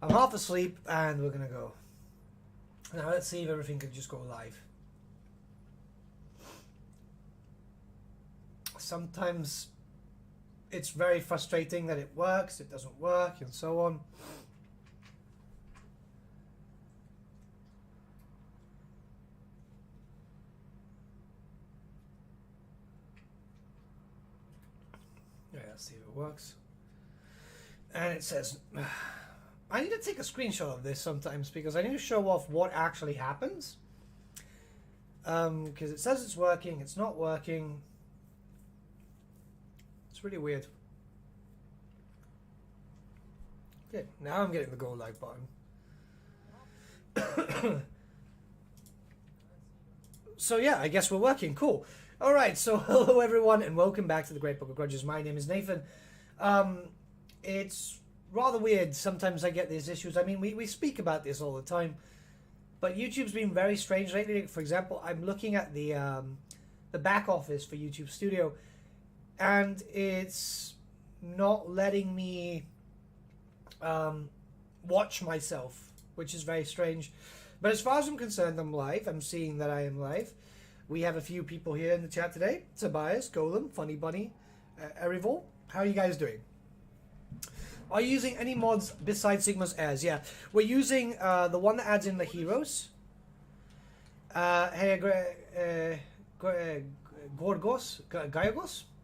I'm half asleep and we're gonna go. Now let's see if everything can just go live. Sometimes it's very frustrating that it works, it doesn't work, and so on. Yeah, let's see if it works. And it says, I need to take a screenshot of this sometimes because I need to show off what actually happens. Because it says it's working, it's not working. It's really weird. Okay, now I'm getting the go live button. So yeah, I guess we're working. Cool. All right, so hello everyone and welcome back to the Great Book of Grudges. My name is Nathan. It's rather weird. Sometimes I get these issues. I mean, we speak about this all the time, but YouTube's been very strange lately. For example, I'm looking at the back office for YouTube Studio, and it's not letting me watch myself, which is very strange. But as far as I'm concerned, I'm live. I'm seeing that I am live. We have a few people here in the chat today. Tobias, Golem, Funny Bunny, Erivol. How are you guys doing? Are you using any mods besides Sigmar's Heirs? Yeah, we're using the one that adds in the heroes. Gaiagos?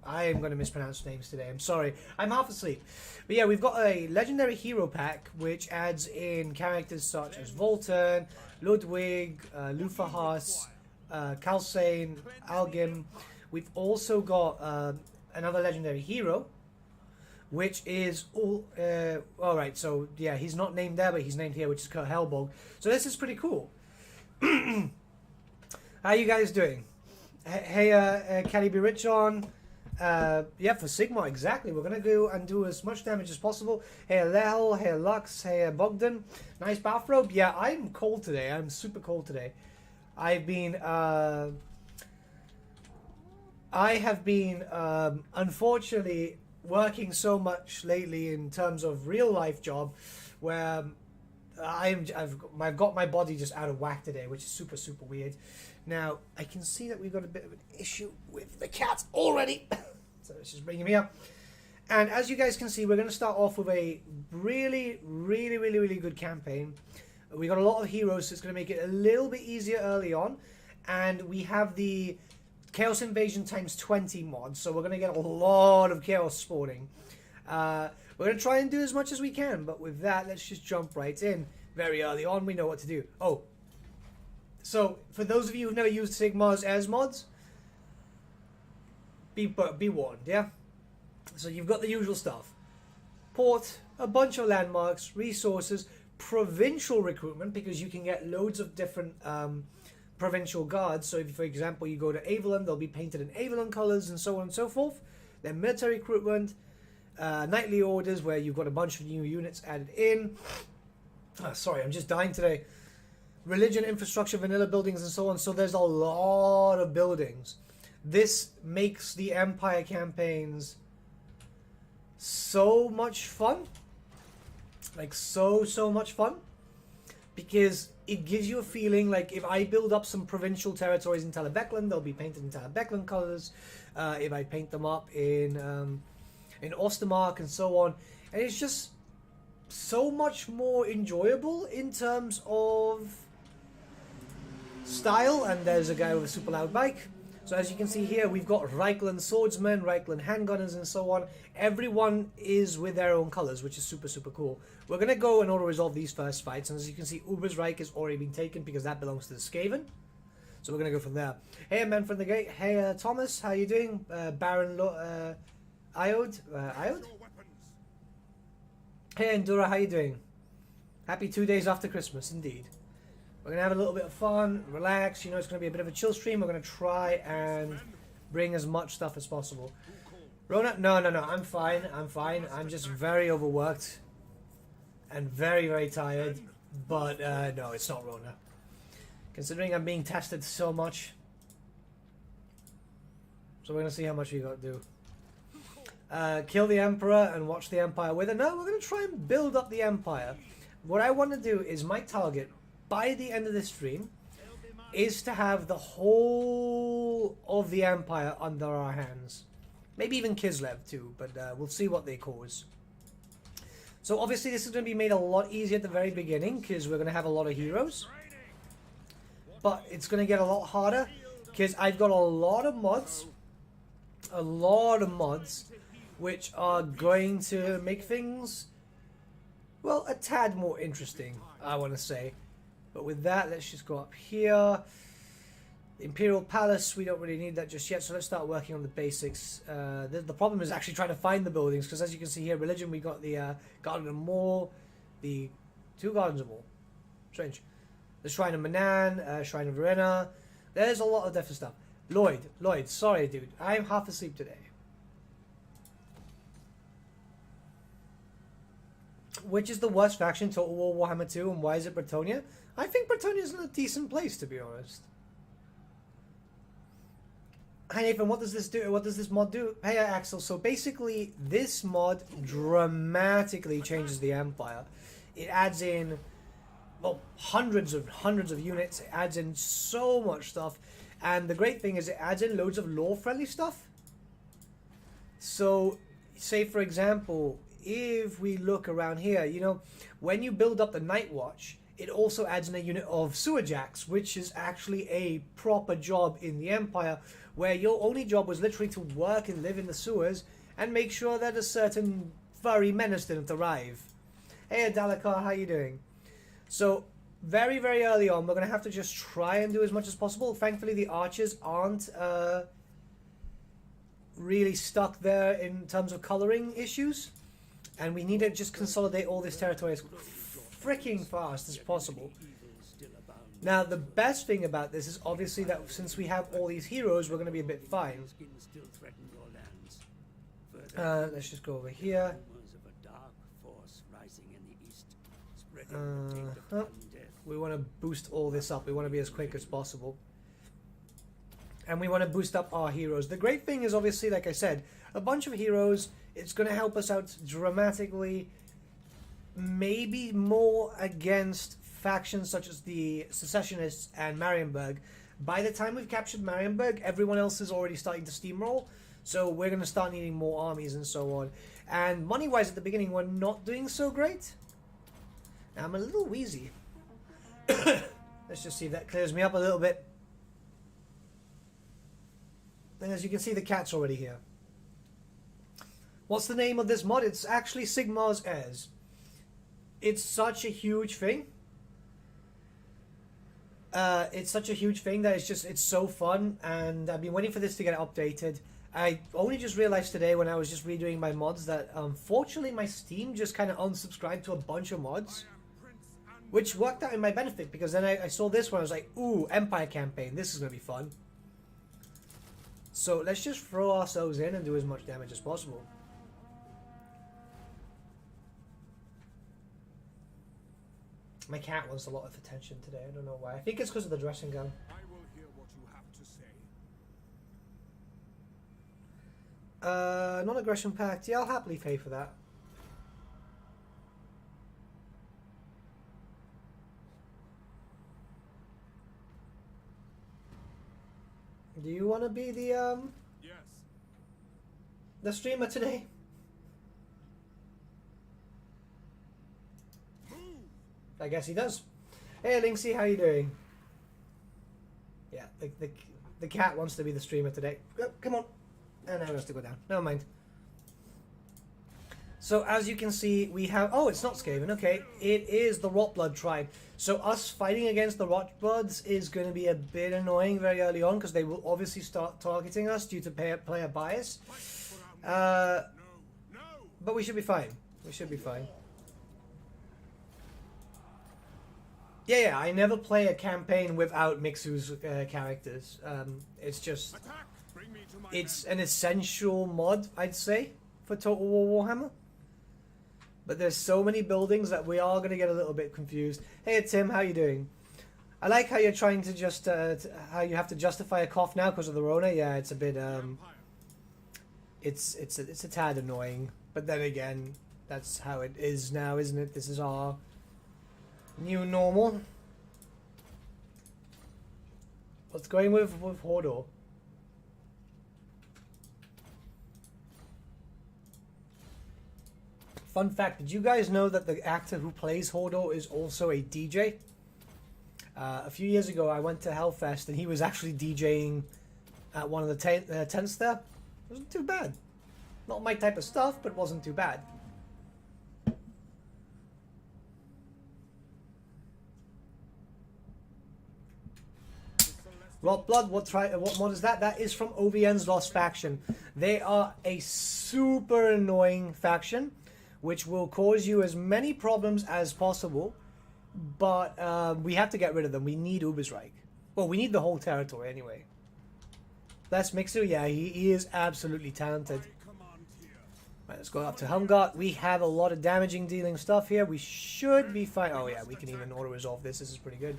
I am going to mispronounce names today. I'm sorry. I'm half asleep. But yeah, we've got a legendary hero pack which adds in characters such as Voltern, Ludwig, Lufahas, Kalsane, Algim. We've also got another legendary hero, which is all right. So yeah, he's not named there, but he's named here, which is Kurt Hellbog. So this is pretty cool. How you guys doing? Hey, can he be rich on? Yeah, for Sigmar, exactly. We're gonna go and do as much damage as possible. Hey, Lehel, hey, Lux, hey, Bogdan. Nice bathrobe. Yeah, I'm cold today. I'm super cold today. I have been unfortunately working so much lately in terms of real life job, where I've got my body just out of whack today, which is super weird. Now I can see that we've got a bit of an issue with the cat already, so it's just bringing me up. And as you guys can see, we're going to start off with a really good campaign. We got a lot of heroes, so it's going to make it a little bit easier early on, and we have the Chaos Invasion times 20 mod, so we're going to get a lot of chaos spawning. We're going to try and do as much as we can, but with that, let's just jump right in. Very early on, we know what to do. Oh, so for those of you who've never used Sigmar's Heirs mods, be warned, yeah? So you've got the usual stuff. Port, a bunch of landmarks, resources, provincial recruitment, because you can get loads of different provincial guards. So if, for example, you go to Avalon, they'll be painted in Avalon colors and so on and so forth. Then military recruitment, nightly orders, where you've got a bunch of new units added in. Sorry, I'm just dying today. Religion, infrastructure, vanilla buildings, and so on. So there's a lot of buildings. This makes the Empire campaigns so much fun. Like so much fun. Because it gives you a feeling like if I build up some provincial territories in Talabeclan, they'll be painted in Talabeclan colors. If I paint them up in Ostermark and so on. And it's just so much more enjoyable in terms of style. And there's a guy with a super loud bike. So as you can see here, we've got Reichland swordsmen, Reichland handgunners, and so on. Everyone is with their own colors, which is super cool. We're going to go and auto-resolve these first fights. And as you can see, Ubersreich has already been taken because that belongs to the Skaven. So we're going to go from there. Hey, man from the gate. Hey, Thomas, how you doing? Baron Iode? Iode? Hey, Endura, how you doing? Happy 2 days after Christmas, indeed. We're going to have a little bit of fun, relax. You know, it's going to be a bit of a chill stream. We're going to try and bring as much stuff as possible. Rona? No. I'm fine. I'm just very overworked and very tired. But no, it's not Rona. Considering I'm being tested so much. So we're going to see how much we got to do. Kill the Emperor and watch the Empire wither. No, we're going to try and build up the Empire. What I want to do is my target by the end of this stream is to have the whole of the Empire under our hands. Maybe even Kislev too, but we'll see what they cause. So obviously this is going to be made a lot easier at the very beginning because we're going to have a lot of heroes. But it's going to get a lot harder because I've got a lot of mods. Which are going to make things, well, a tad more interesting, I want to say. But with that, let's just go up here. Imperial Palace, we don't really need that just yet, so let's start working on the basics. The problem is actually trying to find the buildings, because as you can see here, religion, we got the Garden of Moor, the 2 Gardens of Moor. Strange. The Shrine of Manan, Shrine of Verena. There's a lot of different stuff. Lloyd, sorry dude, I'm half asleep today. Which is the worst faction, Total War Warhammer 2, and why is it Bretonnia? I think Bretonnia's in a decent place, to be honest. Hi Nathan, what does this do? What does this mod do? Hey Axel, so basically this mod dramatically changes the Empire. It adds in, well, hundreds of units. It adds in so much stuff. And the great thing is it adds in loads of lore-friendly stuff. So, say for example, if we look around here, you know, when you build up the Night Watch, it also adds in a unit of sewer jacks, which is actually a proper job in the Empire, where your only job was literally to work and live in the sewers and make sure that a certain furry menace didn't arrive. Hey Adalakar, how you doing? So, very, very early on, we're going to have to just try and do as much as possible. Thankfully, the archers aren't really stuck there in terms of coloring issues. And we need to just consolidate all this territory as freaking fast as possible. Now, the best thing about this is obviously that since we have all these heroes, we're going to be a bit fine. Let's just go over here. We want to boost all this up. We want to be as quick as possible. And we want to boost up our heroes. The great thing is obviously, like I said, a bunch of heroes. It's going to help us out dramatically. Maybe more against factions such as the Secessionists and Marienburg. By the time we've captured Marienburg, everyone else is already starting to steamroll. So we're going to start needing more armies and so on. And money-wise at the beginning, we're not doing so great. Now, I'm a little wheezy. Let's just see if that clears me up a little bit. And as you can see, the cat's already here. What's the name of this mod? It's actually Sigmar's Heirs. It's such a huge thing. It's such a huge thing that it's so fun, and I've been waiting for this to get updated. I only just realized today when I was just redoing my mods that unfortunately my Steam just kind of unsubscribed to a bunch of mods, which worked out in my benefit, because then I saw this one. I was like, ooh, Empire campaign, this is gonna be fun. So let's just throw ourselves in and do as much damage as possible. My cat wants a lot of attention today. I don't know why. I think it's because of the dressing gown. I will hear what you have to say. Non-aggression pact. Yeah, I'll happily pay for that. Do you want to be the Yes. the streamer today? I guess he does. Hey, Linksy, how you doing? Yeah, the cat wants to be the streamer today. Oh, come on. And now it has to go down. Never mind. So, as you can see, we have... Oh, it's not Skaven. Okay, it is the Rotblood tribe. So, us fighting against the Rotbloods is going to be a bit annoying very early on, because they will obviously start targeting us due to player bias. But we should be fine. We should be fine. Yeah, I never play a campaign without Mixu's characters. It's just... It's an essential mod, I'd say, for Total War Warhammer. But there's so many buildings that we are going to get a little bit confused. Hey Tim, how you doing? I like how you're trying to just... how you have to justify a cough now because of the Rona. Yeah, it's a bit... It's a tad annoying. But then again, that's how it is now, isn't it? This is our New normal. What's going with Hodor? Fun fact, did you guys know that the actor who plays Hodor is also a DJ? A few years ago, I went to Hellfest and he was actually DJing at one of the tents there. It wasn't too bad. Not my type of stuff, but it wasn't too bad. Rot Blood, what mod is that? That is from OVN's Lost Faction. They are a super annoying faction, which will cause you as many problems as possible, but we have to get rid of them. We need Ubersreich. Well, we need the whole territory anyway. Let's Mixer, yeah, he is absolutely talented. Right, let's go up to Helmgart. We have a lot of damaging dealing stuff here. We should be fine. Oh yeah, we can even auto-resolve this. This is pretty good.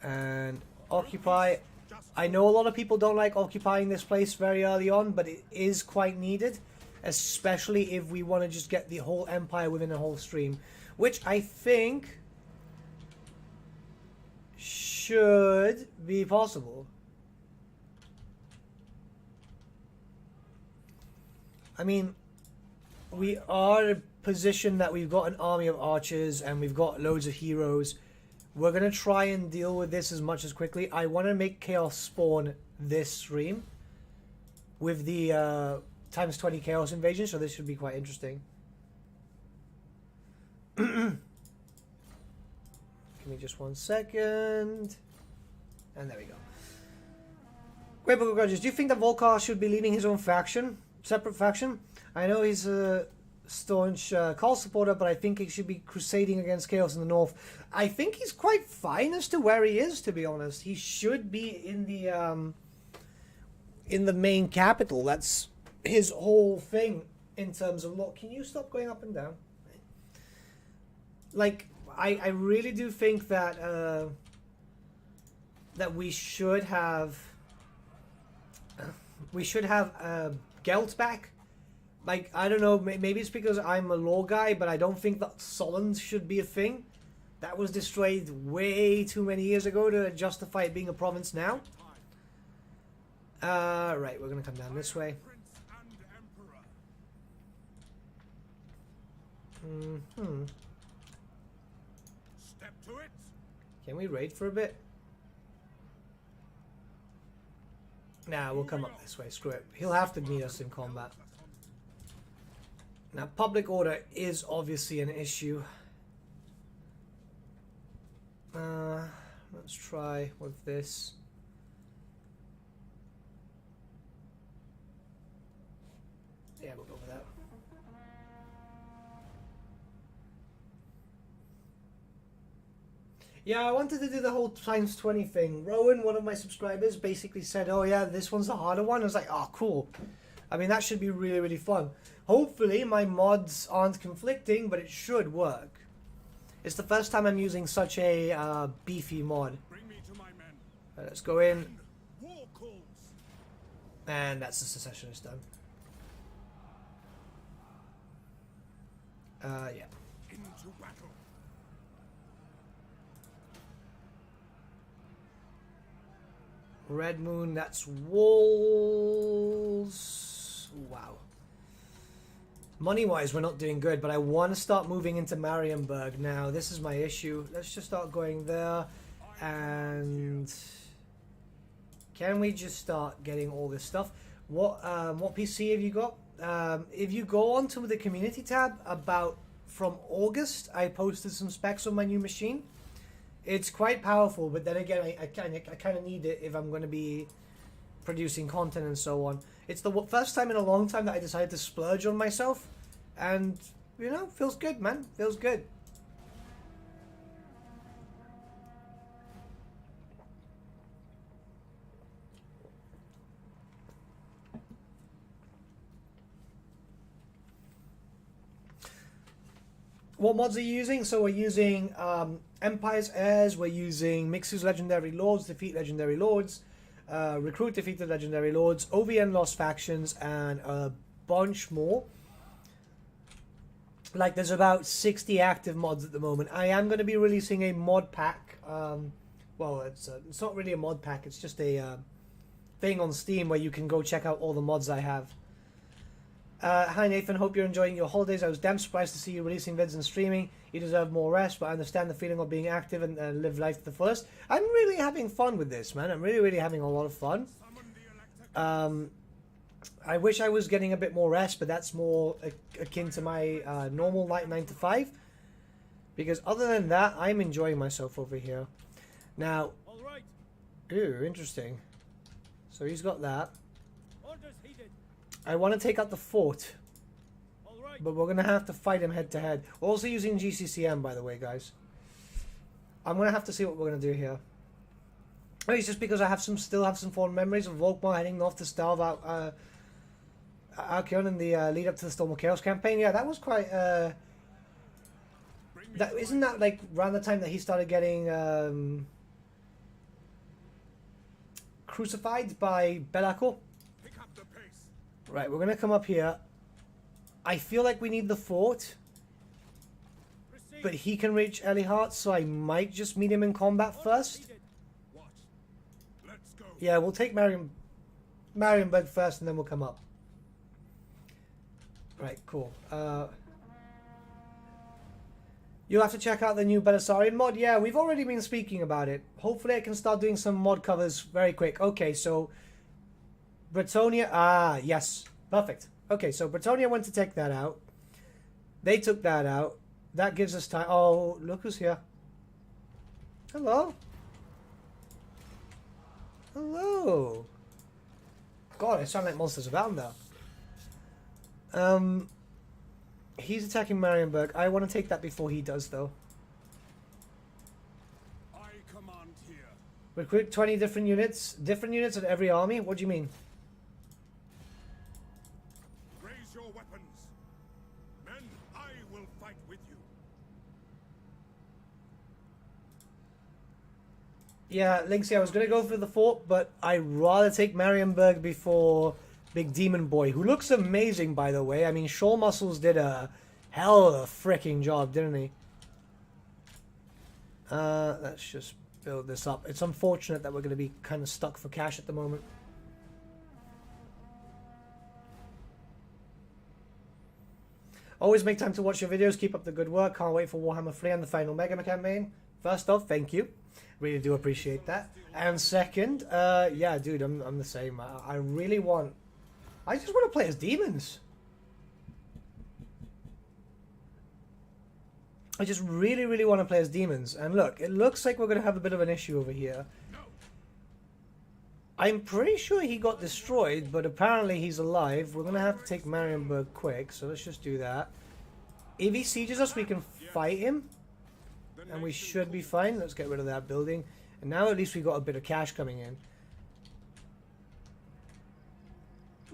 And Occupy. I know a lot of people don't like occupying this place very early on, but it is quite needed, especially if we want to just get the whole empire within a whole stream, which I think should be possible. I mean, we are in a position that we've got an army of archers and we've got loads of heroes. We're going to try and deal with this as much as quickly. I want to make Chaos spawn this stream with the times 20 Chaos invasion, so this should be quite interesting. Give me just 1 second. And there we go. Great Book of Grudges. Do you think that Volkar should be leading his own faction? Separate faction? I know he's a staunch Call supporter, but I think he should be crusading against Chaos in the north. I think he's quite fine as to where he is, to be honest. He should be in the main capital. That's his whole thing in terms of look. Can you stop going up and down? Like, I really do think that that we should have Gelt back. Like, I don't know, maybe it's because I'm a lore guy, but I don't think that Solent should be a thing. That was destroyed way too many years ago to justify it being a province now. Right, we're gonna come down this way. Step to it. Can we raid for a bit? Nah, we'll come up this way, screw it. He'll have to meet us in combat. Now, public order is obviously an issue. Let's try with this. Yeah, we'll go with that. Yeah, I wanted to do the whole times 20 thing. Rowan, one of my subscribers, basically said, oh yeah, this one's the harder one. I was like, oh, cool. I mean, that should be really, really fun. Hopefully, my mods aren't conflicting, but it should work. It's the first time I'm using such a beefy mod. Bring me to my men. Let's go in. War calls. And that's the secessionist done. Yeah. Into battle. Red Moon, that's walls. Wow. Money-wise, we're not doing good, but I want to start moving into Marienburg now. This is my issue. Let's just start going there. And can we just start getting all this stuff? What PC have you got? If you go onto the community tab, from August, I posted some specs on my new machine. It's quite powerful, but then again, I kind of need it if I'm going to be producing content and so on. It's the first time in a long time that I decided to splurge on myself, and you know, feels good, man. Feels good. What mods are you using? So we're using Empire's Heirs, we're using Mixu's Legendary Lords, Defeat Legendary Lords, Recruit Defeated Legendary Lords, OVN Lost Factions, and a bunch more. like there's about 60 active mods at the moment. I am going to be releasing a mod pack. Well, it's not really a mod pack. It's just a thing on Steam where you can go check out all the mods I have. Hi Nathan, hope you're enjoying your holidays. I was damn surprised to see you releasing vids and streaming. You deserve more rest, but I understand the feeling of being active and live life to the fullest. I'm really having fun with this, man. I'm really having a lot of fun. I wish I was getting a bit more rest, but that's more akin to my normal 9 to 5. Because other than that, I'm enjoying myself over here. Now, ooh, interesting. So he's got that. I want to take out the fort, but we're going to have to fight him head to head. We're also using GCCM, by the way, guys. I'm going to have to see what we're going to do here. It's just because I still have some fond memories of Volkmar heading north to starve out Archeon in the lead up to the Storm of Chaos campaign. Yeah, that was quite... isn't that like around the time that he started getting crucified by Belako? Right, we're going to come up here. I feel like we need the fort. But he can reach Elihart, so I might just meet him in combat first. Yeah, we'll take Marienburg first and then we'll come up. Right, cool. You'll have to check out the new Belisarian mod. Yeah, we've already been speaking about it. Hopefully I can start doing some mod covers very quick. Okay, so... Bretonia, yes, perfect. Okay, so Bretonia went to take that out. They took that out. That gives us time. Oh, look who's here. Hello. Hello. God, I sound like monsters abound now. He's attacking Marienburg. I want to take that before he does, though. I command here. Recruit 20 different units. Different units of every army? What do you mean? Yeah, Linksy, I was going to go for the fort, but I'd rather take Marienburg before Big Demon Boy, who looks amazing, by the way. I mean, Shaw Muscles did a hell of a freaking job, didn't he? Let's just build this up. It's unfortunate that we're going to be kind of stuck for cash at the moment. Always make time to watch your videos. Keep up the good work. Can't wait for Warhammer 3 and the final Mega campaign. First off, thank you. Really do appreciate that. And second, yeah, dude, I'm the same. I really want... I just want to play as demons. I just really want to play as demons. And look, it looks like we're going to have a bit of an issue over here. I'm pretty sure he got destroyed, but apparently he's alive. We're going to have to take Marienburg quick, so let's just do that. If he sieges us, we can fight him. And we should be fine. Let's get rid of that building. And now at least we got a bit of cash coming in.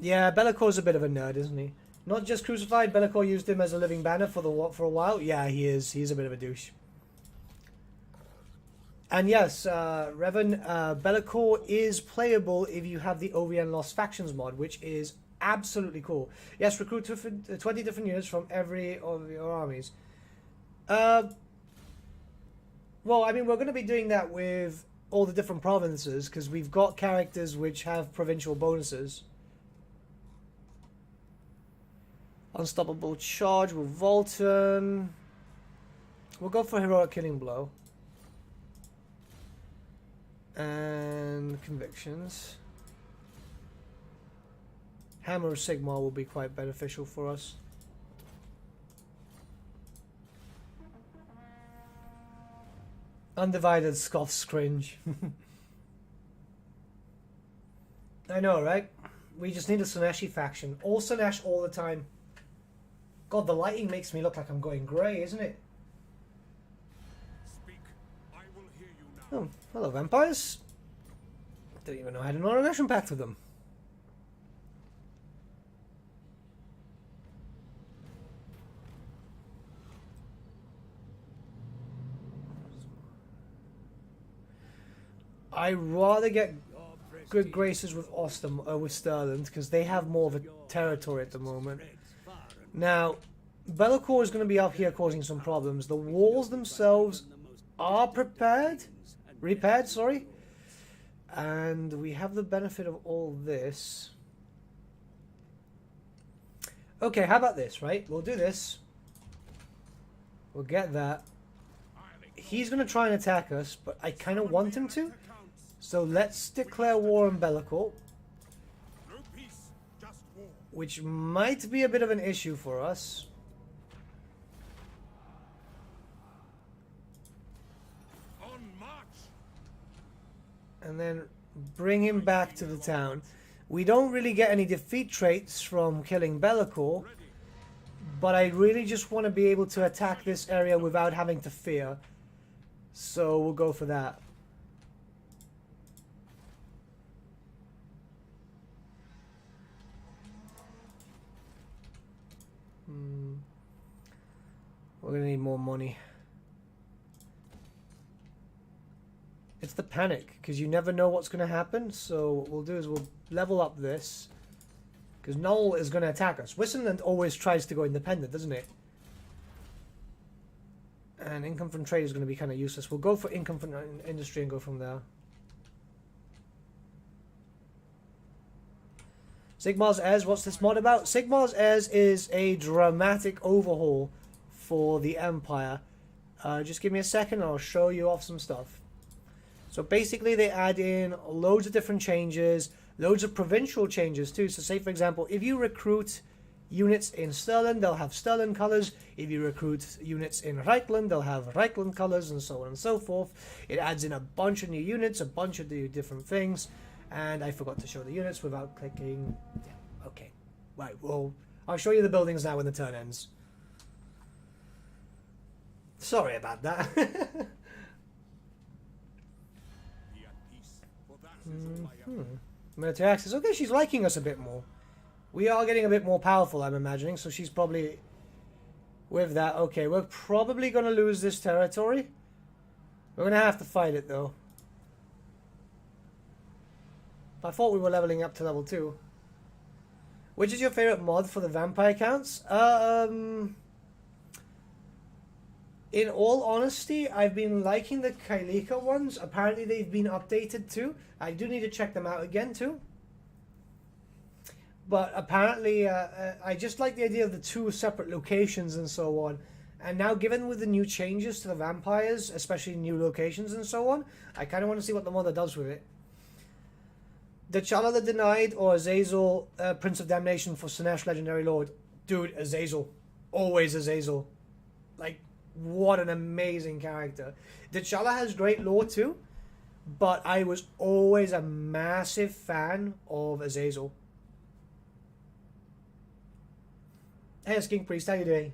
Yeah, Bellacor's a bit of a nerd, isn't he? Not just crucified, Bellacor used him as a living banner for a while. Yeah, he is. He's a bit of a douche. And yes, Revan, Bellacor is playable if you have the OVN Lost Factions mod, which is absolutely cool. Yes, recruit 20 different units from every of your armies. Well, I mean, we're going to be doing that with all the different provinces, because we've got characters which have provincial bonuses. Unstoppable Charge, Revolton. We'll go for Heroic Killing Blow. And Convictions. Hammer of Sigmar will be quite beneficial for us. Undivided scoffs cringe. I know, right? We just need a Sineshi faction. All Sinesh all the time. God, the lighting makes me look like I'm going grey, isn't it? Speak. I will hear you now. Oh, hello, vampires. Don't even know I had an automation pact with them. I'd rather get good graces with with Stirland, because they have more of a territory at the moment. Now, Be'lakor is going to be up here causing some problems. The walls themselves are repaired, sorry. And we have the benefit of all this. Okay, how about this, right? We'll do this. We'll get that. He's going to try and attack us, but I kind of want him to. So let's declare war on Be'lakor. No peace, just war. Which might be a bit of an issue for us. On march. And then bring him back to the town. We don't really get any defeat traits from killing Be'lakor, but I really just want to be able to attack this area without having to fear. So we'll go for that. We're going to need more money. It's the panic, because you never know what's going to happen. So what we'll do is we'll level up this, because Noel is going to attack us. Wissenland always tries to go independent, doesn't it? And income from trade is going to be kind of useless. We'll go for income from industry and go from there. Sigmar's Heirs, what's this mod about? Sigmar's Heirs is a dramatic overhaul for the Empire. Just give me a second and I'll show you off some stuff. So basically they add in loads of different changes, loads of provincial changes too. So say for example, if you recruit units in Stirland, they'll have Stirland colours. If you recruit units in Reichland, they'll have Reichland colours, and so on and so forth. It adds in a bunch of new units, a bunch of new different things. And I forgot to show the units without clicking. Yeah, okay. Right, well, I'll show you the buildings now when the turn ends. Sorry about that. Be at peace, for that is all I am. Military access. Okay, she's liking us a bit more. We are getting a bit more powerful, I'm imagining, so she's probably with that. Okay, we're probably going to lose this territory. We're going to have to fight it, though. I thought we were leveling up to level 2. Which is your favorite mod for the vampire counts? In all honesty, I've been liking the Kailika ones. Apparently they've been updated too. I do need to check them out again too. But apparently, I just like the idea of the 2 separate locations and so on. And now, given with the new changes to the vampires, especially new locations and so on, I kind of want to see what the mod does with it. T'Challa the Denied or Azazel, Prince of Damnation for Sinesh Legendary Lord. Dude, Azazel. Always Azazel. Like, what an amazing character. T'Challa has great lore too, but I was always a massive fan of Azazel. Hey, King Priest, how you doing?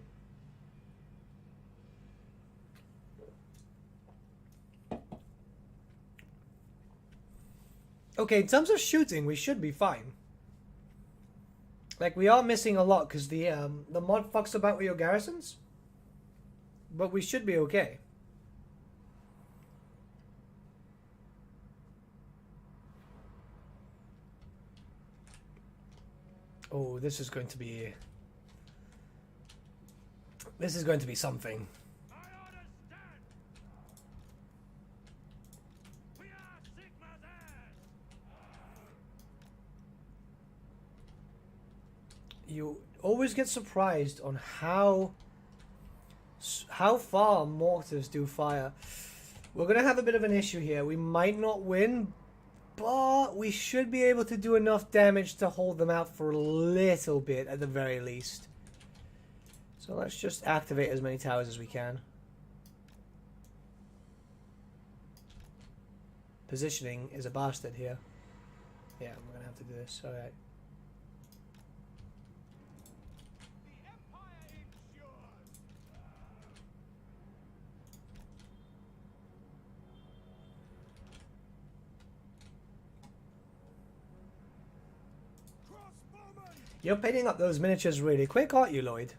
Okay, in terms of shooting, we should be fine. Like, we are missing a lot because the mod fucks about with your garrisons. But we should be okay. Oh, this is going to be something. I understand. We are Sigmar's heirs. You always get surprised on how far mortars do fire. We're going to have a bit of an issue here. We might not win, but we should be able to do enough damage to hold them out for a little bit at the very least. So let's just activate as many towers as we can. Positioning is a bastard here. Yeah, we're going to have to do this. Alright. You're painting up those miniatures really quick, aren't you, Lloyd?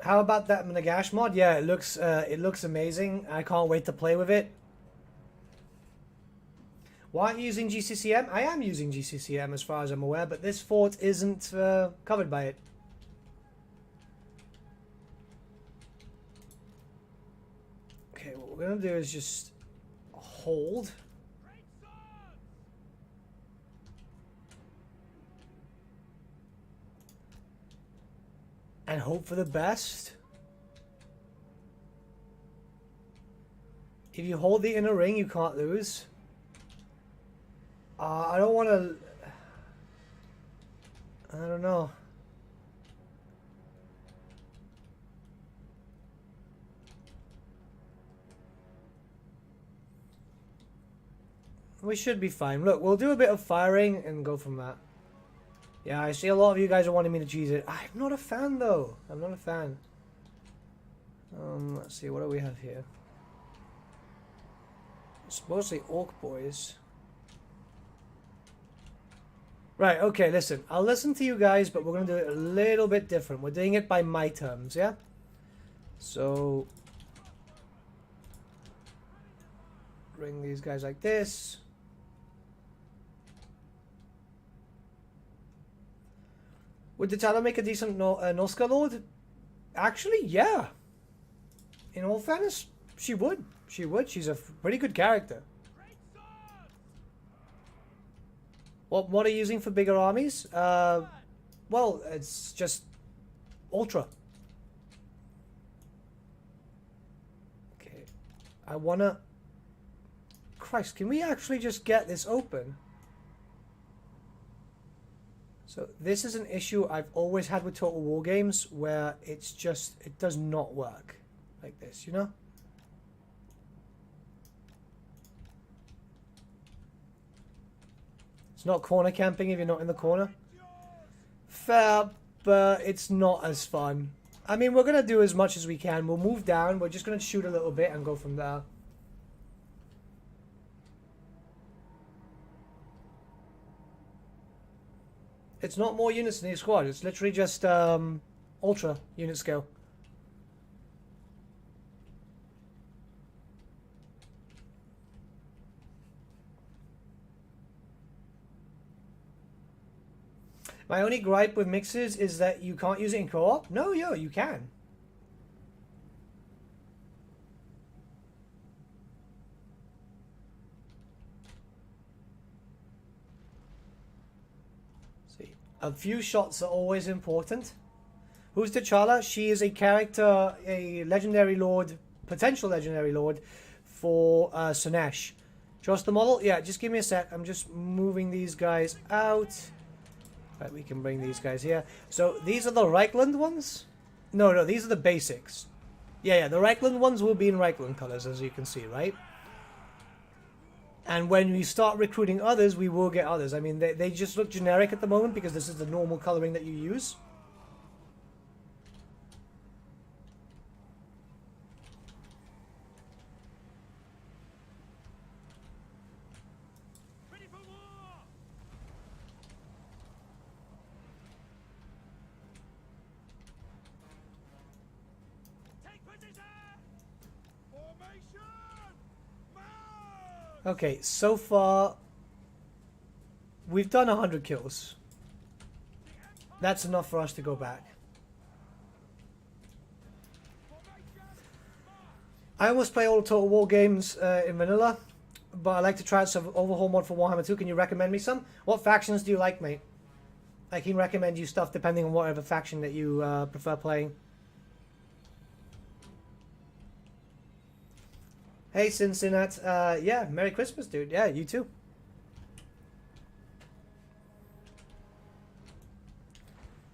How about that Nagash mod? Yeah, it looks amazing. I can't wait to play with it. Why aren't you using GCCM? I am using GCCM as far as I'm aware, but this fort isn't covered by it. Okay, what we're going to do is just hold. And hope for the best. If you hold the inner ring, you can't lose. I don't want to... I don't know. We should be fine. Look, we'll do a bit of firing and go from that. Yeah, I see a lot of you guys are wanting me to cheese it. I'm not a fan, though. I'm not a fan. Let's see. What do we have here? It's mostly orc boys. Right, okay, listen. I'll listen to you guys, but we're going to do it a little bit different. We're doing it by my terms, yeah? So... bring these guys like this. Would the Tala make a decent Noska Lord? Actually, yeah. In all fairness, she would. She would. She's a pretty good character. What are you using for bigger armies? Well, it's just Ultra. Okay. I wanna... Christ, can we actually just get this open? So this is an issue I've always had with Total War games, where it's just, it does not work like this, you know? It's not corner camping if you're not in the corner. Fair, but it's not as fun. I mean, we're going to do as much as we can. We'll move down, we're just going to shoot a little bit and go from there. It's not more units in the squad. It's literally just ultra unit scale. My only gripe with mixes is that you can't use it in co-op. No, yo, you can. A few shots are always important. Who's T'Challa? She is a character, a legendary lord, potential legendary lord for Sinesh. Trust the model? Yeah, just give me a sec. I'm just moving these guys out. Right, we can bring these guys here. So these are the Reichland ones? No, these are the basics. Yeah, the Reichland ones will be in Reichland colors, as you can see, right? And when we start recruiting others, we will get others. I mean, they just look generic at the moment because this is the normal coloring that you use. Ready for war! Take position! Formation! Okay, so far we've done 100 kills. That's enough for us to go back. I almost play all the Total War games in vanilla, but I like to try out some overhaul mod for Warhammer 2. Can you recommend me some? What factions do you like, mate? I can recommend you stuff depending on whatever faction that you prefer playing. Hey, Cincinnati. Yeah, Merry Christmas, dude. Yeah, you too.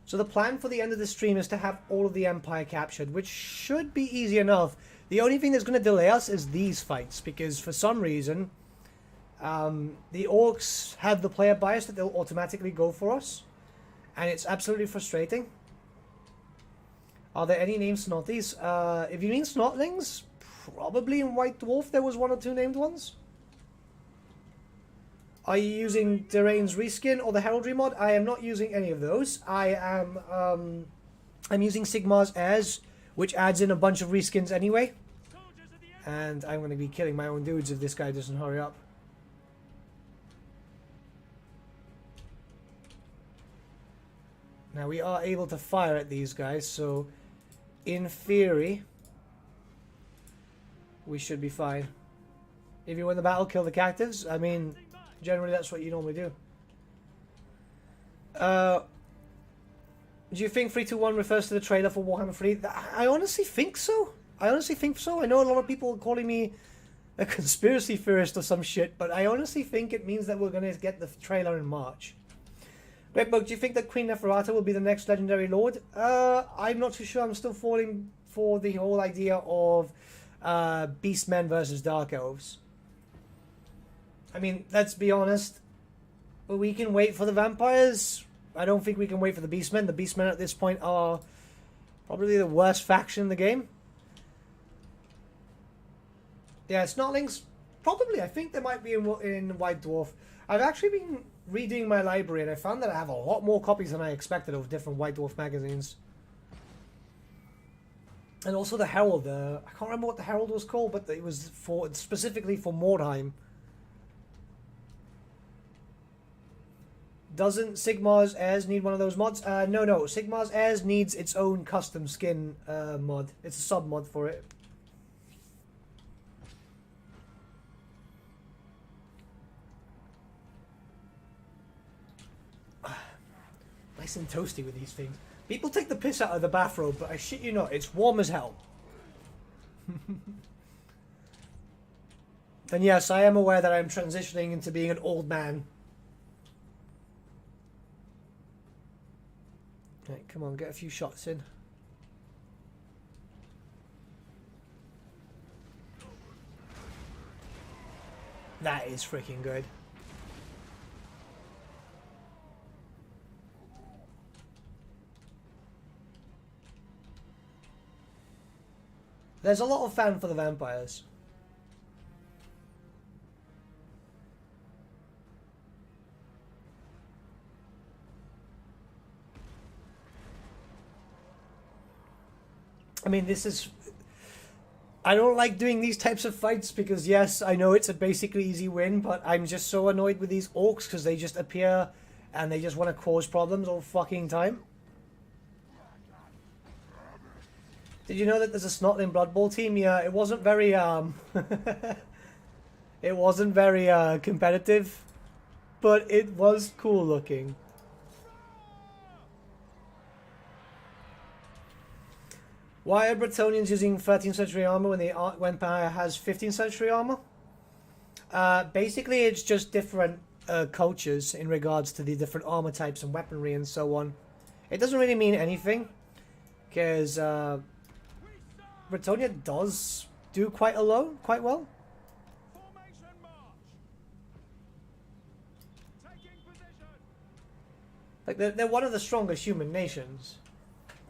So the plan for the end of the stream is to have all of the Empire captured, which should be easy enough. The only thing that's going to delay us is these fights, because for some reason, the Orcs have the player bias that they'll automatically go for us, and it's absolutely frustrating. Are there any named Snotties? If you mean Snotlings, probably in White Dwarf there was 1 or 2 named ones. Are you using Derain's reskin or the Heraldry mod? I am not using any of those. I'm using Sigmar's Heirs, which adds in a bunch of reskins anyway. And I'm going to be killing my own dudes if this guy doesn't hurry up. Now we are able to fire at these guys, so in theory we should be fine. If you win the battle, kill the captives. I mean, generally that's what you normally do. Do you think 321 refers to the trailer for Warhammer 3? I honestly think so. I honestly think so. I know a lot of people are calling me a conspiracy theorist or some shit, but I honestly think it means that we're going to get the trailer in March. Great Book, do you think that Queen Neferata will be the next legendary lord? I'm not too sure. I'm still falling for the whole idea of Beastmen versus Dark Elves. I mean, let's be honest. We can wait for the vampires. I don't think we can wait for the Beastmen. The Beastmen at this point are probably the worst faction in the game. Yeah, Snotlings, probably. I think they might be in White Dwarf. I've actually been reading my library and I found that I have a lot more copies than I expected of different White Dwarf magazines. And also the Herald. I can't remember what the Herald was called, but it was specifically for Mordheim. Doesn't Sigmar's Heirs need one of those mods? No. Sigmar's Heirs needs its own custom skin mod. It's a sub mod for it. Nice and toasty with these things. People take the piss out of the bathrobe, but I shit you not, it's warm as hell. And yes, I am aware that I'm transitioning into being an old man. Right, come on, get a few shots in. That is freaking good. There's a lot of fan for the vampires. I mean, this is... I don't like doing these types of fights because, yes, I know it's a basically easy win, but I'm just so annoyed with these orcs because they just appear and they just want to cause problems all fucking time. Did you know that there's a Snotling Blood Bowl team? Yeah, it wasn't very, it wasn't very, competitive, but it was cool looking. Why are Bretonnians using 13th century armor when the Empire has 15th century armor? Basically, it's just different cultures in regards to the different armor types and weaponry and so on. It doesn't really mean anything, because Bretonnia does do quite well. Formation march. Taking position. Like they're one of the strongest human nations,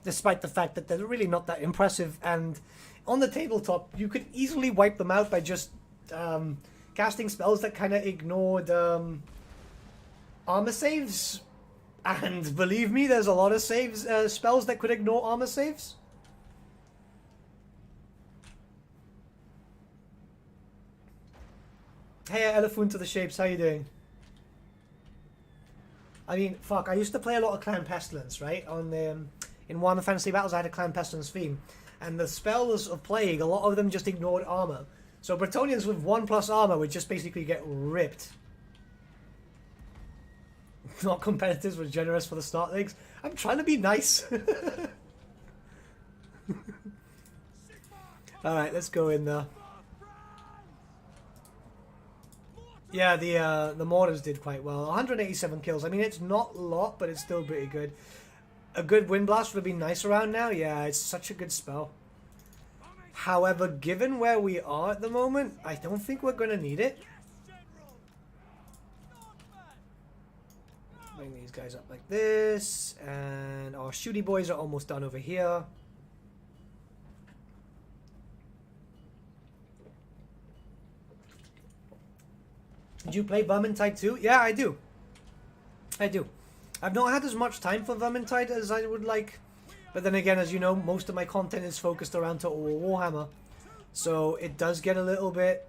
despite the fact that they're really not that impressive. And on the tabletop, you could easily wipe them out by just casting spells that kind of ignored armor saves. And believe me, there's a lot of spells that could ignore armor saves. Hey, Elephant to the Shapes, how you doing? I mean, fuck, I used to play a lot of Clan Pestilence, right? In Warhammer Fantasy Battles, I had a Clan Pestilence theme. And the spells of Plague, a lot of them just ignored armor. So Bretonnians with 1+ armor would just basically get ripped. Not competitors were generous for the Snotlings. I'm trying to be nice. Alright, let's go in there. Yeah, the mortars did quite well. 187 kills. I mean, it's not a lot, but it's still pretty good. A good wind blast would have been nice around now. Yeah, it's such a good spell. However, given where we are at the moment, I don't think we're going to need it. Bring these guys up like this. And our shooty boys are almost done over here. Did you play Vermintide too? Yeah, I do. I do. I've not had as much time for Vermintide as I would like. But then again, as you know, most of my content is focused around Total War Warhammer. So it does get a little bit...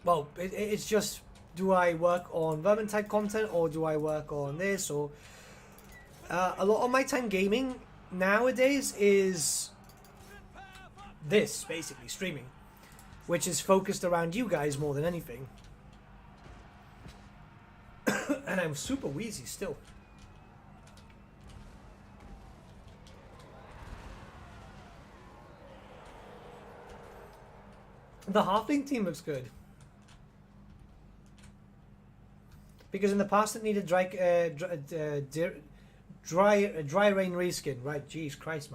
well, it's just... do I work on Vermintide content or do I work on this? Or a lot of my time gaming nowadays is this, basically, streaming, which is focused around you guys more than anything. And I'm super wheezy still. The halfling team looks good. Because in the past it needed dry rain reskin. Right, jeez Christ,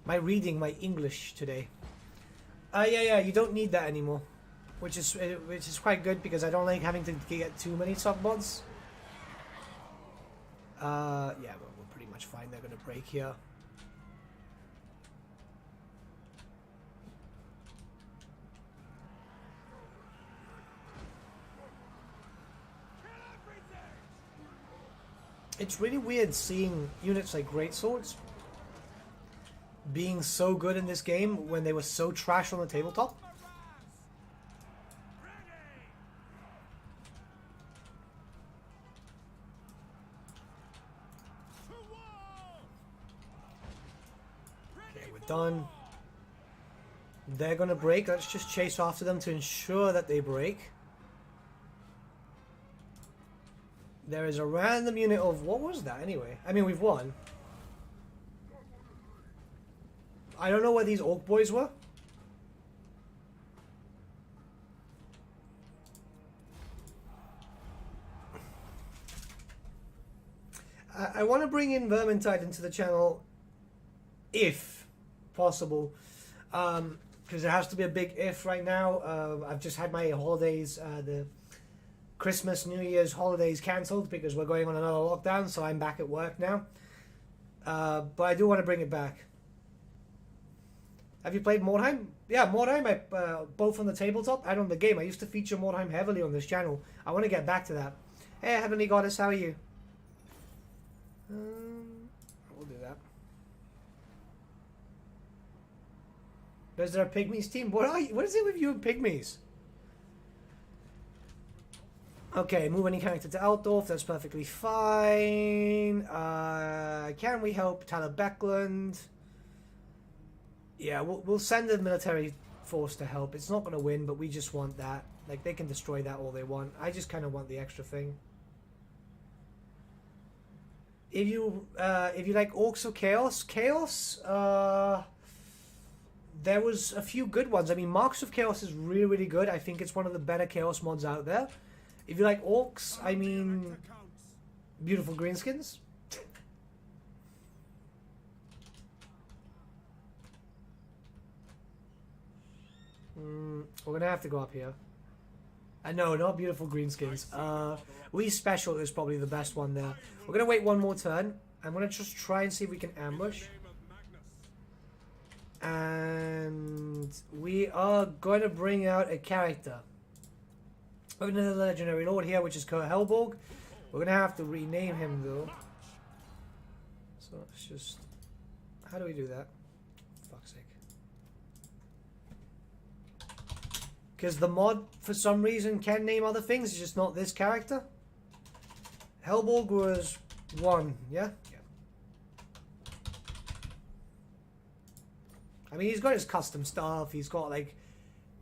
my reading, my English today. Yeah, you don't need that anymore, which is quite good because I don't like having to get too many sub mods. Yeah, we're pretty much fine. They're gonna break here. It's really weird seeing units like greatswords being so good in this game when they were so trash on the tabletop. Okay, we're done. They're gonna break. Let's just chase after them to ensure that they break. There is a random unit of... What was that anyway? I mean, we've won. I don't know where these orc boys were. I want to bring in Vermintide into the channel if possible. Because there has to be a big if right now. I've just had my holidays, the Christmas, New Year's holidays cancelled because we're going on another lockdown, so I'm back at work now. But I do want to bring it back. Have you played Mordheim? Yeah, Mordheim, both on the tabletop and on the game. I used to feature Mordheim heavily on this channel. I want to get back to that. Hey, Heavenly Goddess, how are you? We'll do that. Is there a Pygmies team? What is it with you and Pygmies? Okay, move any character to Altdorf, that's perfectly fine. Can we help Tyler Beckland? Yeah, we'll send a military force to help. It's not going to win, but we just want that. Like, they can destroy that all they want. I just kind of want the extra thing. If you like Orcs or Chaos, there was a few good ones. I mean, Marks of Chaos is really, really good. I think it's one of the better Chaos mods out there. If you like Orcs, I mean, beautiful greenskins. We're gonna have to go up here. No, not beautiful greenskins. We Special is probably the best one there. We're gonna wait one more turn. I'm gonna just try and see if we can ambush. And we are going to bring out a character. We're going to the legendary lord here, which is Kurt Helborg. We're going to have to rename him though. So let's just... How do we do that? Fuck's sake. Because the mod, for some reason, can name other things. It's just not this character. Helborg was 1, yeah? Yeah. I mean, he's got his custom stuff. He's got, like,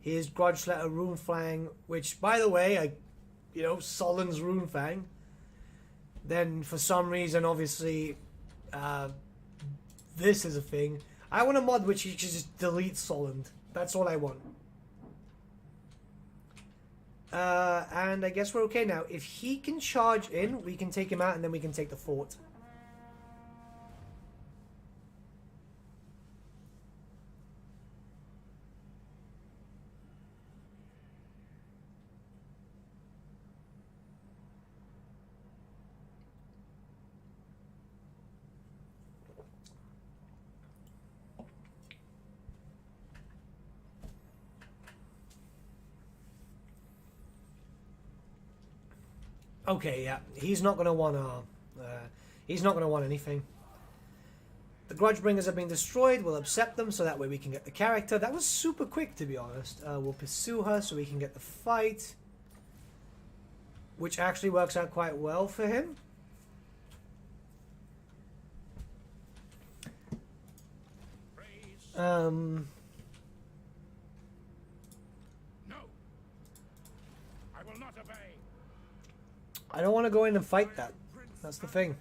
his Grudge Letter Runefang, which, by the way, you know, Solin's Runefang. Then, for some reason, obviously, this is a thing. I want a mod which you can just delete Solin. That's all I want. And I guess we're okay now. If he can charge in, we can take him out, and then we can take the fort. Okay, yeah, he's not gonna want anything. The Grudgebringers have been destroyed. We'll accept them so that way we can get the character. That was super quick, to be honest. We'll pursue her so we can get the fight. which actually works out quite well for him. No. I will not obey. I don't want to go in and fight that. That's the thing.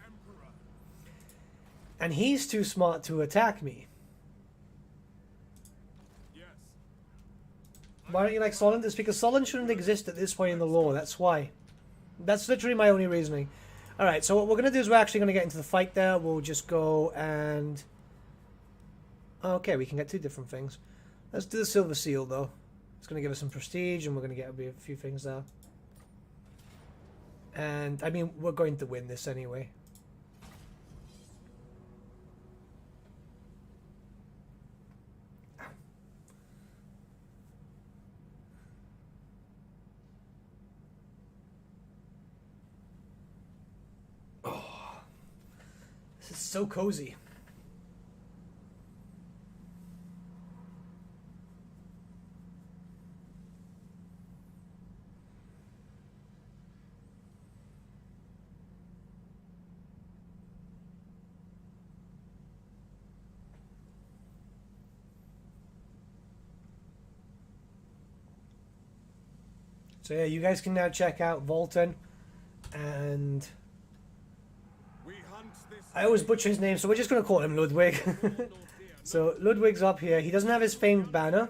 And he's too smart to attack me. Yes. Why don't you like Solon? It's because Solon shouldn't exist at this point in the lore. That's why. That's literally my only reasoning. Alright, so what we're going to do is we're actually going to get into the fight there. We'll just go and... Okay, we can get two different things. Let's do the Silver Seal, though. It's going to give us some prestige, and we're going to get a few things there. And, I mean, we're going to win this anyway. Oh, this is so cozy. So yeah, you guys can now check out Volton, and We hunt this I always butcher his name, so we're just going to call him Ludwig. So Ludwig's up here. He doesn't have his famed banner,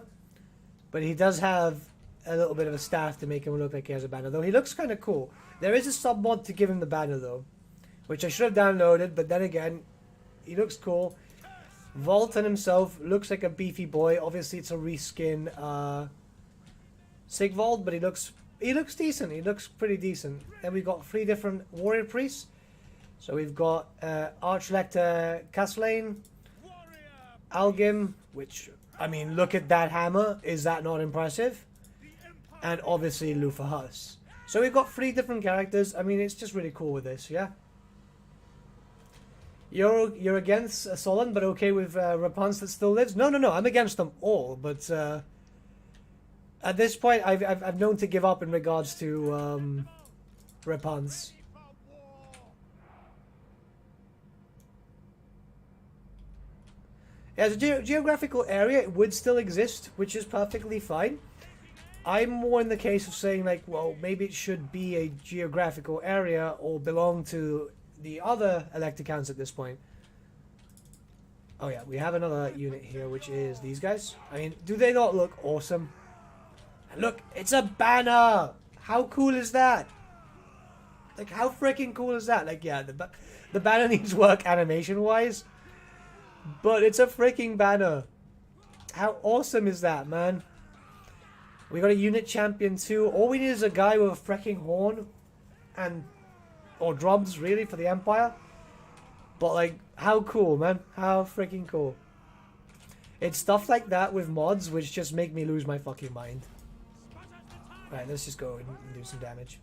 but he does have a little bit of a staff to make him look like he has a banner, though he looks kind of cool. There is a sub-mod to give him the banner, though, which I should have downloaded, but then again, he looks cool. Volton himself looks like a beefy boy. Obviously, it's a reskin Sigvald, but he looks decent. He looks pretty decent. Then we've got 3 different warrior priests. So we've got Archlector Caslane, Algim, which, I mean, look at that hammer. Is that not impressive? And obviously Lufahus. So we've got 3 different characters. I mean, it's just really cool with this, yeah? You're against Solon, but okay with Rapunzel that still lives? No, I'm against them all, but... at this point, I've known to give up in regards to Rapunzel. As a geographical area, it would still exist, which is perfectly fine. I'm more in the case of saying, like, well, maybe it should be a geographical area or belong to the other elected counts at this point. Oh yeah, we have another unit here, which is these guys. I mean, do they not look awesome? And look, it's a banner! How cool is that? Like, how freaking cool is that? Like, yeah, the banner needs work animation-wise, but it's a freaking banner. How awesome is that, man? We got a unit champion too. All we need is a guy with a freaking horn and... or drums, really, for the Empire. But, like, how cool, man. How freaking cool. It's stuff like that with mods which just make me lose my fucking mind. Right, let's just go and do some damage.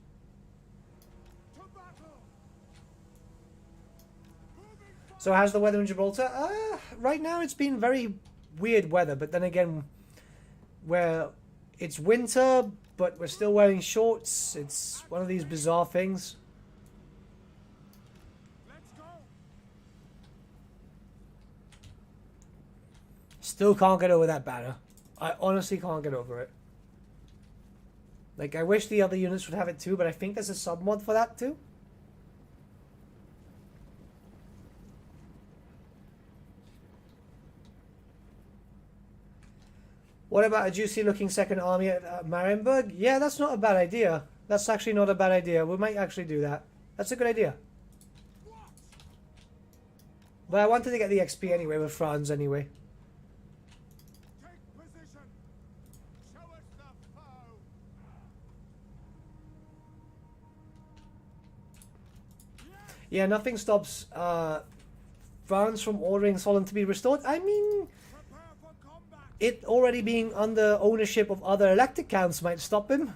So how's the weather in Gibraltar? Right now it's been very weird weather, but then again, where it's winter, but we're still wearing shorts. It's one of these bizarre things. Still can't get over that banner. I honestly can't get over it. Like, I wish the other units would have it too, but I think there's a sub-mod for that too. What about a juicy-looking second army at Marienburg? Yeah, that's not a bad idea. That's actually not a bad idea. We might actually do that. That's a good idea. But I wanted to get the XP anyway with Franz anyway. Yeah, nothing stops France from ordering Solon to be restored. I mean, it already being under ownership of other elected counts might stop him.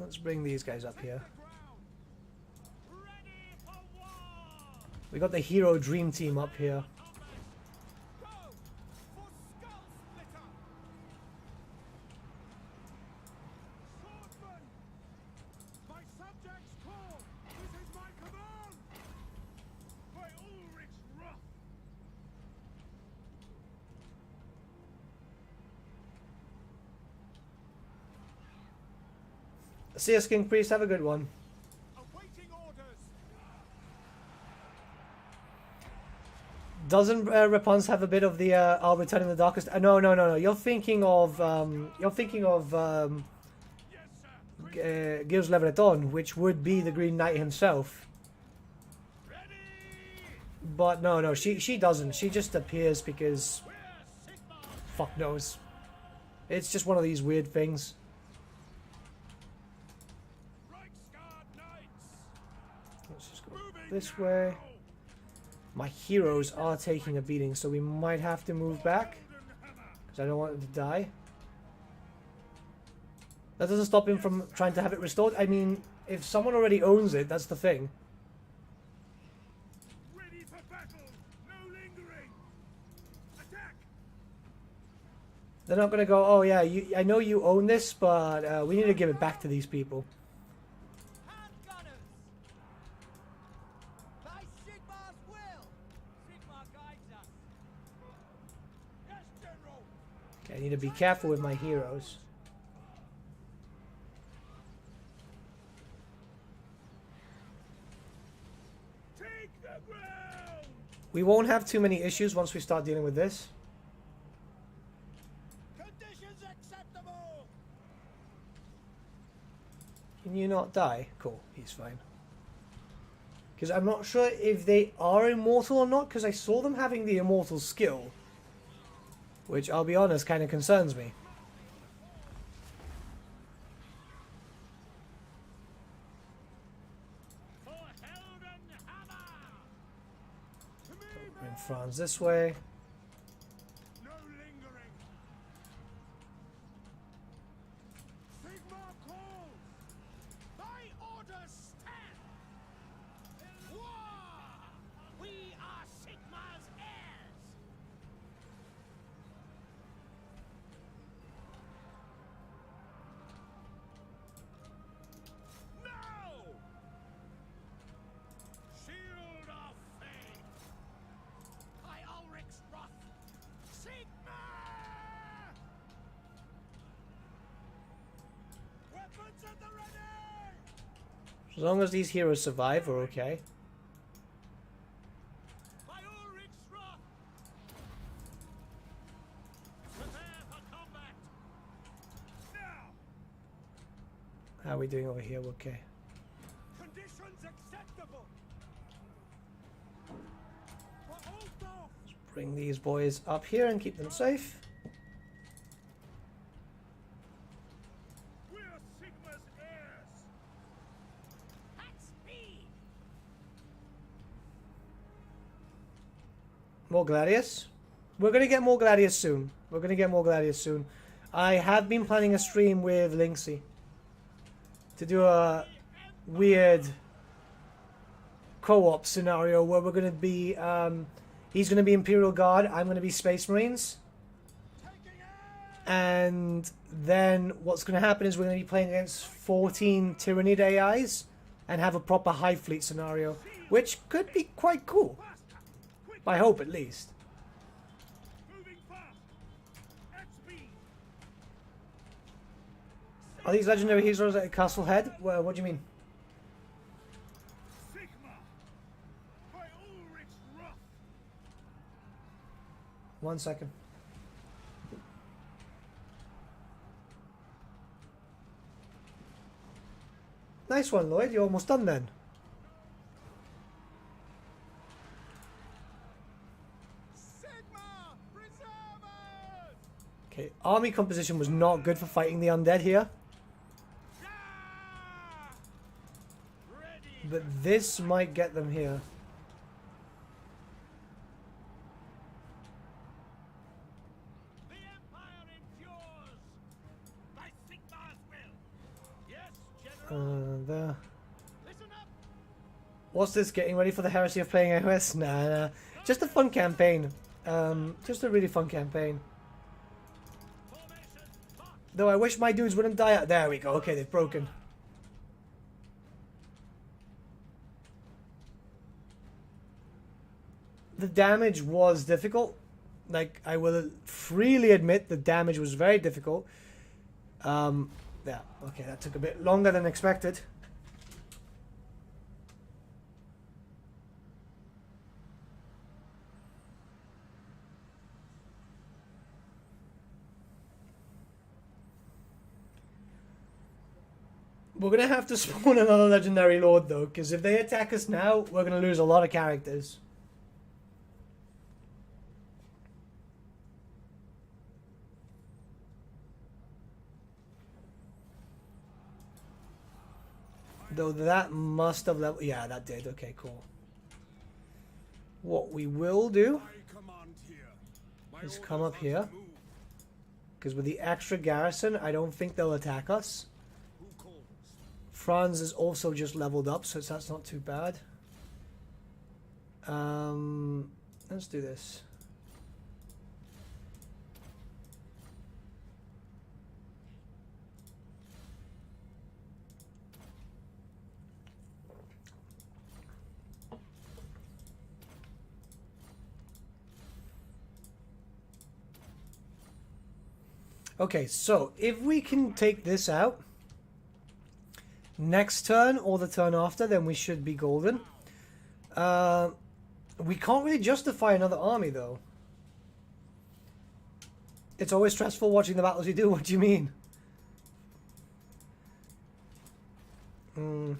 Let's bring these guys up here. We got the hero dream team up here. See you, Skink Priest. Have a good one. Awaiting orders. Doesn't Rapunzel have a bit of the I'll return in the darkest? No, no, no, no. You're thinking of Gilles Levereton, which would be the Green Knight himself. But no, no, she doesn't. She just appears because fuck knows. It's just one of these weird things. Let's just go this way. My heroes are taking a beating, so we might have to move back because I don't want them to die. That doesn't stop him from trying to have it restored. I mean, if someone already owns it, that's the thing. Ready for battle. No lingering. Attack. They're not going to go, oh yeah, I know you own this, but we need to give it back to these people. Handgunners! By Sigmar's will! Sigmar guides us. Yes, General! Okay, I need to be careful with my heroes. Take the ground. We won't have too many issues once we start dealing with this. Conditions acceptable. Can you not die? Cool, he's fine. Because I'm not sure if they are immortal or not, because I saw them having the immortal skill. Which, I'll be honest, kind of concerns me. For Heldenhammer. To me, Bring Franz this way. no lingering. Sigmar calls. Thy orders stand. War! We are Sigmar's heirs. Now! Shield of faith. By Ulrich's wrath. Sigmar! Weapons at the ready! As long as these heroes survive, we're okay. By Ulrich's wrath! Prepare for combat! Now! How are we doing over here? We're okay. Conditions acceptable! For Ulfdorf! Bring these boys up here and keep them safe. We're Sigmar's heirs! At speed! More Gladius. We're going to get more Gladius soon. We're going to get more Gladius soon. I have been planning a stream with Linksy to do a weird co-op scenario where we're going to be he's going to be Imperial Guard, I'm going to be Space Marines, and then what's going to happen is we're going to be playing against 14 Tyrannid AIs and have a proper Hive Fleet scenario, which could be quite cool. I hope, at least. Moving fast! At speed! Are these legendary heroes at Castle Head? Well, what do you mean? Sigmar! By Ulrich's wrath! 1 second. Nice one, Lloyd. You're almost done then. Sigmar! Preserve us! Okay, army composition was not good for fighting the undead here, Yeah! Ready! but this might get them here. The Empire endures! By Sigmar's will! Yes, General! There. Listen up! What's this? Getting ready for the heresy of playing iOS? Nah, nah. Just a fun campaign. Just a really fun campaign. Formation! March! Though I wish my dudes wouldn't die out. There we go. Okay, they've broken. The damage was difficult. Like, I will freely admit the damage was very difficult. Yeah, okay, that took a bit longer than expected. We're going to have to spawn another legendary lord, though, because if they attack us now, we're going to lose a lot of characters. Though that must have leveled... Yeah, that did. Okay, cool. What we will do is come up here. Because with the extra garrison, I don't think they'll attack us. Franz is also just leveled up, so that's not too bad. Let's do this. Okay, so if we can take this out next turn or the turn after, then we should be golden. We can't really justify another army, though. It's always stressful watching the battles you do. What do you mean? Yeah,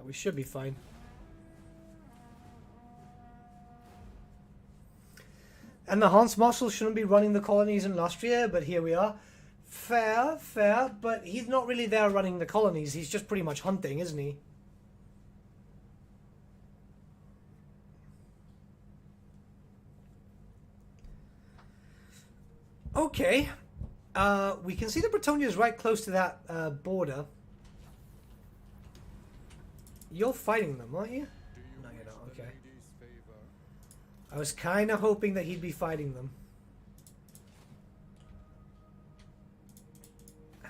we should be fine. And the Hans Marshal shouldn't be running the colonies in Austria, but here we are. Fair, fair, but he's not really there running the colonies. He's just pretty much hunting, isn't he? Okay. We can see the Bretonia is right close to that border. You're fighting them, aren't you? No, you're not. Okay. I was kind of hoping that he'd be fighting them.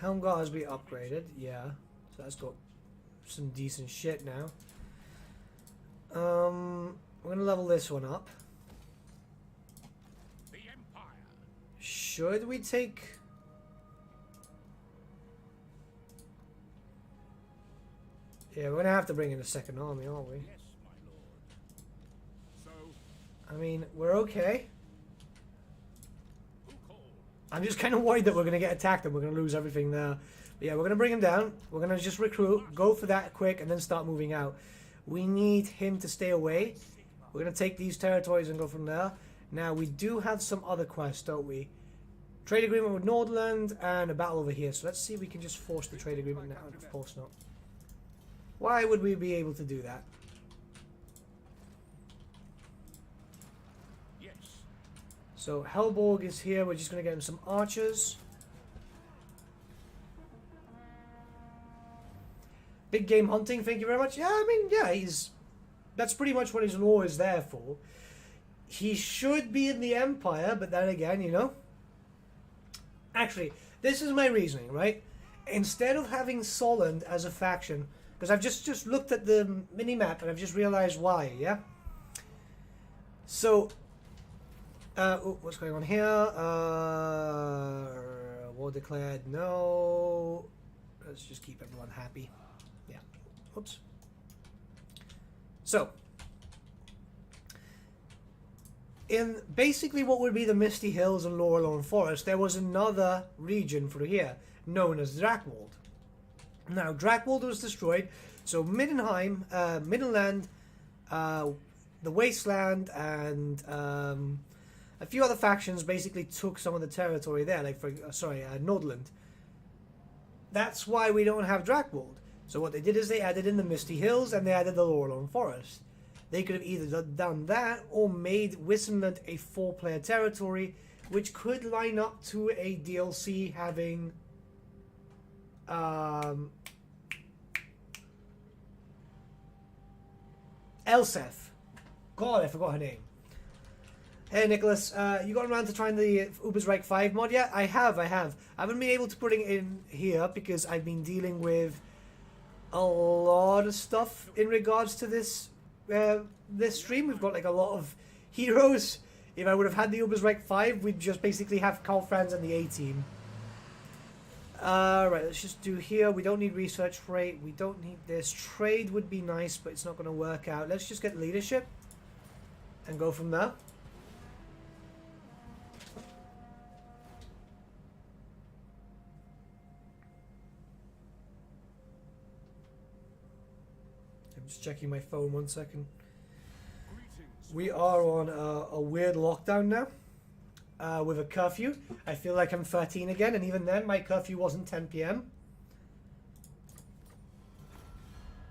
Helmgar has been upgraded, yeah. So that's got some decent shit now. We're gonna level this one up. The Empire. Should we take... Yeah, we're gonna have to bring in a second army, aren't we? Yes, my lord. So, I mean, we're okay. who called? I'm just kind of worried that we're going to get attacked and we're going to lose everything there. But yeah, we're going to bring him down. We're going to just recruit, go for that quick, and then start moving out. We need him to stay away. We're going to take these territories and go from there. Now, we do have some other quests, don't we? Trade agreement with Nordland and a battle over here. So let's see if we can just force the trade agreement now. Of course not. Why would we be able to do that? Yes. So Helborg is here. We're just going to get him some archers. Big game hunting, thank you very much. Yeah, I mean, yeah, that's pretty much what his law is there for. He should be in the Empire, but then again, you know. Actually, this is my reasoning, right? Instead of having Solent as a faction, because I've just looked at the mini-map and I've just realized why, yeah? So, what's going on here? War declared, no. Let's just keep everyone happy. Yeah. Oops. So, in basically what would be the Misty Hills and Lorelorn Forest, there was another region through here known as Drakwold. Now, Drakwold was destroyed, so Middenheim, Middenland, the Wasteland, and a few other factions basically took some of the territory there, like Nordland. That's why we don't have Drakwold. So what they did is they added in the Misty Hills and they added the Lorelorn Forest. They could have either done that or made Wissenland a 4-player territory, which could line up to a DLC having Elsef. God, I forgot her name. Hey Nicholas, you got around to trying the Ubersreich 5 mod yet? I have. I haven't been able to put it in here because I've been dealing with a lot of stuff in regards to this this stream. We've got like a lot of heroes If I would have had the Ubers Rank 5, we'd just basically have Carl Franz and the A-team. Right, let's just do here. We don't need research rate. We don't need this. Trade would be nice, but it's not going to work out. Let's just get leadership and go from there. I'm just checking my phone 1 second. We are on a weird lockdown now. With a curfew. I feel like I'm 13 again, and even then my curfew wasn't 10 p.m.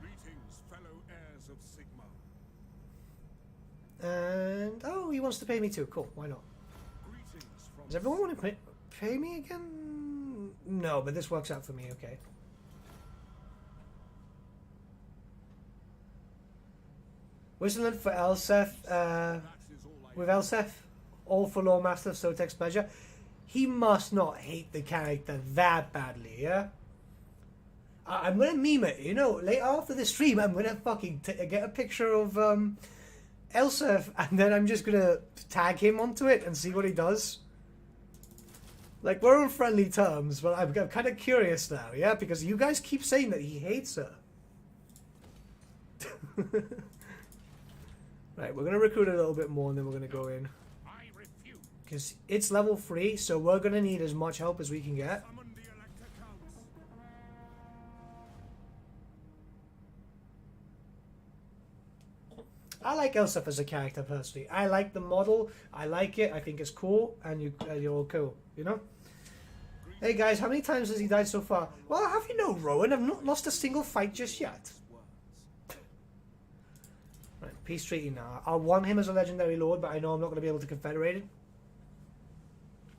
Greetings, fellow heirs of Sigmar. And oh, he wants to pay me too. Cool, why not? Greetings from Does everyone want to pay me again? No, but this works out for me, okay. Whistling for Elseth, that is all I with Elseth, all for Lord Master of Sotek's pleasure. He must not hate the character that badly, yeah? I'm gonna meme it, you know, later after the stream, I'm gonna fucking get a picture of Elseth, and then I'm just gonna tag him onto it and see what he does. Like, we're on friendly terms, but I'm kind of curious now, yeah? Because you guys keep saying that he hates her. Right, we're gonna recruit a little bit more, and then we're gonna go in. I refuse. Because it's level 3, so we're going to need as much help as we can get. Summon the Elector Counts. I like Elsef as a character, personally. I like the model. I like it. I think it's cool. And you're all cool, you know? Hey, guys, how many times has he died so far? Well, have you know, Rowan? I've not lost a single fight just yet. Right, peace treaty now. I'll want him as a legendary lord, but I know I'm not going to be able to confederate it.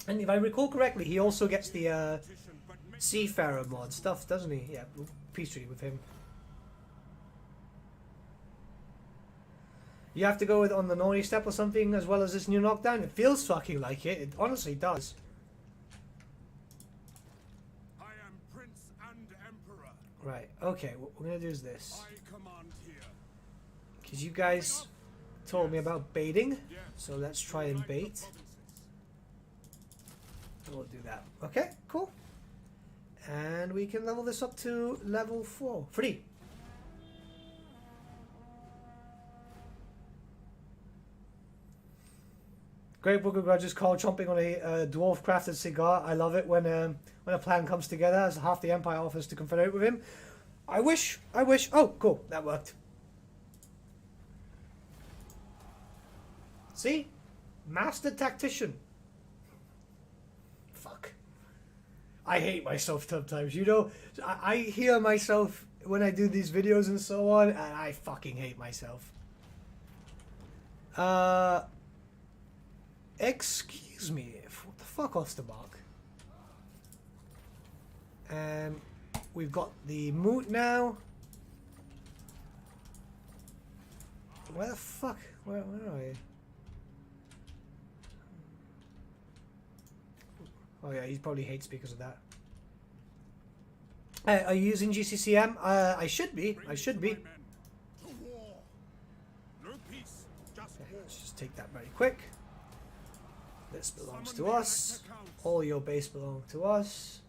And if I recall correctly, he also gets the Seafarer mod stuff, doesn't he? Yeah, peace treaty with him. You have to go with on the naughty step or something as well as this new knockdown. It feels fucking like it. It honestly does. I am Prince and Emperor. Right, okay, what we're going to do is this. I command here. Because you guys told me about baiting, so let's try and bait. We'll do that. Okay, cool. And we can level this up to level 4. 3. Great Book of Grudges, Carl chomping on a dwarf crafted cigar. I love it when a plan comes together as half the Empire offers to confederate with him. I wish. Oh, cool. That worked. See? Master tactician. Fuck. I hate myself sometimes, you know? I hear myself when I do these videos and so on, and I fucking hate myself. Excuse me. What the fuck, Ostermark? We've got the moot now. Where the fuck? Where are you? Oh yeah, he probably hates because of that. Are you using GCCM? I should be. I should be. To war. No peace, just Okay, war. let's just take that very quick. This belongs to us. All your base belong to us.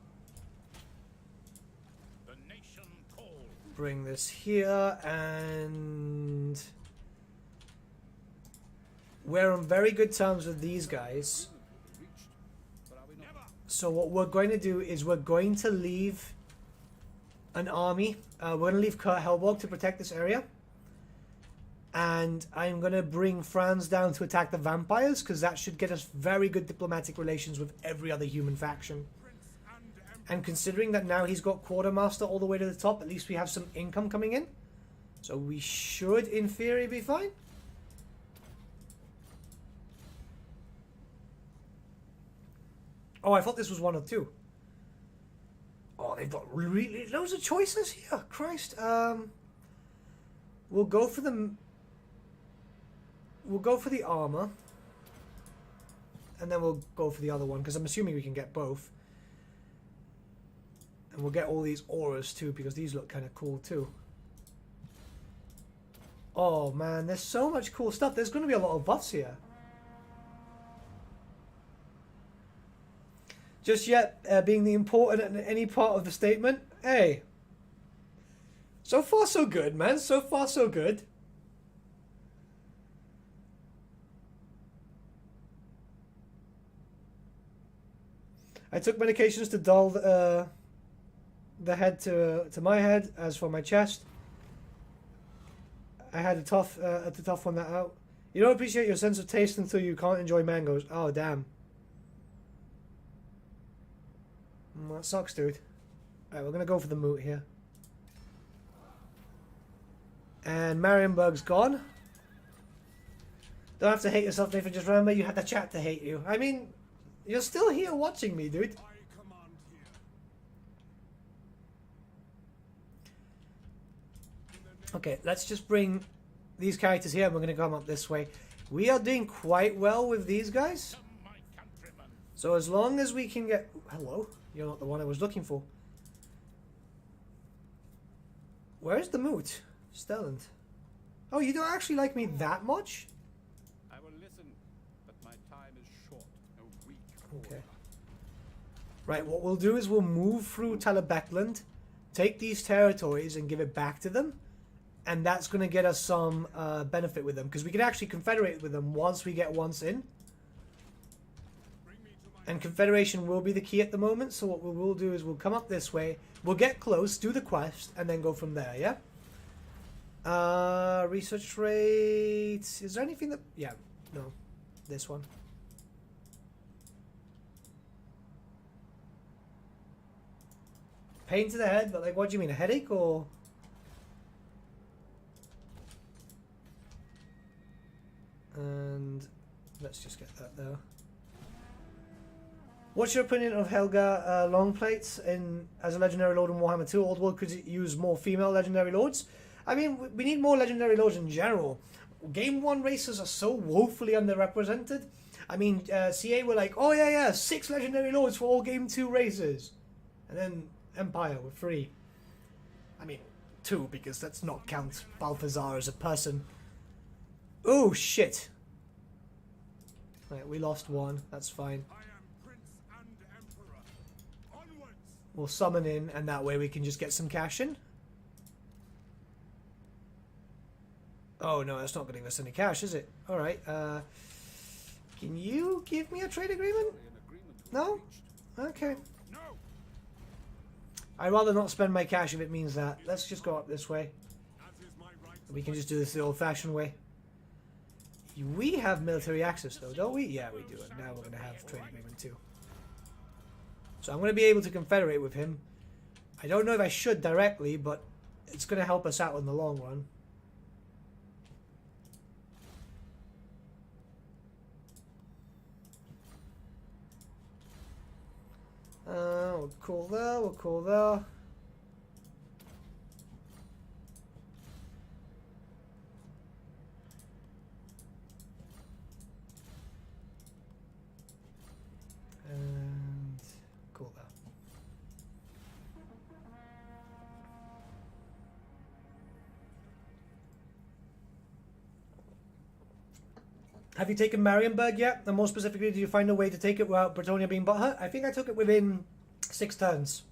The nation calls. Bring this here, and we're on very good terms with these guys. So what we're going to do is we're going to leave an army. We're going to leave Kurt Helborg to protect this area. And I'm going to bring Franz down to attack the vampires, because that should get us very good diplomatic relations with every other human faction. And considering that now he's got Quartermaster all the way to the top, at least we have some income coming in. So we should, in theory, be fine. Oh, I thought this was 1 or 2. Oh, they've got really loads of choices here. Christ. We'll go for the... We'll go for the armor. And then we'll go for the other one, because I'm assuming we can get both. And we'll get all these auras too, because these look kind of cool too. Oh man, there's so much cool stuff. There's going to be a lot of buffs here. just yet being the important in any part of the statement. Hey. So far so good, man. So far so good. I took medications to dull the head to my head. As for my chest, I had to tough one that out. You don't appreciate your sense of taste until you can't enjoy mangoes. Oh, damn. That sucks, dude. Alright, we're gonna go for the moot here. And Marienburg's gone. Don't have to hate yourself, Nathan. Just remember you had the chat to hate you. I mean, you're still here watching me, dude. I command here. Okay, let's just bring these characters here and we're going to come up this way. We are doing quite well with these guys. So as long as we can get... Hello? You're not the one I was looking for. Where's the moot? Stellant. Oh, you don't actually like me that much? I will listen, but my time is short. A week. Okay. Right, what we'll do is we'll move through Talabecland, take these territories and give it back to them. And that's going to get us some benefit with them. Because we can actually confederate with them once we get once in. And confederation will be the key at the moment. So what we will do is we'll come up this way. We'll get close, do the quest, and then go from there, yeah? Research rate... Is there anything that... Yeah, no. This one. Pain to the head, but like, what do you mean? A headache or... And let's just get that there. What's your opinion of Helga long plates as a legendary lord in Warhammer 2? Old World could use more female legendary lords. I mean, we need more legendary lords in general. Game 1 races are so woefully underrepresented. I mean, CA were like, oh yeah, 6 legendary lords for all Game 2 races. And then Empire with 3. I mean, 2 because let's not count Balthazar as a person. Oh shit. Right, we lost 1. That's fine. I am Prince and Emperor. Onwards. We'll summon in, and that way we can just get some cash in. Oh no, that's not going to give us any cash, is it? Alright, can you give me a trade agreement? No? Okay. No. I'd rather not spend my cash if it means that. Let's just go up this way. As is my right. We can just do this the old-fashioned way. We have military access though, don't we? Yeah, we do. And now we're going to have trade agreement too. So I'm going to be able to confederate with him. I don't know if I should directly, but it's going to help us out in the long run. We'll call there, we'll call there. And cool that. Have you taken Marienburg yet? And more specifically, did you find a way to take it without Bretonia being butthurt? I think I took it within 6 turns.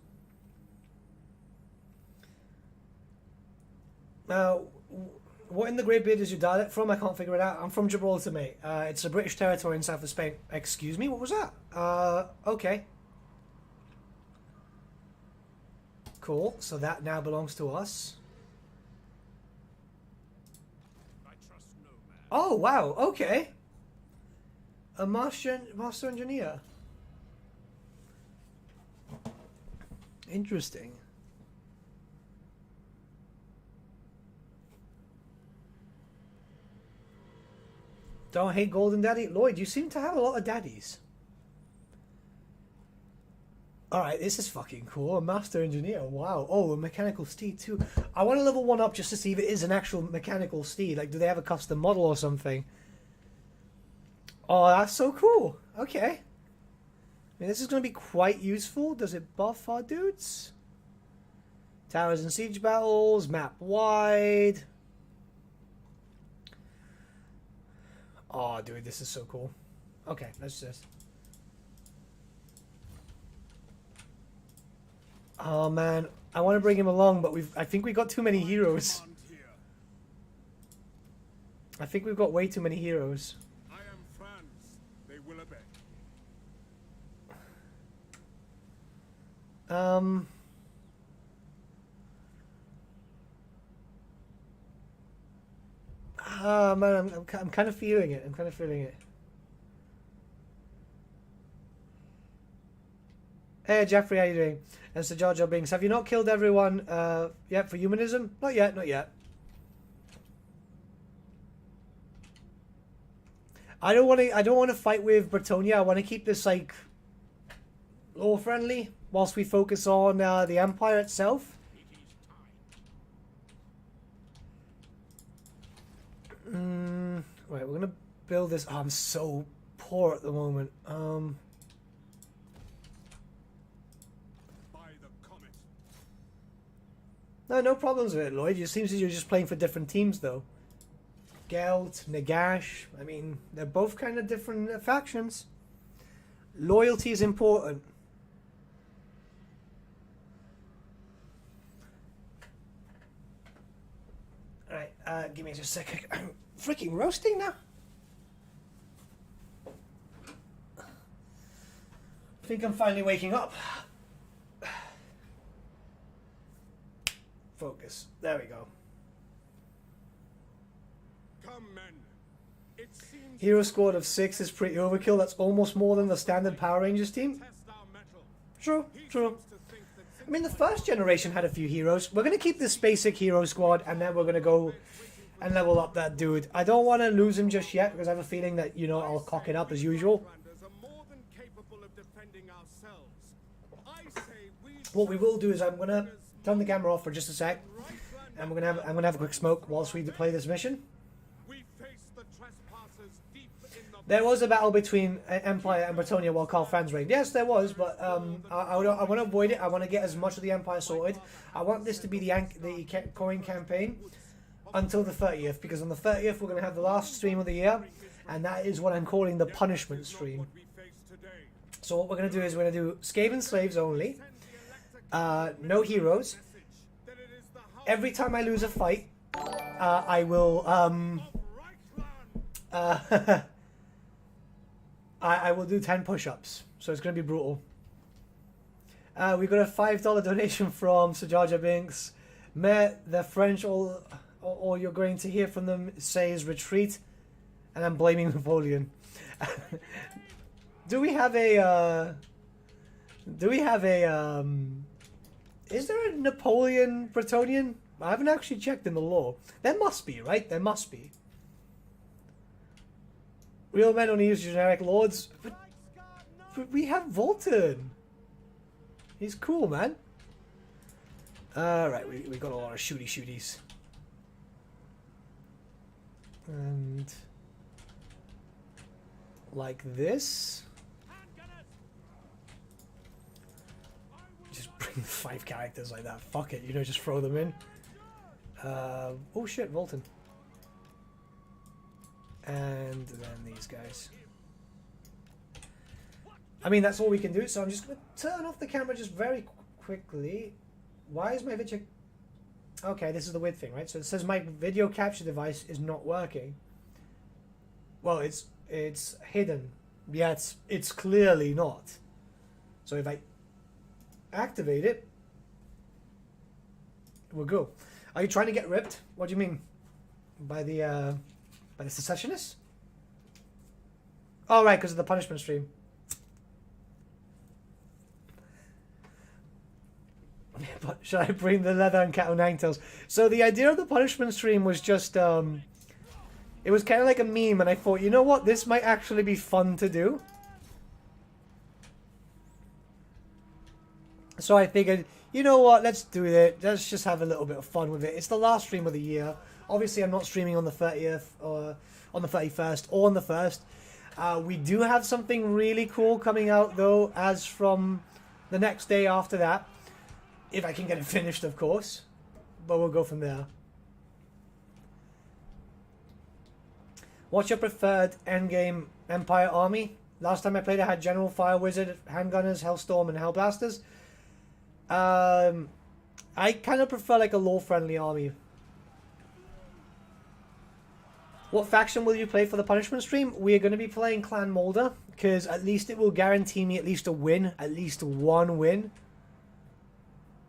Now, what in the Great Beard is your dialect from? I can't figure it out. I'm from Gibraltar, mate. It's a British territory in south of Spain. Excuse me? What was that? Okay. Cool. So that now belongs to us. I trust no man. Oh, wow. Okay. A master engineer. Interesting. Don't hate Golden Daddy. Lloyd, you seem to have a lot of daddies. Alright, this is fucking cool. A master engineer. Wow. Oh, a mechanical steed too. I want to level 1 up just to see if it is an actual mechanical steed. Like, do they have a custom model or something? Oh, that's so cool. Okay. I mean, this is going to be quite useful. Does it buff our dudes? Towers and siege battles. Map wide. Oh, dude, this is so cool. Okay, let's just... Oh man, I want to bring him along, but I think we got too many heroes. I think we've got way too many heroes. I am France. They will obey. Ah man, I'm kind of feeling it. I'm kind of feeling it. Hey Jeffrey, how you doing? And Sir Jar Jar Binks, have you not killed everyone yet for humanism? Not yet, not yet. I don't want to fight with Bretonia. I want to keep this like law friendly whilst we focus on the Empire itself. Right, we're gonna build this. Oh, I'm so poor at the moment. No problems with it, Lloyd. It seems that you're just playing for different teams, though. Gelt, Nagash. I mean, they're both kind of different factions. Loyalty is important. Alright, give me just a second. I'm freaking roasting now. I think I'm finally waking up. Focus. There we go. Come, men. It seems Hero squad of 6 is pretty overkill. That's almost more than the standard Power Rangers team. test our mettle. True, true. To think that I mean, the first generation had a few heroes. We're going to keep this basic hero squad, and then we're going to go and level up that dude. I don't want to lose him just yet, because I have a feeling that, you know, I'll cock it up as usual. Branders are more than capable of defending ourselves. I say we What we will do is I'm going to turn the camera off for just a sec, and I'm gonna have a quick smoke whilst we play this mission. we face the trespassers deep in the There was a battle between Empire and Bretonia while Karl Franz reigned. Yes, there was, but I want to avoid it. I want to get as much of the Empire sorted. I want this to be the coin campaign until the 30th, because on the 30th we're going to have the last stream of the year, and that is what I'm calling the punishment stream. we face today. So what we're going to do is we're going to do Skaven slaves only, no heroes. That it is the house Every time I lose a fight, I will I will do 10 push-ups, so it's going to be brutal. We got a $5 donation from Sir Jar Jar Binks. Mais the French, all you're going to hear from them says retreat, and I'm blaming Napoleon. Do we have a is there a Napoleon Bretonian? I haven't actually checked in the lore. There must be, right? There must be. Real men only use generic lords. But we have Volton. He's cool, man. Alright, we got a lot of shooties. And like this. Just bring 5 characters like that. Fuck it, you know, just throw them in. Oh shit, Volton. And then these guys. I mean, that's all we can do, so I'm just going to turn off the camera just very quickly. Why is my video... Okay, this is the weird thing, right? So it says my video capture device is not working. Well, it's hidden. Yeah, it's clearly not. So if I activate it, we'll go. Are you trying to get ripped? What do you mean? By the secessionists? Oh, right, because of the punishment stream. But should I bring the leather and cat o' nine tails? So the idea of the punishment stream was just, it was kind of like a meme, and I thought, you know what, this might actually be fun to do. So I figured, you know what, let's do it. Let's just have a little bit of fun with it. It's the last stream of the year. Obviously, I'm not streaming on the 30th, or on the 31st, or on the 1st. We do have something really cool coming out, though, as from the next day after that. If I can get it finished, of course. But we'll go from there. What's your preferred endgame Empire army? Last time I played, I had General, Fire Wizard, Handgunners, Hellstorm, and Hellblasters. I kind of prefer like a lore-friendly army. What faction will you play for the punishment stream? We are going to be playing Clan Molder, because at least it will guarantee me at least a win, at least one win.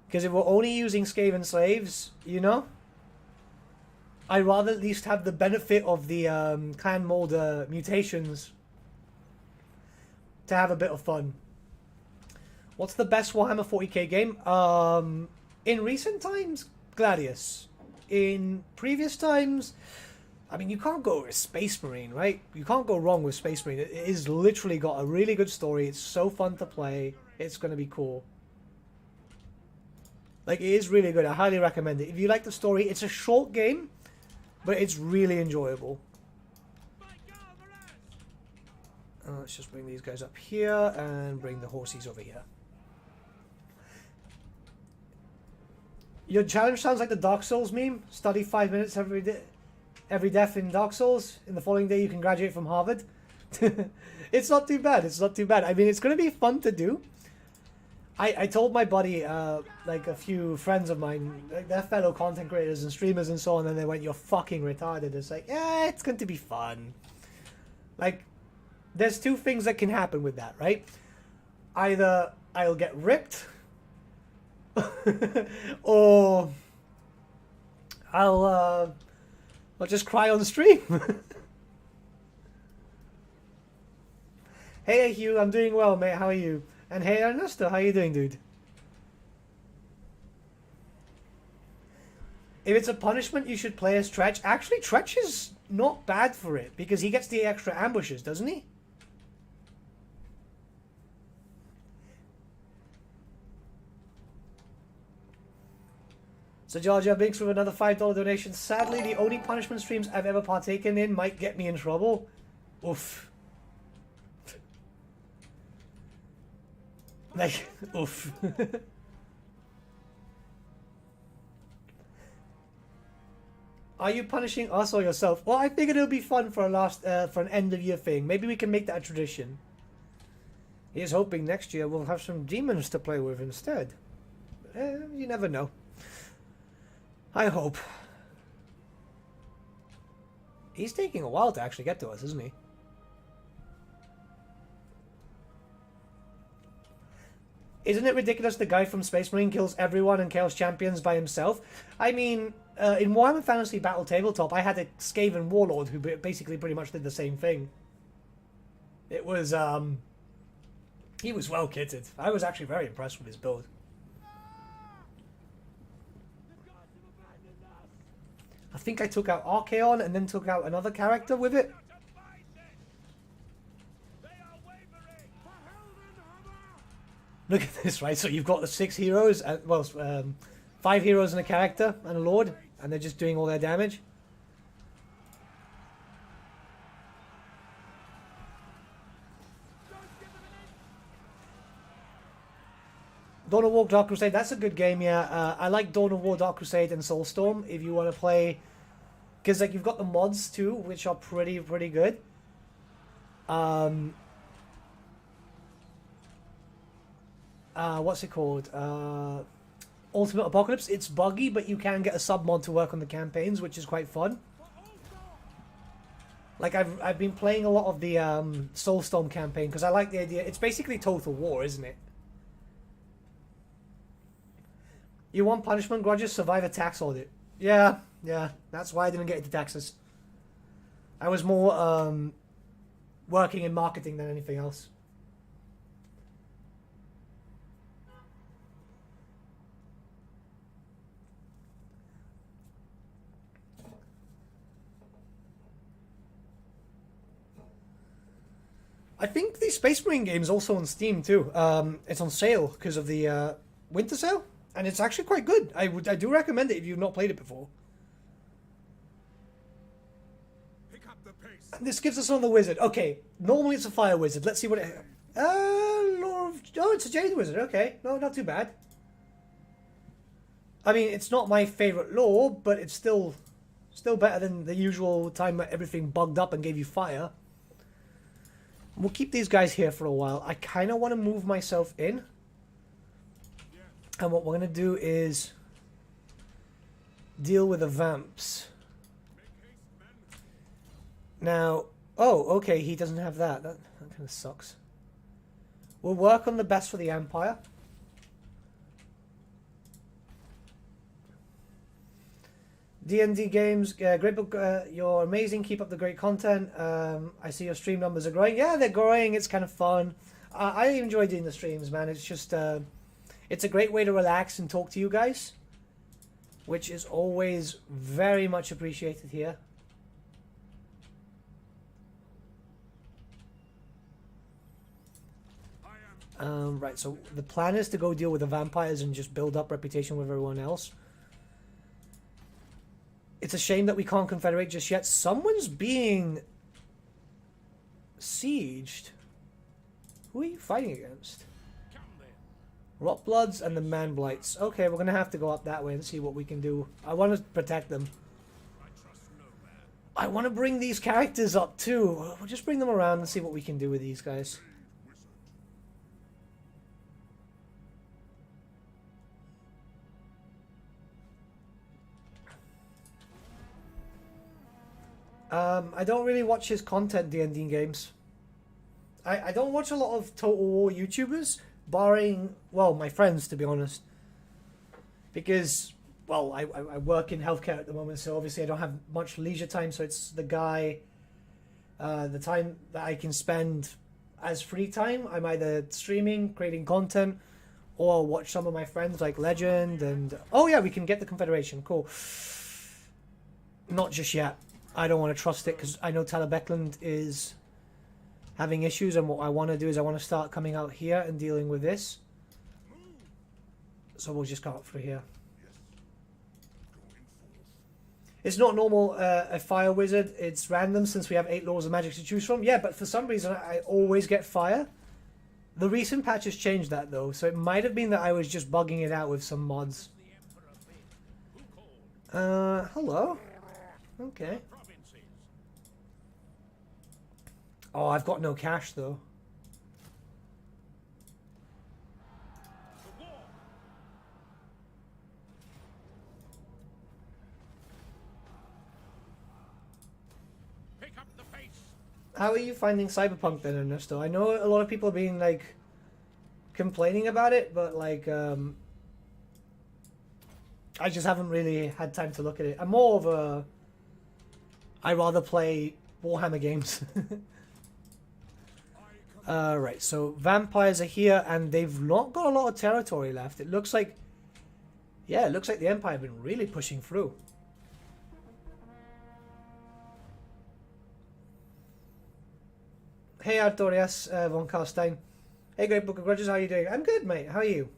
Because if we're only using Skaven Slaves, you know, I'd rather at least have the benefit of the Clan Molder mutations to have a bit of fun. What's the best Warhammer 40k game? In recent times, Gladius. In previous times, I mean, you can't go with Space Marine, right? You can't go wrong with Space Marine. It is literally got a really good story. It's so fun to play. It's going to be cool. Like, it is really good. I highly recommend it. If you like the story, it's a short game, but it's really enjoyable. Let's just bring these guys up here and bring the horsies over here. Your challenge sounds like the Dark Souls meme. Study 5 minutes every day. Every death in Dark Souls. In the following day, you can graduate from Harvard. It's not too bad. It's not too bad. I mean, it's going to be fun to do. I told my buddy, like a few friends of mine, like they're fellow content creators and streamers and so on, and they went, "You're fucking retarded." It's like, yeah, it's going to be fun. Like, there's two things that can happen with that, right? Either I'll get ripped, or I'll just cry on stream. Hey Hugh, I'm doing well, mate. How are you? And hey Ernesto, how you doing, dude? If it's a punishment, you should play as Tretch. Actually, Tretch is not bad for it, because he gets the extra ambushes, doesn't he? So Georgia Binks with another $5 donation. Sadly, the only punishment streams I've ever partaken in might get me in trouble. Oof. Like, oof. Are you punishing us or yourself? Well, I figured it would be fun for a for an end of year thing. Maybe we can make that a tradition. He's hoping next year we'll have some demons to play with instead. You never know. I hope. He's taking a while to actually get to us, isn't he? Isn't it ridiculous the guy from Space Marine kills everyone and kills champions by himself? I mean, in Warhammer Fantasy Battle Tabletop, I had a Skaven Warlord who basically pretty much did the same thing. It was, he was well kitted. I was actually very impressed with his build. I think I took out Archaon and then took out another character with it. Look at this, right? So you've got the 6 heroes, well, 5 heroes and a character and a lord, and they're just doing all their damage. Dawn of War, Dark Crusade, that's a good game, yeah. I like Dawn of War, Dark Crusade, and Soulstorm if you want to play, because like you've got the mods too, which are pretty good. What's it called? Ultimate Apocalypse. It's buggy, but you can get a sub mod to work on the campaigns, which is quite fun. Like I've been playing a lot of the Soulstorm campaign because I like the idea. It's basically Total War, isn't it? You want punishment grudges? Survive a tax audit. Yeah. That's why I didn't get into taxes. I was more working in marketing than anything else. I think the Space Marine game is also on Steam too. It's on sale because of the winter sale, and it's actually quite good. I do recommend it if you've not played it before. Pick up the pace. And this gives us another wizard. Okay, normally it's a fire wizard. Let's see what it. Lore of, oh, it's a jade wizard. Okay, no, not too bad. I mean, it's not my favorite lore, but it's still better than the usual time where everything bugged up and gave you fire. We'll keep these guys here for a while. I kind of want to move myself in. And what we're going to do is deal with the vamps. Now, oh, okay, he doesn't have that. That kind of sucks. We'll work on the best for the Empire. D&D games, great book, you're amazing, keep up the great content. I see your stream numbers are growing. Yeah, they're growing, it's kind of fun. I enjoy doing the streams, man. It's just, it's a great way to relax and talk to you guys, which is always very much appreciated here. Right, so the plan is to go deal with the vampires and just build up reputation with everyone else. It's a shame that we can't confederate just yet. Someone's being sieged. Who are you fighting against? Rotbloods and the Man-Blights. Okay, we're going to have to go up that way and see what we can do. I want to protect them. I want to bring these characters up too. We'll just bring them around and see what we can do with these guys. I don't really watch his content, D&D games. I don't watch a lot of Total War YouTubers, barring, well, my friends, to be honest. Because, well, I work in healthcare at the moment, so obviously I don't have much leisure time, so it's the guy, the time that I can spend as free time. I'm either streaming, creating content, or I'll watch some of my friends like Legend and... Oh yeah, we can get the Confederation, cool. Not just yet. I don't want to trust it because I know Talabecland is having issues, and what I want to do is I want to start coming out here and dealing with this. So we'll just come up through here. It's not normal, a fire wizard. It's random since we have 8 laws of magic to choose from. Yeah, but for some reason I always get fire. The recent patch has changed that though, so it might have been that I was just bugging it out with some mods. Hello? Okay. Oh, I've got no cash though. Pick up the pace. How are you finding Cyberpunk then, Ernesto? I know a lot of people are being like complaining about it, but like I just haven't really had time to look at it. I'm more of a I rather play Warhammer games. Right, so vampires are here, and they've not got a lot of territory left. It looks like, yeah, it looks like the Empire have been really pushing through. Hey, Artorias von Karstein. Hey, Great Book of Grudges, how are you doing? I'm good, mate. How are you?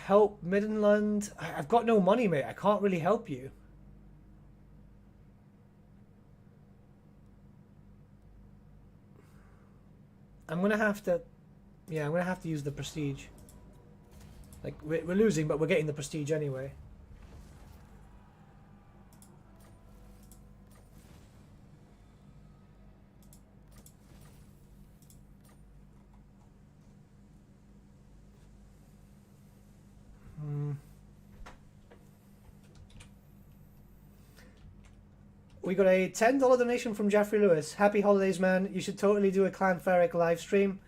Help Midland. I've got no money, mate. I can't really help you. I'm gonna have to, yeah, I'm gonna have to use the prestige. Like we're losing, but we're getting the prestige anyway. We got a $10 donation from Jeffrey Lewis. Happy holidays, man. You should totally do a Clan Ferric live stream.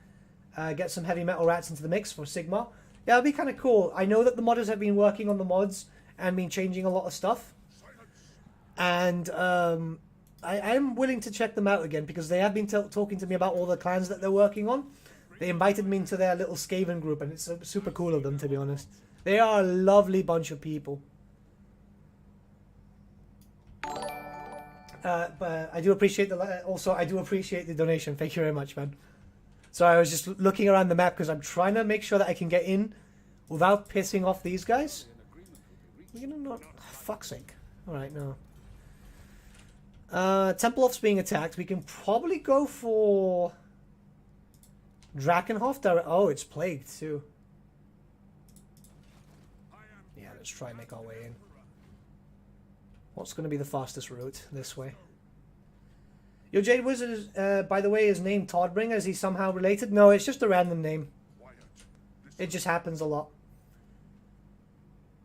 Get some heavy metal rats into the mix for Sigmar. Yeah, it'll be kind of cool. I know that the modders have been working on the mods and been changing a lot of stuff. And I'm willing to check them out again because they have been talking to me about all the clans that they're working on. They invited me into their little Skaven group, and it's super cool of them, to be honest. They are a lovely bunch of people. But I do appreciate I do appreciate the donation. Thank you very much, man. So I was just looking around the map because I'm trying to make sure that I can get in without pissing off these guys. You know, not fuck's sake. All right, no. Tempelhof's being attacked. We can probably go for Drakenhof. Oh, it's plagued too. let's try and make our way in. What's going to be the fastest route? This way. Your Jade Wizard, is, by the way, is named Toddbringer. Is he somehow related? No, it's just a random name. It just happens a lot.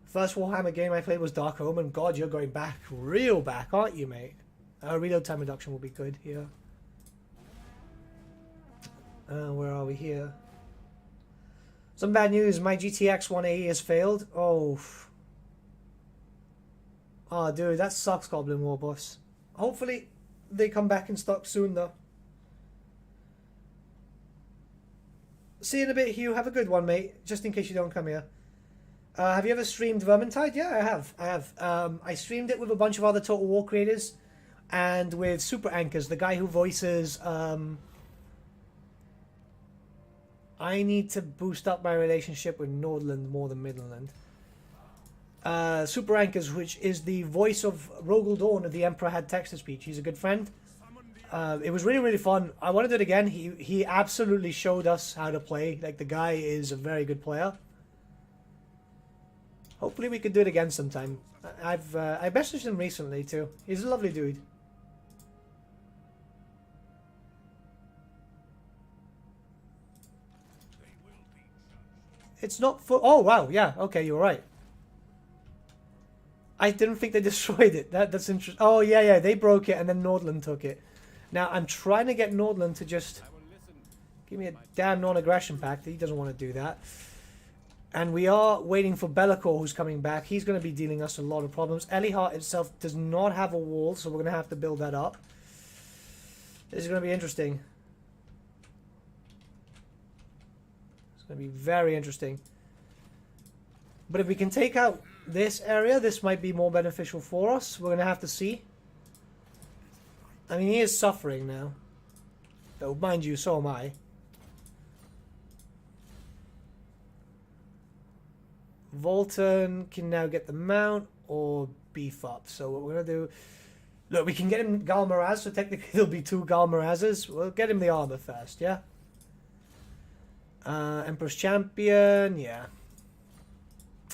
First Warhammer game I played was Dark Omen. God, you're going back, real back, aren't you, mate? Reload time reduction will be good here. Where are we here? Some bad news. My GTX 180 has failed. Oh. Oh, dude, that sucks, Goblin War Boss. Hopefully, they come back in stock soon, though. See you in a bit, Hugh. Have a good one, mate. Just in case you don't come here. Have you ever streamed Vermintide? Yeah, I have. I streamed it with a bunch of other Total War creators. And with Super Anchors, the guy who voices... I need to boost up my relationship with Nordland more than Midland. Super Anchors, which is the voice of Rogel Dawn of the Emperor Had Text-to-Speech. He's a good friend. It was really, really fun. I want to do it again. He absolutely showed us how to play. Like, the guy is a very good player. Hopefully we could do it again sometime. I messaged him recently too. He's a lovely dude. It's not for... Oh, wow. Yeah. Okay, you're right. I didn't think they destroyed it. That's interesting. Oh, yeah, yeah. They broke it and then Nordland took it. Now, I'm trying to get Nordland to just give me a damn non-aggression pact. He doesn't want to do that. And we are waiting for Be'lakor, who's coming back. He's going to be dealing us a lot of problems. Elihart itself does not have a wall, so we're going to have to build that up. This is going to be interesting. It's going to be very interesting. But if we can take out this area, this might be more beneficial for us. We're going to have to see. I mean, he is suffering now. Though, mind you, so am I. Volton can now get the mount or beef up. So what we're going to do... Look, we can get him Galmaraz, so technically there'll be 2 Galmarazes. We'll get him the armor first, yeah? Emperor's Champion, yeah.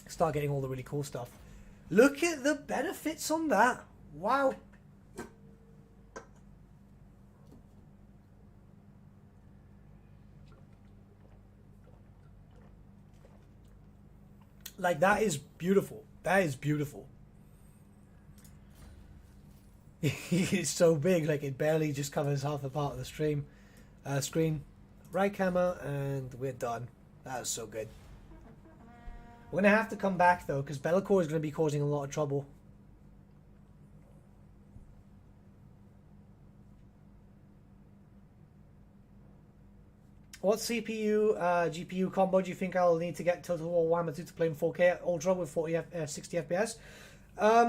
Start getting all the really cool stuff. Look at the benefits on that. Wow. Like, that is beautiful. That is beautiful. It's so big, like it barely just covers half the part of the screen. Right hammer, and we're done. That was so good. We're going to have to come back, though, because Be'lakor is going to be causing a lot of trouble. What CPU, GPU combo do you think I'll need to get Total War Warhammer 2 to play in 4K Ultra with 60 FPS?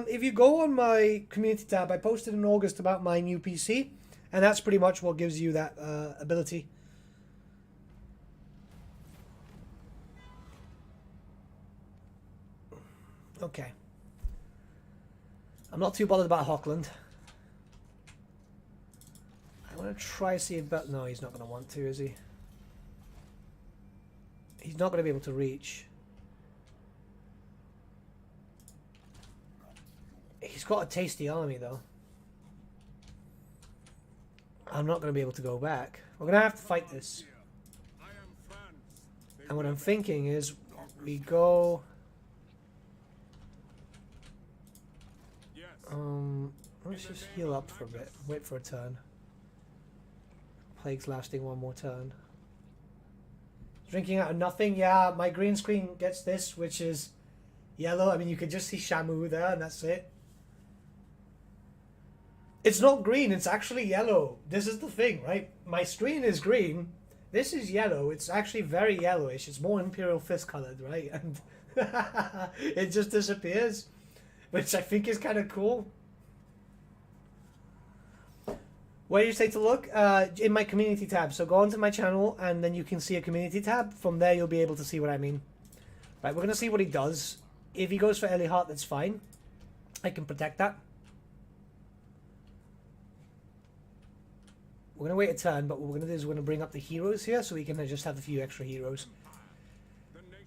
If you go on my community tab, I posted in August about my new PC, and that's pretty much what gives you that ability. Okay. I'm not too bothered about Hockland. I want to try to see if... No, he's not going to want to, is he? He's not going to be able to reach. He's got a tasty army, though. I'm not going to be able to go back. We're going to have to fight this. And what I'm thinking is we go... let's just heal up for a bit. Wait for a turn. Plague's lasting one more turn. Drinking out of nothing. Yeah, my green screen gets this, which is yellow. I mean, you can just see Shamu there, and that's it. It's not green, it's actually yellow. This is the thing, right? My screen is green. This is yellow. It's actually very yellowish. It's more Imperial Fist colored, right? And it just disappears, which I think is kind of cool. Where do you say to look? In my community tab. So go onto my channel and then you can see a community tab. From there you'll be able to see what I mean. Right, we're going to see what he does. If he goes for Elihart, that's fine. I can protect that. We're going to wait a turn, but what we're going to do is we're going to bring up the heroes here so we can just have a few extra heroes.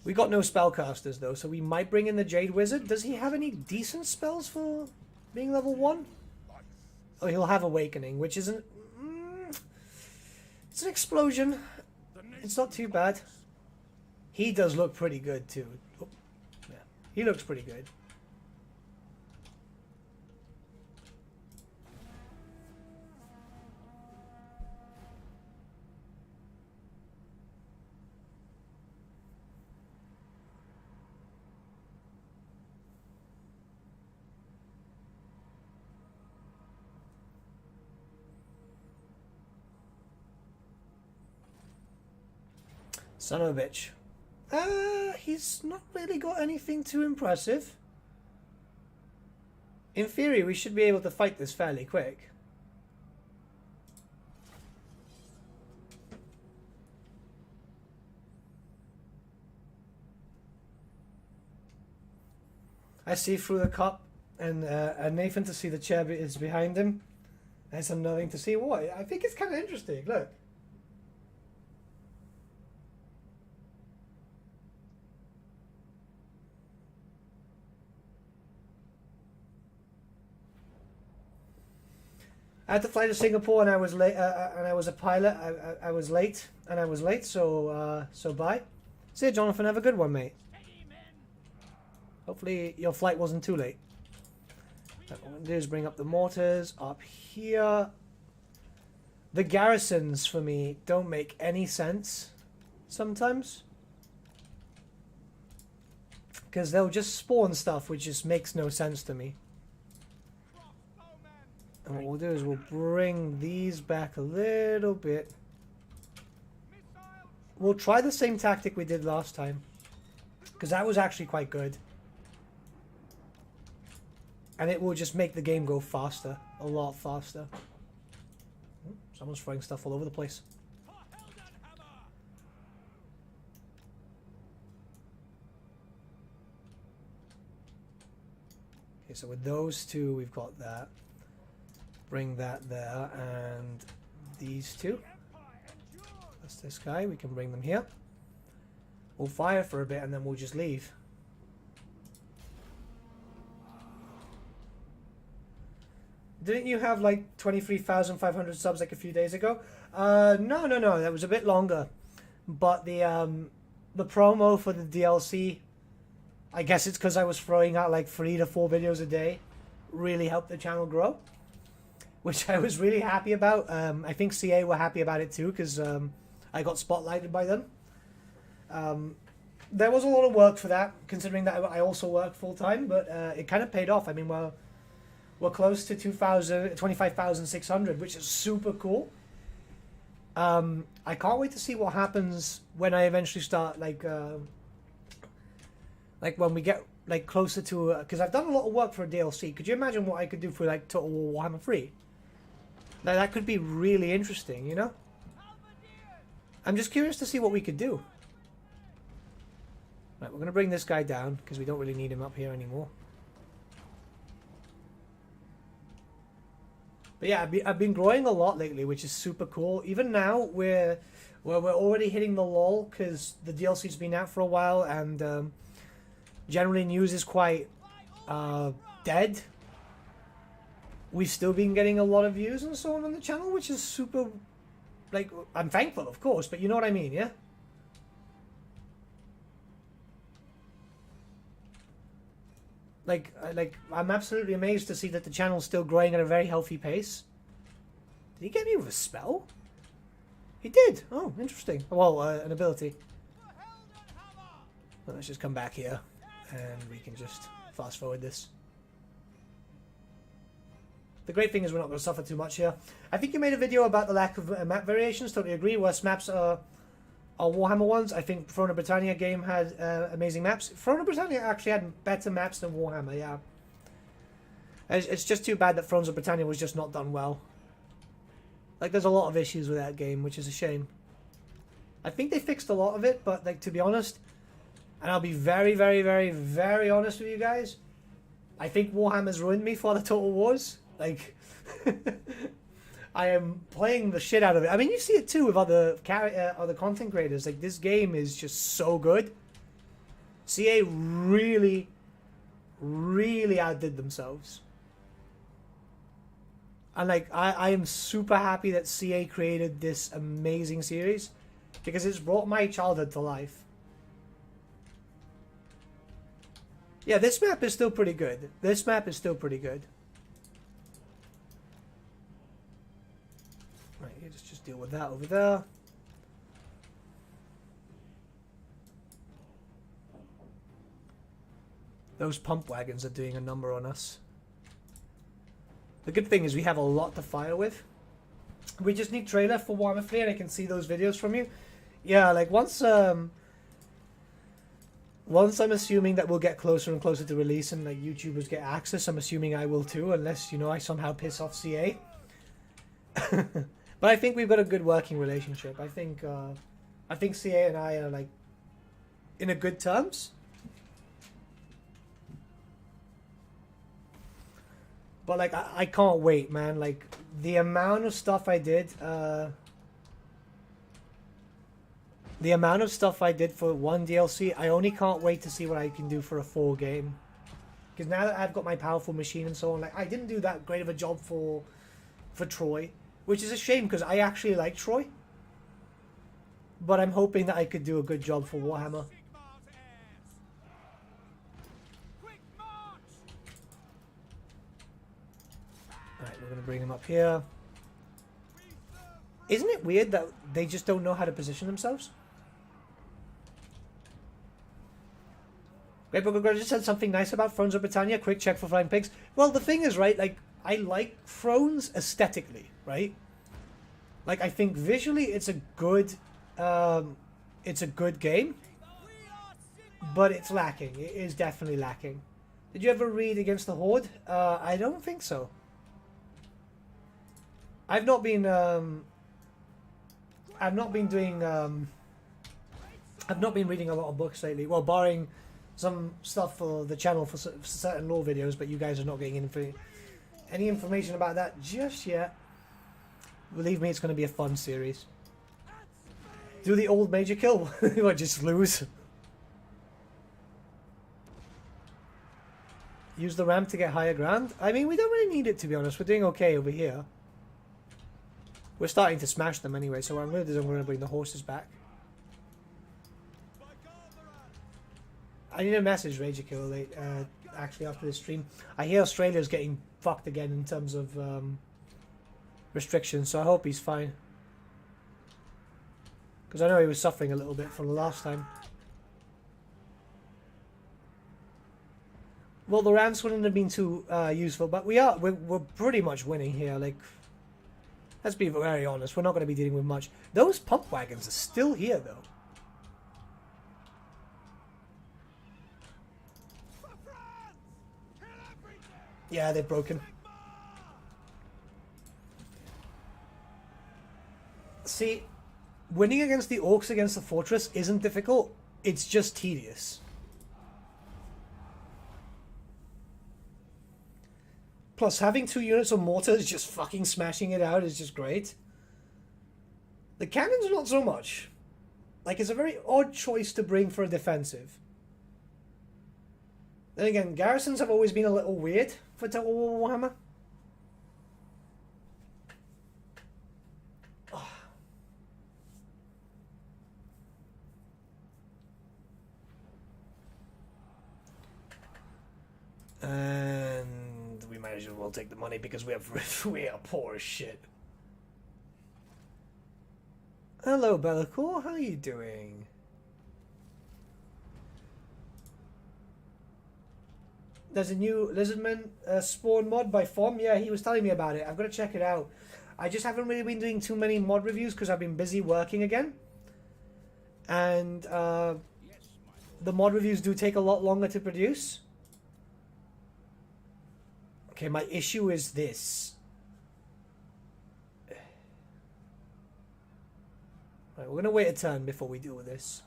We got no spellcasters though, so we might bring in the Jade Wizard. Does he have any decent spells for being level 1? Oh, he'll have Awakening, which isn't... it's an explosion. It's not too bad. He does look pretty good too. Oh, yeah, he looks pretty good. Son of a bitch. He's not really got anything too impressive. In theory, we should be able to fight this fairly quick. I see through the cup, and Nathan to see the chair is behind him. There's nothing to see what. I think it's kind of interesting. Look. I had to fly to Singapore and I was late. And I was a pilot. I was late, and I was late. So bye. See you, Jonathan. Have a good one, mate. Hopefully your flight wasn't too late. What I'm gonna do is bring up the mortars up here. The garrisons for me don't make any sense sometimes, because they'll just spawn stuff which just makes no sense to me. And what we'll do is we'll bring these back a little bit. We'll try the same tactic we did last time, because that was actually quite good. And it will just make the game go faster. A lot faster. Someone's throwing stuff all over the place. Okay, so with those two, we've got that. Bring that there, and these two. That's this guy. We can bring them here. We'll fire for a bit, and then we'll just leave. Didn't you have like 23,500 subs like a few days ago? No. That was a bit longer. But the promo for the DLC, I guess it's because I was throwing out like 3 to 4 videos a day, really helped the channel grow, which I was really happy about. I think CA were happy about it too, because I got spotlighted by them. There was a lot of work for that, considering that I also work full time, but it kind of paid off. I mean, we're close to 25,600, which is super cool. I can't wait to see what happens when I eventually start, like when we get like closer to, because I've done a lot of work for a DLC. Could you imagine what I could do for like Total War Warhammer 3? Now, that could be really interesting, you know? I'm just curious to see what we could do. Right, we're going to bring this guy down, because we don't really need him up here anymore. But yeah, I've been growing a lot lately, which is super cool. Even now, we're already hitting the lull, because the DLC's been out for a while, and generally news is quite dead. We've still been getting a lot of views and so on the channel, which is super, like, I'm thankful, of course, but you know what I mean, yeah? Like, I'm absolutely amazed to see that the channel's still growing at a very healthy pace. Did he get me with a spell? He did. Oh, interesting. Well, an ability. Well, let's just come back here, and we can just fast forward this. The great thing is we're not going to suffer too much here. I think you made a video about the lack of map variations. Totally agree. Worst maps are Warhammer ones. I think Throne of Britannia game had amazing maps. Throne of Britannia actually had better maps than Warhammer, yeah. It's just too bad that Thrones of Britannia was just not done well. Like, there's a lot of issues with that game, which is a shame. I think they fixed a lot of it, but, like, to be honest, and I'll be very, very, very, very honest with you guys, I think Warhammer's ruined me for the Total Wars. Like, I am playing the shit out of it. I mean, you see it too with other content creators. Like, this game is just so good. CA really, really outdid themselves. And like, I am super happy that CA created this amazing series because it's brought my childhood to life. Yeah, this map is still pretty good. This map is still pretty good. Right, let's just deal with that over there. Those pump wagons are doing a number on us. The good thing is we have a lot to fire with. We just need trailer for Warhammer 3 and I can see those videos from you. Yeah, like once I'm assuming that we'll get closer and closer to release and like YouTubers get access, I'm assuming I will too, unless, you know, I somehow piss off CA. But I think we've got a good working relationship. I think CA and I are like in a good terms. But like I can't wait, man. Like the amount of stuff I did for one DLC, I only can't wait to see what I can do for a full game. Because now that I've got my powerful machine and so on, like I didn't do that great of a job for Troy, which is a shame because I actually like Troy. But I'm hoping that I could do a good job for Warhammer. Sigmar's heirs. Quick march. Alright, we're going to bring him up here. Isn't it weird that they just don't know how to position themselves? Great Book of Grudges said something nice about Thrones of Britannia. Quick check for flying pigs. Well, the thing is, right, like, I like Thrones aesthetically, right? Like, I think visually it's a good game. But it's lacking. It is definitely lacking. Did you ever read Against the Horde? I don't think so. I've not been reading a lot of books lately. Well, barring some stuff for the channel for certain lore videos, but you guys are not getting any information about that just yet. Believe me, it's going to be a fun series. Do the old major kill? Or just lose? Use the ramp to get higher ground? I mean, we don't really need it, to be honest. We're doing okay over here. We're starting to smash them anyway, so what I'm going to do is I'm going to bring the horses back. I need a message Rager Killer late, actually after this stream. I hear Australia's getting fucked again in terms of restrictions, so I hope he's fine. Because I know he was suffering a little bit from the last time. Well, the ramps wouldn't have been too useful, but we're pretty much winning here. Like, let's be very honest, we're not going to be dealing with much. Those pump wagons are still here, though. Yeah, they're broken. See, winning against the orcs against the fortress isn't difficult. It's just tedious. Plus, having 2 units of mortars just fucking smashing it out is just great. The cannons, not so much. Like, it's a very odd choice to bring for a defensive. Then again, garrisons have always been a little weird for Total War Warhammer. And we might as well take the money because we are poor as shit. Hello, Bellacore. How are you doing? There's a new Lizardman spawn mod by Form. Yeah, he was telling me about it. I've got to check it out. I just haven't really been doing too many mod reviews because I've been busy working again. And the mod reviews do take a lot longer to produce. Okay, my issue is this. Right, we're going to wait a turn before we deal with this.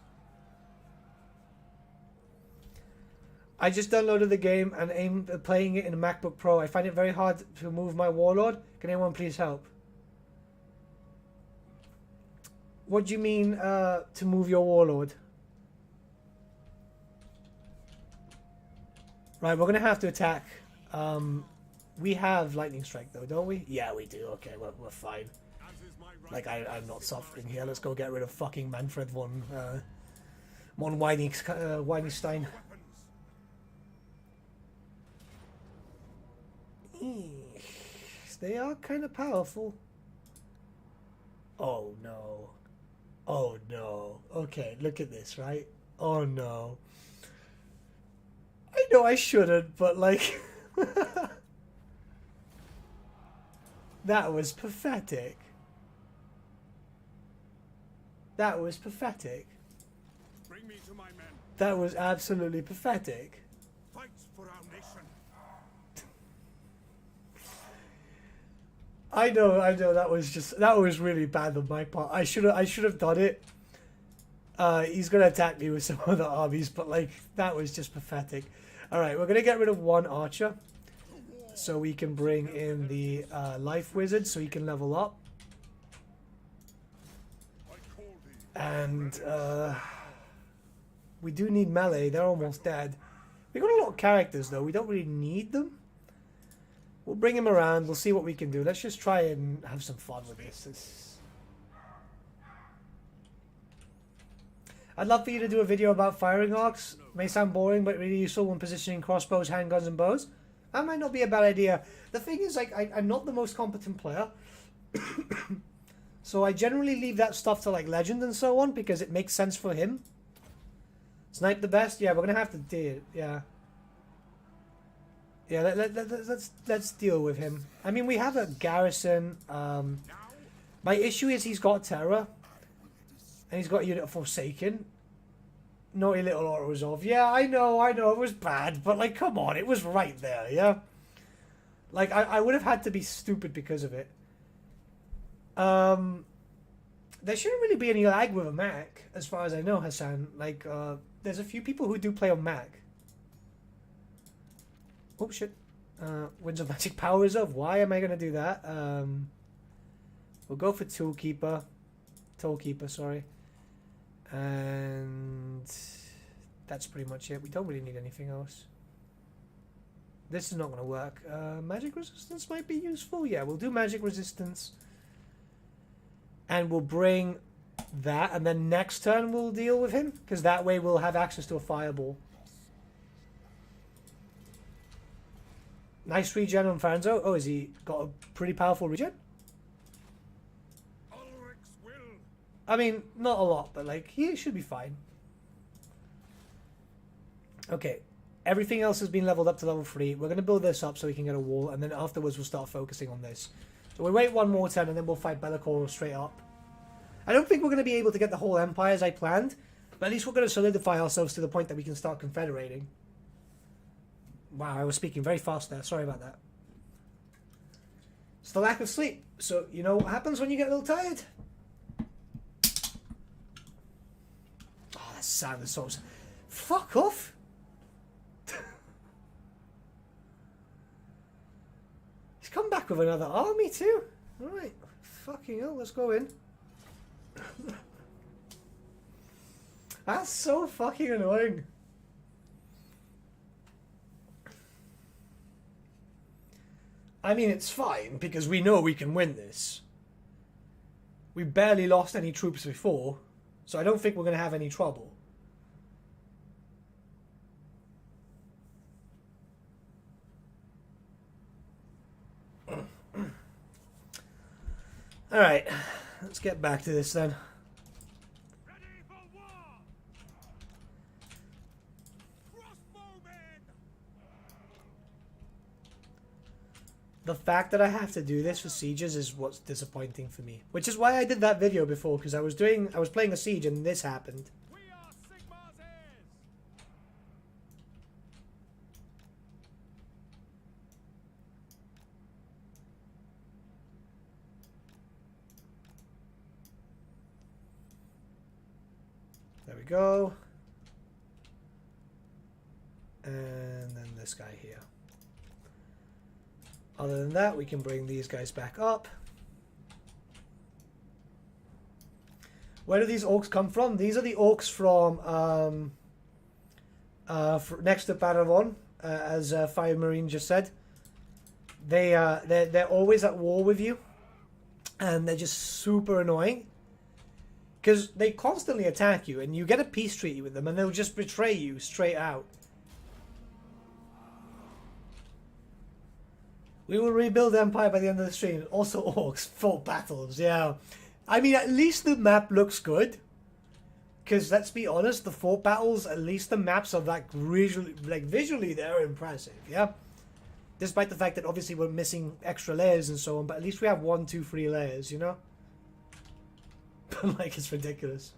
I just downloaded the game and aim at playing it in a MacBook Pro. I find it very hard to move my warlord. Can anyone please help? What do you mean to move your warlord? Right, we're gonna have to attack. We have lightning strike though, don't we? Yeah, we do. Okay, we're fine. As is my right. Like I'm not suffering here. Let's go get rid of fucking Manfred von Weinstein. They are kind of powerful. Oh no. Oh no. Okay, look at this, right? Oh no. I know I shouldn't, but like... That was pathetic. That was pathetic. Bring me to my men. That was absolutely pathetic. Fight for our nation. I know, that was really bad on my part. I should have done it. He's gonna attack me with some other armies, but like that was just pathetic. All right, we're gonna get rid of one archer, so we can bring in the life wizard, so he can level up. And we do need melee. They're almost dead. We got a lot of characters though. We don't really need them. We'll bring him around. We'll see what we can do. Let's just try and have some fun with this. I'd love for you to do a video about firing arcs. May sound boring, but really useful when positioning crossbows, handguns, and bows. That might not be a bad idea. The thing is, like, I'm not the most competent player. So I generally leave that stuff to, like, Legend and so on, because it makes sense for him. Snipe the best? Yeah, we're going to have to do it. Yeah. Yeah, let's deal with him. I mean, we have a garrison. My issue is he's got Terror. And he's got a unit of Forsaken. Naughty little Auto Resolve. Yeah, I know, it was bad. But, like, come on, it was right there, yeah? Like, I would have had to be stupid because of it. There shouldn't really be any lag with a Mac, as far as I know, Hassan. Like, there's a few people who do play on Mac. Oh, shit. Winds of Magic Power Reserve. Why am I going to do that? We'll go for Toolkeeper, sorry. And that's pretty much it. We don't really need anything else. This is not going to work. Magic Resistance might be useful. Yeah, we'll do Magic Resistance. And we'll bring that. And then next turn we'll deal with him. Because that way we'll have access to a Fireball. Nice regen on Franzo. Oh, has he got a pretty powerful regen? I mean, not a lot, but like, he should be fine. Okay. Everything else has been leveled up to level 3. We're going to build this up so we can get a wall, and then afterwards we'll start focusing on this. So we'll wait one more turn, and then we'll fight Be'lakor straight up. I don't think we're going to be able to get the whole empire as I planned, but at least we're going to solidify ourselves to the point that we can start confederating. Wow, I was speaking very fast there. Sorry about that. It's the lack of sleep. So, you know what happens when you get a little tired? Oh, that sound is so... Fuck off! He's come back with another army too. Alright. Fucking hell, let's go in. That's so fucking annoying. I mean, it's fine, because we know we can win this. We barely lost any troops before, so I don't think we're going to have any trouble. Alright, let's get back to this then. Ready for war! Crossbowmen! The fact that I have to do this for sieges is what's disappointing for me. Which is why I did that video before, because I was playing a siege and this happened. We are Sigmar's heirs. There we go. And then this guy here. Other than that, we can bring these guys back up. Where do these orcs come from? These are the orcs from next to Paravon. as Fire Marine just said. They're always at war with you, and they're just super annoying. Because they constantly attack you, and you get a peace treaty with them, and they'll just betray you straight out. We will rebuild the Empire by the end of the stream. Also orcs, fought battles, yeah. I mean, at least the map looks good. Because, let's be honest, the fort battles, at least the maps are like visually they're impressive, yeah? Despite the fact that obviously we're missing extra layers and so on, but at least we have 1, 2, 3 layers, you know? But like, it's ridiculous.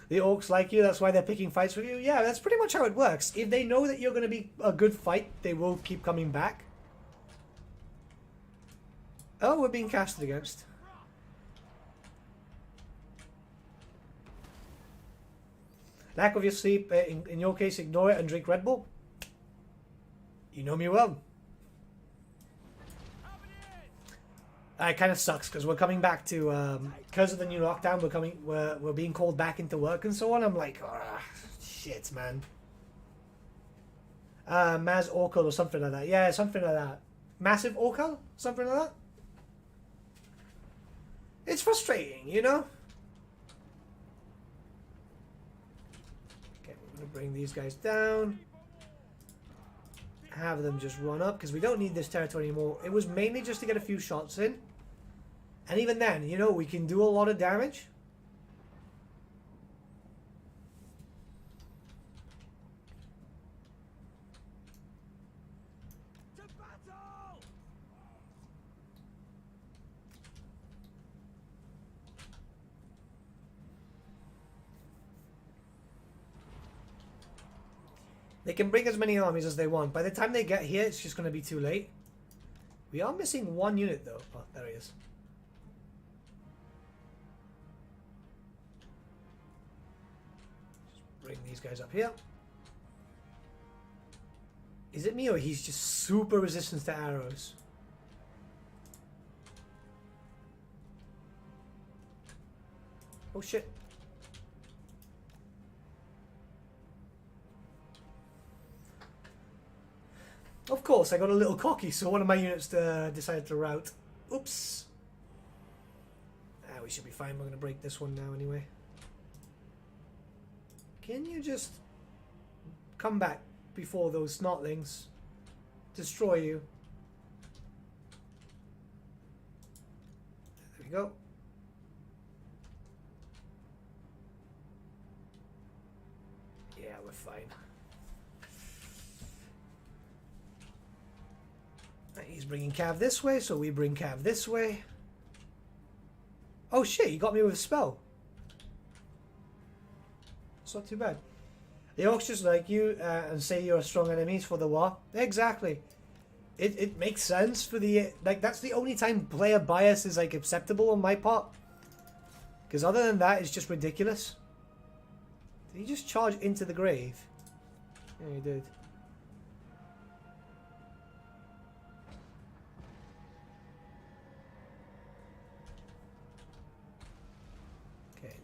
The orcs like you, that's why they're picking fights with you? Yeah, that's pretty much how it works. If they know that you're going to be a good fight, they will keep coming back. Oh, we're being casted against. Lack of your sleep, in your case, ignore it and drink Red Bull. You know me well. It kind of sucks because we're coming back to because of the new lockdown. We're being called back into work and so on. I'm like, shit, man. Maz Orcal or something like that. Yeah, something like that. Massive Orcal, something like that. It's frustrating, you know. Okay, we're gonna bring these guys down. Have them just run up because we don't need this territory anymore. It was mainly just to get a few shots in. And even then, you know, we can do a lot of damage. To battle! They can bring as many armies as they want. By the time they get here, it's just going to be too late. We are missing 1 unit though. Oh, there he is. Bring these guys up here. Is it me or he's just super resistant to arrows? Oh shit. Of course, I got a little cocky, so one of my units decided to rout. Oops. We should be fine. We're going to break this one now anyway. Can you just come back before those snotlings destroy you? There we go. Yeah, we're fine. He's bringing Cav this way, so we bring Cav this way. Oh shit, he got me with a spell. It's not too bad. The orcs just like you and say you're strong enemies for the war. Exactly. It makes sense for the... Like, that's the only time player bias is, like, acceptable on my part. Because other than that, it's just ridiculous. Did he just charge into the grave? Yeah, he did.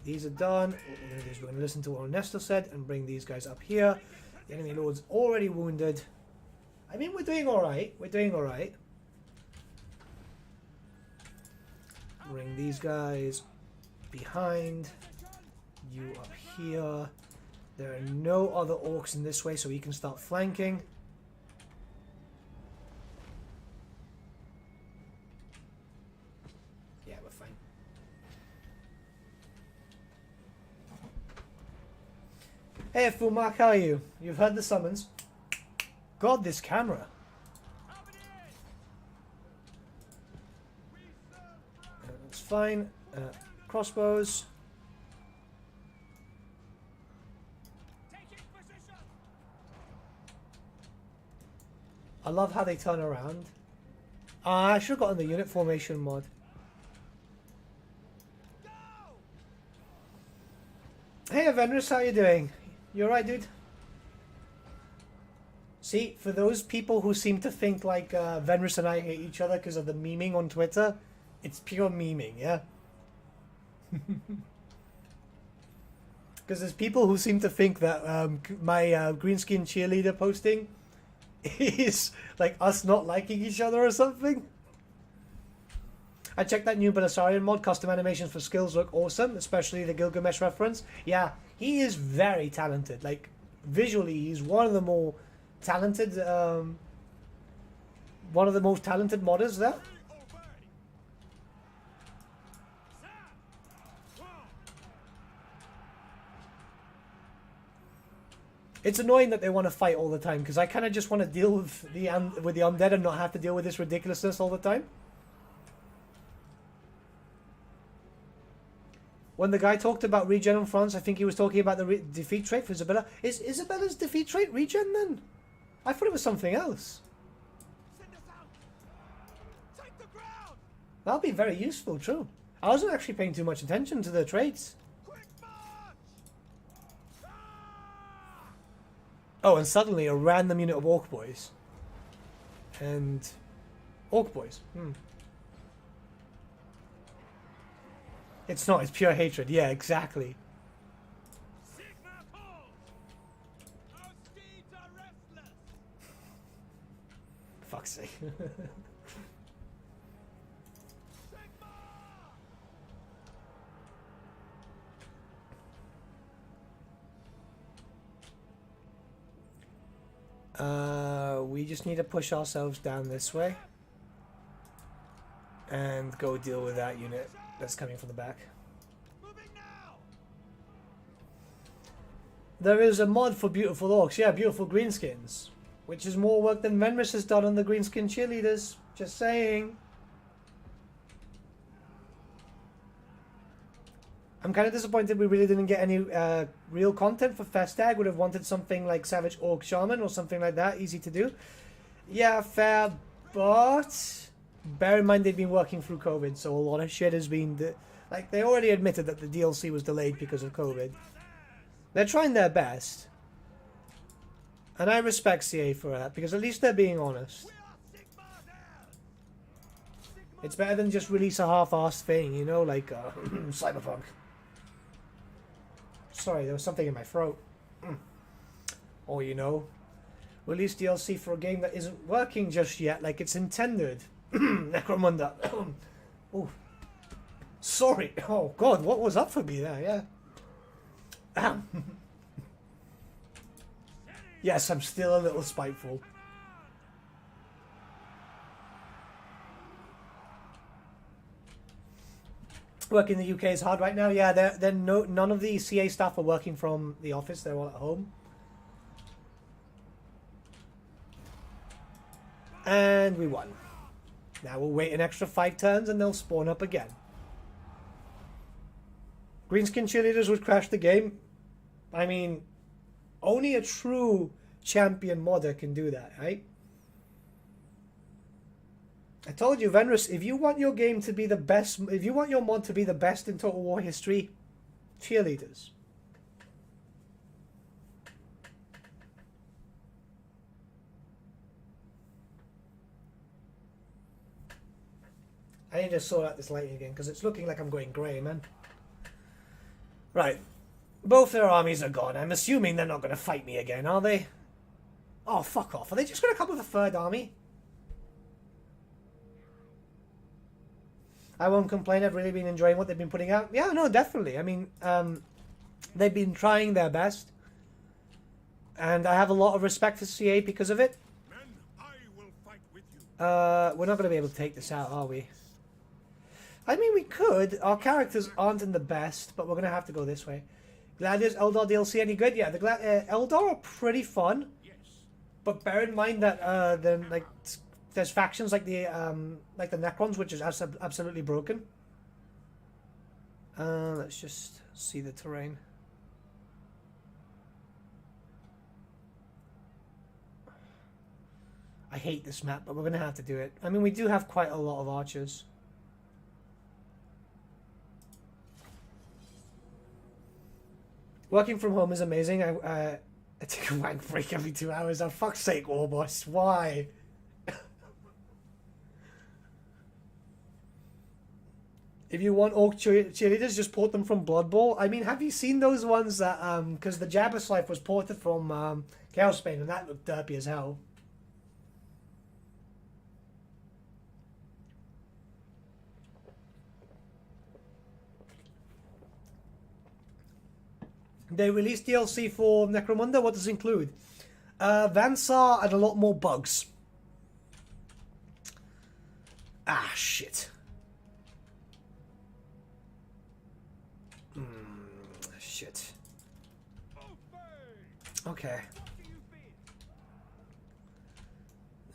These are done. What we're going to do is we're going to listen to what Ernesto said and bring these guys up here. The enemy lord's already wounded. I mean, we're doing alright. We're doing alright. Bring these guys behind. You up here. There are no other orcs in this way, so we can start flanking. Yeah, we're fine. Hey, Full Mark, how are you? You've heard the summons. God, this camera. That's fine. Crossbows. I love how they turn around. I should have gotten the unit formation mod. Hey, Avengers, how you doing? You alright, dude? See, for those people who seem to think like Venrus and I hate each other because of the memeing on Twitter, it's pure memeing, yeah? Because there's people who seem to think that my green skin cheerleader posting is like us not liking each other or something. I checked that new Belisarian mod. Custom animations for skills look awesome, especially the Gilgamesh reference. Yeah, he is very talented. Like, visually, he's one of the more talented, one of the most talented modders there. It's annoying that they want to fight all the time, because I kind of just want to deal with the undead and not have to deal with this ridiculousness all the time. When the guy talked about regen in France, I think he was talking about the defeat trait for Isabella. Is Isabella's defeat trait regen then? I thought it was something else. Send us out. Take the ground. That'll be very useful, true. I wasn't actually paying too much attention to the traits. Quick march. Oh, and suddenly a random unit of Orc Boys. And... Orc Boys. It's not, it's pure hatred. Yeah, exactly. Sigmar calls. Our steeds are restless. Fuck's sake. We just need to push ourselves down this way. And go deal with that unit that's coming from the back. Moving now. There is a mod for beautiful orcs. Yeah, beautiful greenskins. Which is more work than Venris has done on the greenskin cheerleaders. Just saying. I'm kind of disappointed we really didn't get any real content for Festag. Would have wanted something like Savage Orc Shaman or something like that. Easy to do. Yeah, fair, but... Bear in mind they've been working through COVID, so a lot of shit has been... Like, they already admitted that the DLC was delayed because of COVID. They're trying their best. And I respect CA for that, because at least they're being honest. We are Sigmar now. It's better than just release a half-assed thing, you know, like Cyberpunk. Sorry, there was something in my throat. Or, you know, release DLC for a game that isn't working just yet like it's intended. Necromunda. Oh, sorry. Oh God, what was up for me there? Yeah. Yes, I'm still a little spiteful. Working in the UK is hard right now. Yeah, none of the CA staff are working from the office. They're all at home. And we won. Now we'll wait an extra 5 turns and they'll spawn up again. Greenskin cheerleaders would crash the game. I mean, only a true champion modder can do that, right? I told you, Venrus, if you want your game to be the best, if you want your mod to be the best in Total War history, cheerleaders. I need to sort out this lighting again, because it's looking like I'm going grey, man. Right. Both their armies are gone. I'm assuming they're not going to fight me again, are they? Oh, fuck off. Are they just going to come with a third army? I won't complain. I've really been enjoying what they've been putting out. Yeah, no, definitely. I mean, they've been trying their best. And I have a lot of respect for CA because of it. Men, I will fight with you. We're not going to be able to take this out, are we? I mean, we could. Our characters aren't in the best, but we're going to have to go this way. Gladius Eldar DLC any good? Yeah, the Eldar are pretty fun. Yes. But bear in mind that there's factions like the Necrons, which is absolutely broken. Let's just see the terrain. I hate this map, but we're going to have to do it. I mean, we do have quite a lot of archers. Working from home is amazing. I take a wank break every 2 hours. Oh, fuck's sake, Warboss. Why? If you want orc cheerleaders, just port them from Blood Bowl. I mean, have you seen those ones that, because the Jabber's Life was ported from Chaos Spain, and that looked derpy as hell. They released DLC for Necromunda. What does it include? Vansar and a lot more bugs. Ah, shit. Shit. Okay.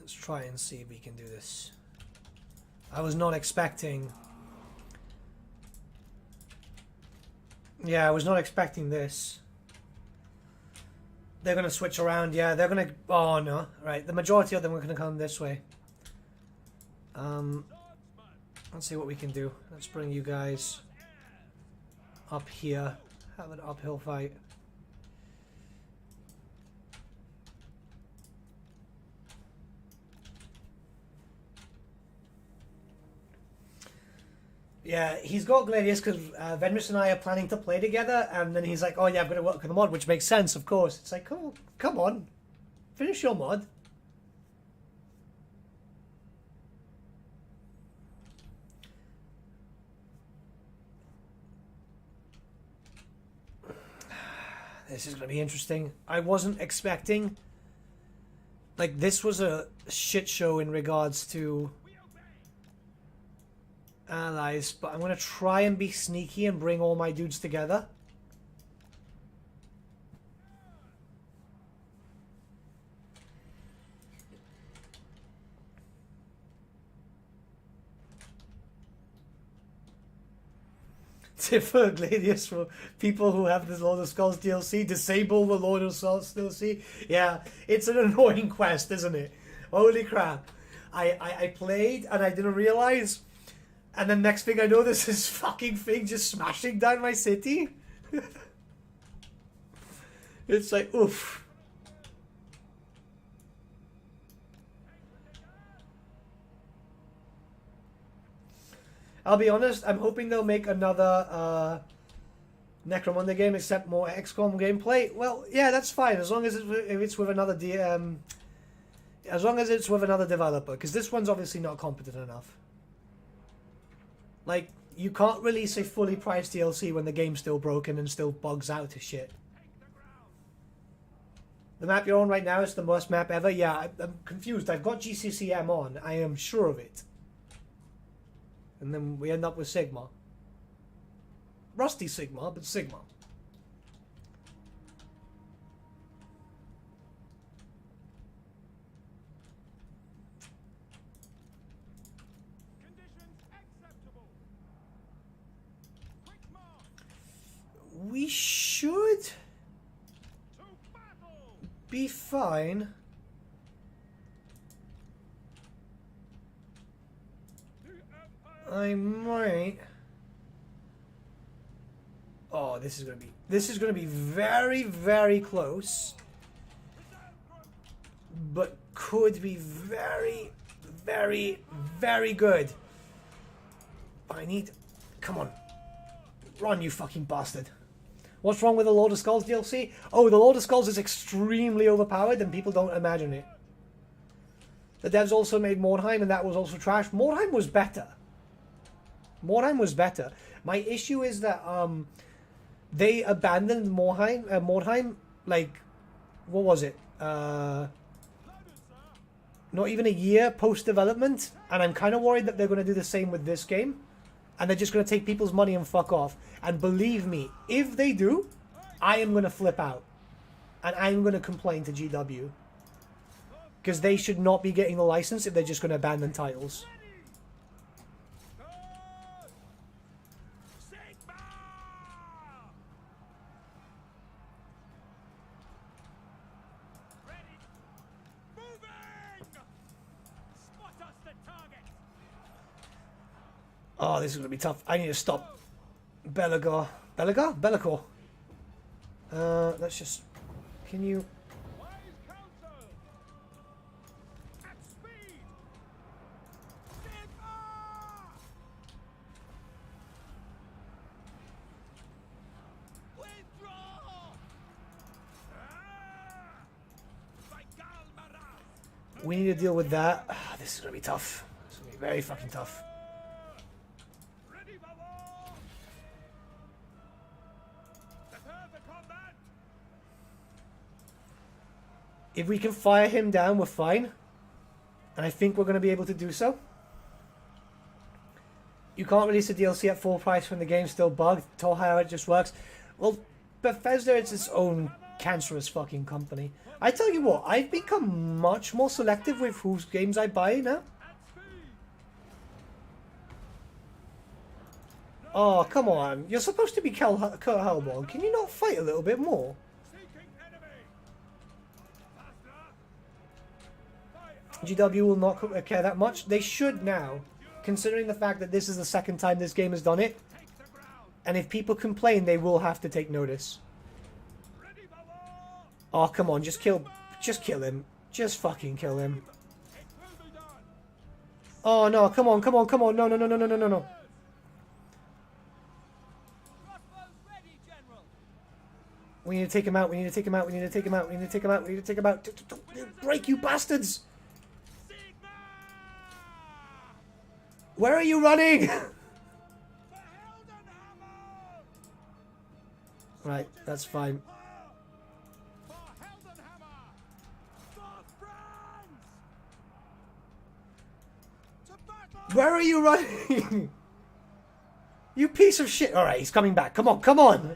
Let's try and see if we can do this. I was not expecting... Yeah, I was not expecting this. They're going to switch around. Yeah, they're going to... Oh, no. Right, the majority of them are going to come this way. Let's see what we can do. Let's bring you guys up here. Have an uphill fight. Yeah, he's got Gladius because Venris and I are planning to play together, and then he's like, oh yeah, I'm going to work on the mod, which makes sense, of course. It's like, come on. Finish your mod. This is going to be interesting. I wasn't expecting... Like, this was a shit show in regards to allies, but I'm going to try and be sneaky and bring all my dudes together. For Gladius, for people who have the Lord of Skulls DLC, disable the Lord of Skulls DLC. Yeah, it's an annoying quest, isn't it? Holy crap. I played and I didn't realize, and then next thing I know, there's this fucking thing just smashing down my city. It's like, oof. I'll be honest, I'm hoping they'll make another Necromunda game, except more XCOM gameplay. Well, yeah, that's fine, as long as it's with another as long as it's with another developer, because this one's obviously not competent enough. Like, you can't release a fully priced DLC when the game's still broken and still bugs out to shit. The map you're on right now is the worst map ever? Yeah, I'm confused. I've got GCCM on. I am sure of it. And then we end up with Sigmar. Rusty Sigmar, but Sigmar. Conditions acceptable. Quick march. We should To battle. be fine. I might. Oh, this is gonna be very, very close. But could be very, very, very good. I need... Come on. Run, you fucking bastard. What's wrong with the Lord of Skulls DLC? Oh, the Lord of Skulls is extremely overpowered and people don't imagine it. The devs also made Mordheim and that was also trash. Mordheim was better. Mordheim was better. My issue is that they abandoned Mordheim, like, what was it? Not even a year post-development, and I'm kind of worried that they're going to do the same with this game, and they're just going to take people's money and fuck off. And believe me, if they do, I am going to flip out, and I'm going to complain to GW, because they should not be getting the license if they're just going to abandon titles. Oh, this is going to be tough. I need to stop Belagor. Belagor? Belacor. Let's just... Can you... Wise counsel. At speed. Sigmar. We need to deal with that. This is gonna be tough. It's gonna be very fucking tough. Ready for war! Prepare for combat! If we can fire him down, we're fine. And I think we're gonna be able to do so. You can't release a DLC at full price when the game's still bugged. Told how it just works. Well, Bethesda is its own cancerous fucking company. I tell you what, I've become much more selective with whose games I buy now. Oh, come on. You're supposed to be Kurt Hellborn. Can you not fight a little bit more? GW will not care that much. They should now, considering the fact that this is the second time this game has done it. And if people complain, they will have to take notice. Oh, come on, just kill him. Just fucking kill him. Oh, no, come on. No. We need to take him out. Break, you bastards! Where are you running? Right, that's fine. Where are you running? You piece of shit. Alright, he's coming back. Come on.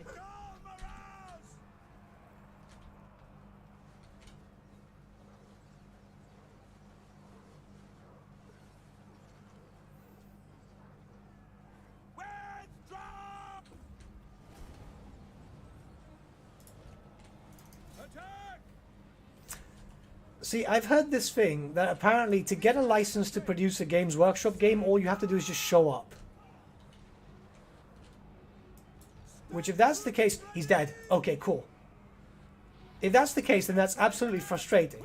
See, I've heard this thing that apparently to get a license to produce a Games Workshop game, all you have to do is just show up. Which, if that's the case, he's dead. Okay, cool. If that's the case, then that's absolutely frustrating.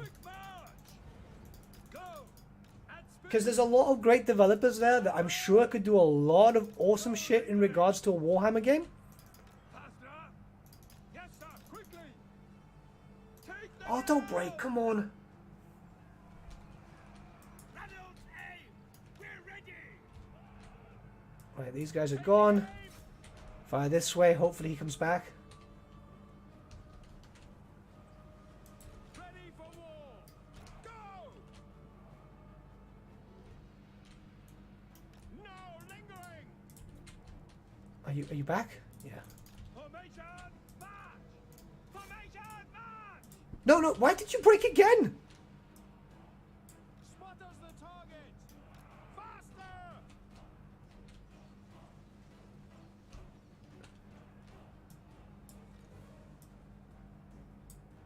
Because there's a lot of great developers there that I'm sure could do a lot of awesome shit in regards to a Warhammer game. Oh, don't break, come on. Right, these guys are gone. Fire this way, hopefully he comes back. Ready for war! Go! No lingering! Are you back? Yeah. Formation march! Formation march! No, why did you break again? Sputters the target! Faster!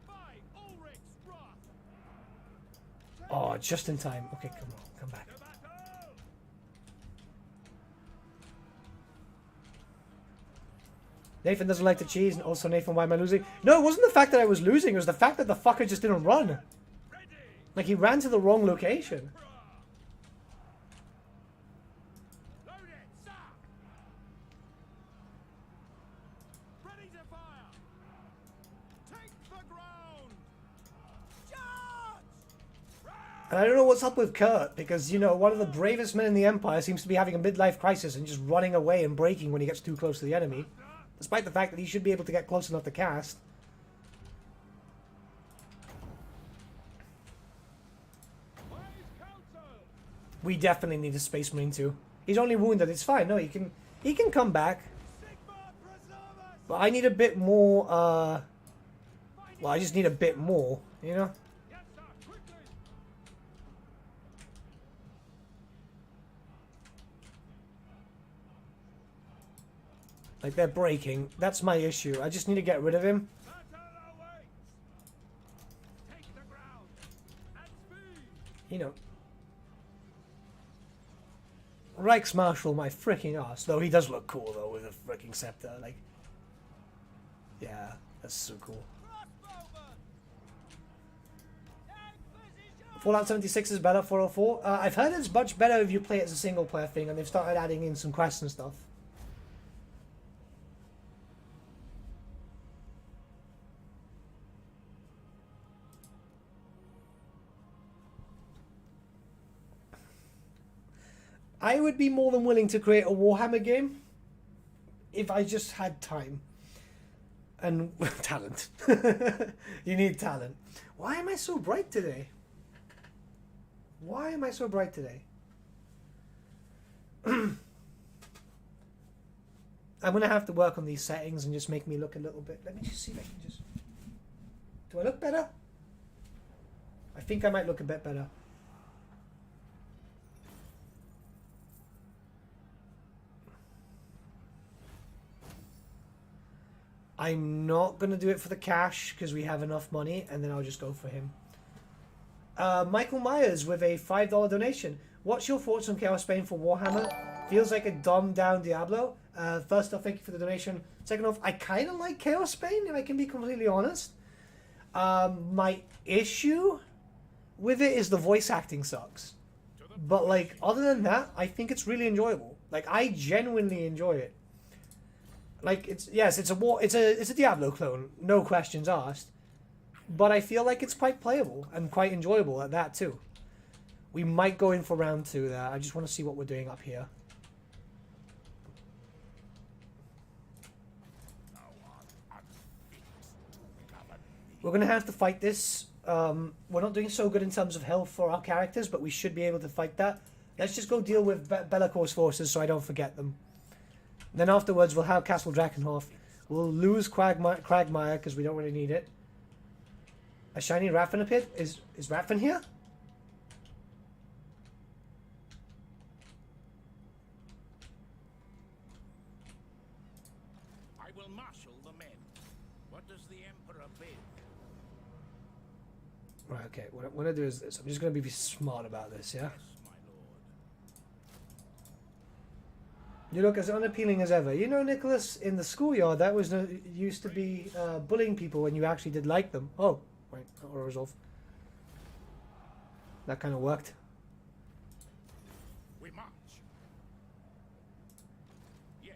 By Ulrich's wrath! Oh, just in time. Okay, come on, come back. To battle! Nathan doesn't like the cheese, and also Nathan, why am I losing? No, it wasn't the fact that I was losing, it was the fact that the fucker just didn't run. Ready! Like, he ran to the wrong location. Load it, sir! Ready to fire! Take the ground! Charge! And I don't know what's up with Kurt, because, you know, one of the bravest men in the Empire seems to be having a midlife crisis and just running away and breaking when he gets too close to the enemy. Despite the fact that he should be able to get close enough to cast. Wise counsel! We definitely need a Space Marine too. He's only wounded, it's fine. No, he can come back. Sigmar preserve us! But I need a bit more, well, I just need a bit more, you know? Yes, sir, quickly! Like, they're breaking. That's my issue. I just need to get rid of him. Battle awaits! Take the ground! At speed! You know. Reichsmarshal my freaking ass. Though he does look cool, though, with a freaking scepter. Like, yeah, that's so cool. Crossbowman! Take position! Fallout 76 is better, 404. I've heard it's much better if you play it as a single player thing, and they've started adding in some quests and stuff. I would be more than willing to create a Warhammer game if I just had time. And talent. You need talent. Why am I so bright today? Why am I so bright today? I'm going to have to work on these settings and just make me look a little bit. Let me just see if I can just... Do I look better? I think I might look a bit better. I'm not going to do it for the cash because we have enough money, and then I'll just go for him. Michael Myers with a $5 donation. What's your thoughts on Chaos Spain for Warhammer? Feels like a dumbed down Diablo. First off, thank you for the donation. Second off, I kind of like Chaos Spain, if I can be completely honest. My issue with it is the voice acting sucks. But, like, other than that, I think it's really enjoyable. Like, I genuinely enjoy it. Like, it's a Diablo clone, no questions asked. But I feel like it's quite playable and quite enjoyable at that too. We might go in for round 2 there. I just want to see what we're doing up here. We're going to have to fight this. We're not doing so good in terms of health for our characters, but we should be able to fight that. Let's just go deal with Bellacor's forces so I don't forget them. Then afterwards, we'll have Castle Drakenhof. We'll lose Cragmire because we don't really need it. A shiny Raffen appeared. Is Raffen here? I will marshal the men. What does the Emperor bid? Right, okay. What I'm going to do is this. I'm just going to be smart about this, yeah? Yes, my lord. You look as unappealing as ever. You know, Nicholas, in the schoolyard, that was used to be bullying people when you actually did like them. Oh, wait, auto resolve. That kind of worked. We march. Yes.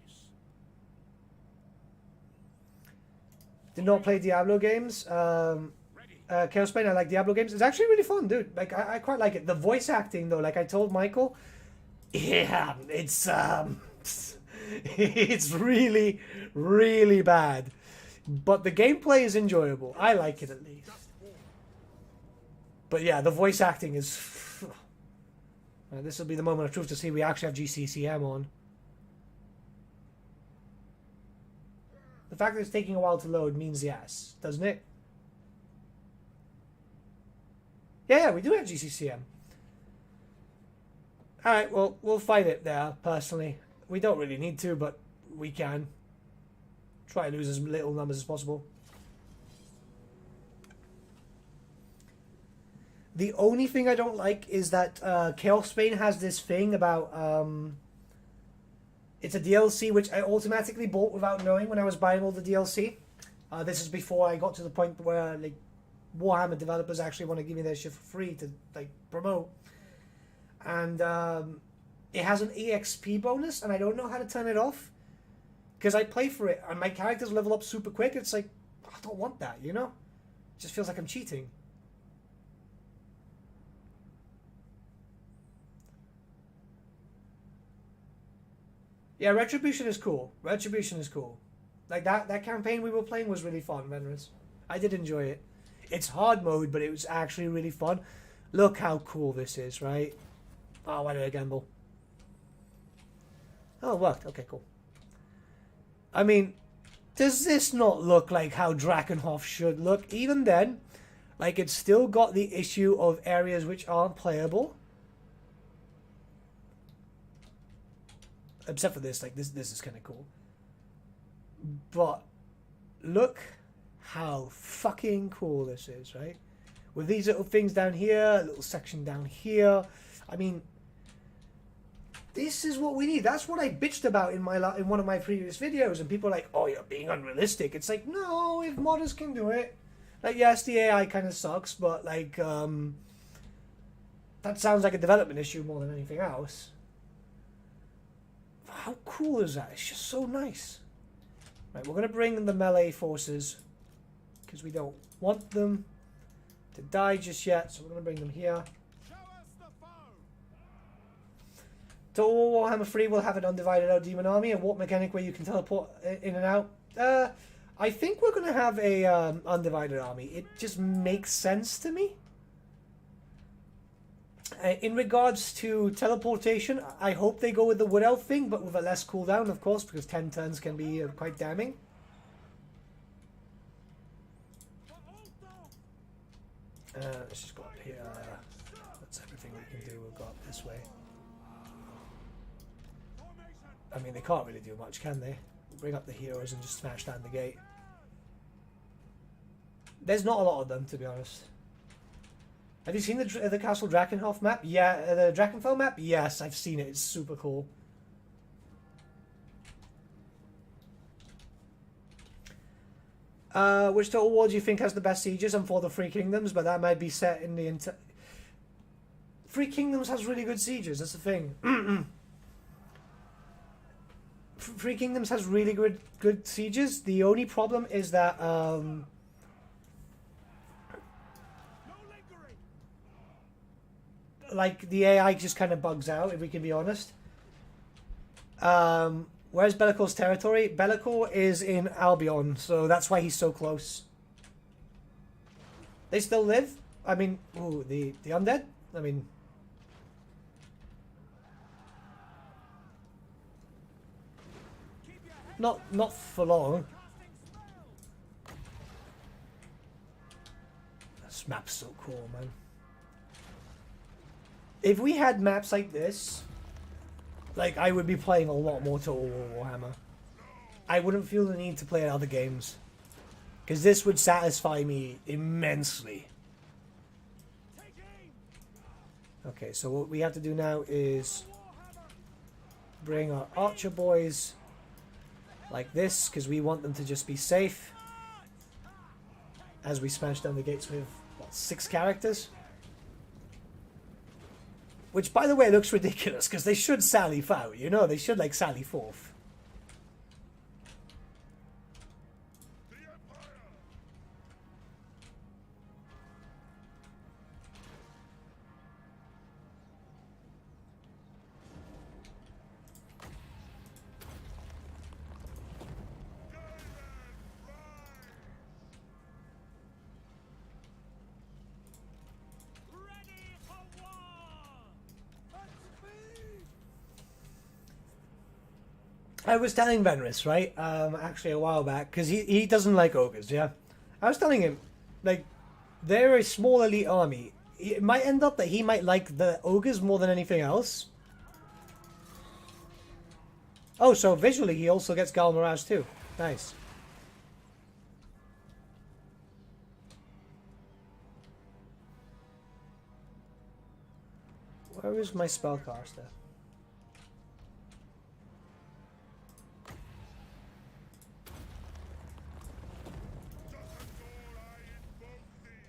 Did not play Diablo games. Chaos Spain, I like Diablo games. It's actually really fun, dude. Like, I quite like it. The voice acting, though, like I told Michael, yeah, it's it's really, really bad. But the gameplay is enjoyable. I like it at least. But yeah, the voice acting is... This will be the moment of truth to see we actually have GCCM on. The fact that it's taking a while to load means yes, doesn't it? Yeah, we do have GCCM. Alright, well, we'll fight it there, personally. We don't really need to, but we can. Try to lose as little numbers as possible. The only thing I don't like is that Chaos Spain has this thing about... it's a DLC which I automatically bought without knowing when I was buying all the DLC. This is before I got to the point where like Warhammer developers actually want to give me their shit for free to like promote. And it has an EXP bonus, and I don't know how to turn it off. Because I play for it, and my characters level up super quick. It's like, I don't want that, you know? It just feels like I'm cheating. Yeah, Retribution is cool. Retribution is cool. Like, that campaign we were playing was really fun, Venerans. I did enjoy it. It's hard mode, but it was actually really fun. Look how cool this is, right? Oh, why did I gamble? Oh, it worked. Okay, cool. I mean, does this not look like how Drakenhof should look? Even then, like, it's still got the issue of areas which aren't playable. Except for this, like, this is kind of cool. But look how fucking cool this is, right? With these little things down here, a little section down here. I mean, this is what we need. That's what I bitched about in one of my previous videos, and people are like, "Oh, you're being unrealistic." It's like, no, if modders can do it, like, yes, the AI kind of sucks, but like, that sounds like a development issue more than anything else. How cool is that? It's just so nice. Right, we're gonna bring the melee forces because we don't want them to die just yet, so we're gonna bring them here. Show us the foe. Total War Warhammer 3 will have an undivided out demon army, a warp mechanic where you can teleport in and out. I think we're going to have a undivided army. It just makes sense to me. In regards to teleportation, I hope they go with the Wood Elf thing, but with a less cooldown, of course, because 10 turns can be quite damning. Let's just go up here. That's everything we can do. We'll go up this way. I mean, they can't really do much, can they? Bring up the heroes and just smash down the gate. There's not a lot of them, to be honest. Have you seen the Castle Drakenhof map? Yeah, the Drakenfell map? Yes, I've seen it. It's super cool. Which Total War do you think has the best sieges? And for the Three Kingdoms, but that might be set in the Three Kingdoms has really good sieges, that's the thing. Three Kingdoms has really good sieges. The only problem is that like the AI just kind of bugs out, if we can be honest. Where's Be'lakor's territory? Be'lakor is in Albion, so that's why he's so close. They still live? I mean, ooh, the undead? I mean, not for long. This map's so cool, man. If we had maps like this, like, I would be playing a lot more Total War Warhammer. I wouldn't feel the need to play other games, because this would satisfy me immensely. Okay, so what we have to do now is bring our archer boys like this, because we want them to just be safe as we smash down the gates with, what, 6 characters? Which, by the way, looks ridiculous, because they should sally out, you know? They should, like, sally forth. I was telling Venris, right, actually a while back, because he doesn't like ogres, yeah? I was telling him, like, they're a small elite army. It might end up that he might like the ogres more than anything else. Oh, so visually he also gets Gal Mirage too. Nice. Where is my spellcaster?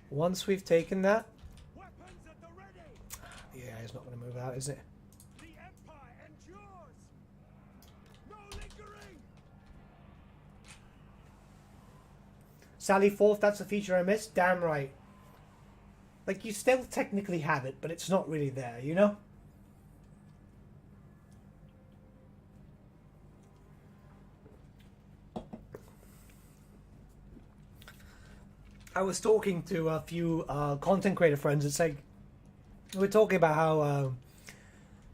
Once we've taken that, the AI is not going to move out, is it? The Empire endures. No lingering. Sally forth, that's a feature I missed. Damn right. Like, you still technically have it, but it's not really there, you know? I was talking to a few content creator friends. It's like, we're talking about how,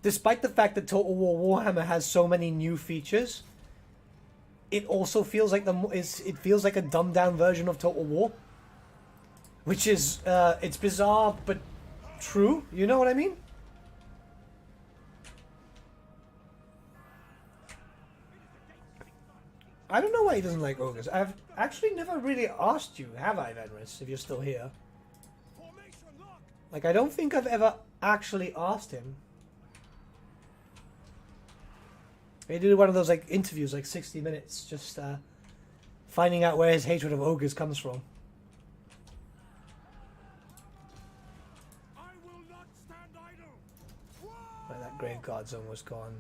despite the fact that Total War Warhammer has so many new features, it also feels like it feels like a dumbed down version of Total War, which is it's bizarre but true. You know what I mean? I don't know why he doesn't like ogres. I've actually never really asked you, have I, Venris, if you're still here? Like, I don't think I've ever actually asked him. He did one of those, like, interviews, like 60 minutes, just finding out where his hatred of ogres comes from. I will not stand idle. Right, that Grave Guard zone was gone.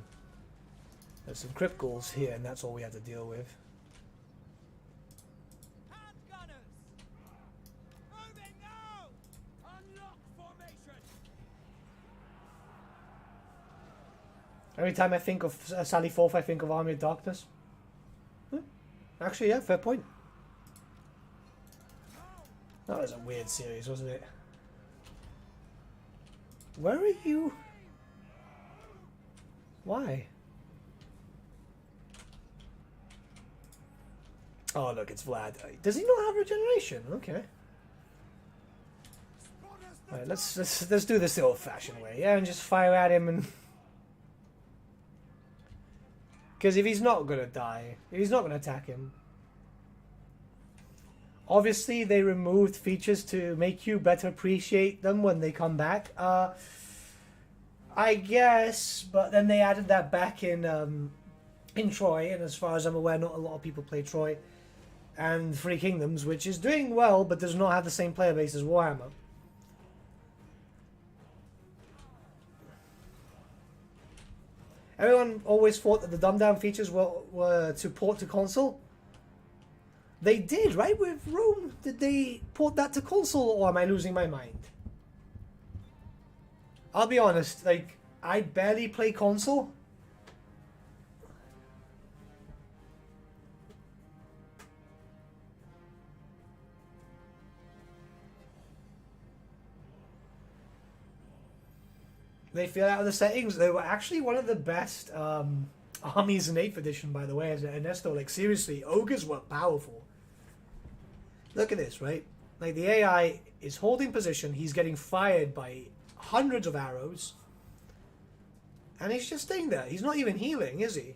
There's some crypt ghouls here, and that's all we had to deal with. Handgunners. Moving now. Unlock formation. Every time I think of Sally Forth, I think of Army of Darkness. Actually, yeah, fair point. That was a weird series, wasn't it? Where are you? Why? Oh, look, it's Vlad. Does he not have regeneration? Okay. Alright, let's do this the old-fashioned way, yeah, and just fire at him and... Because if he's not gonna die, if he's not gonna attack him... Obviously, they removed features to make you better appreciate them when they come back. I guess, but then they added that back in Troy, and as far as I'm aware, not a lot of people play Troy and Three Kingdoms, which is doing well, but does not have the same player base as Warhammer. Everyone always thought that the dumbed-down features were to port to console. They did, right? With Rome, did they port that to console, or am I losing my mind? I'll be honest, like, I barely play console. They feel out of the settings. They were actually one of the best armies in 8th edition, by the way, as Ernesto. Like, seriously, ogres were powerful. Look at this, right? Like, the AI is holding position. He's getting fired by hundreds of arrows. And he's just staying there. He's not even healing, is he?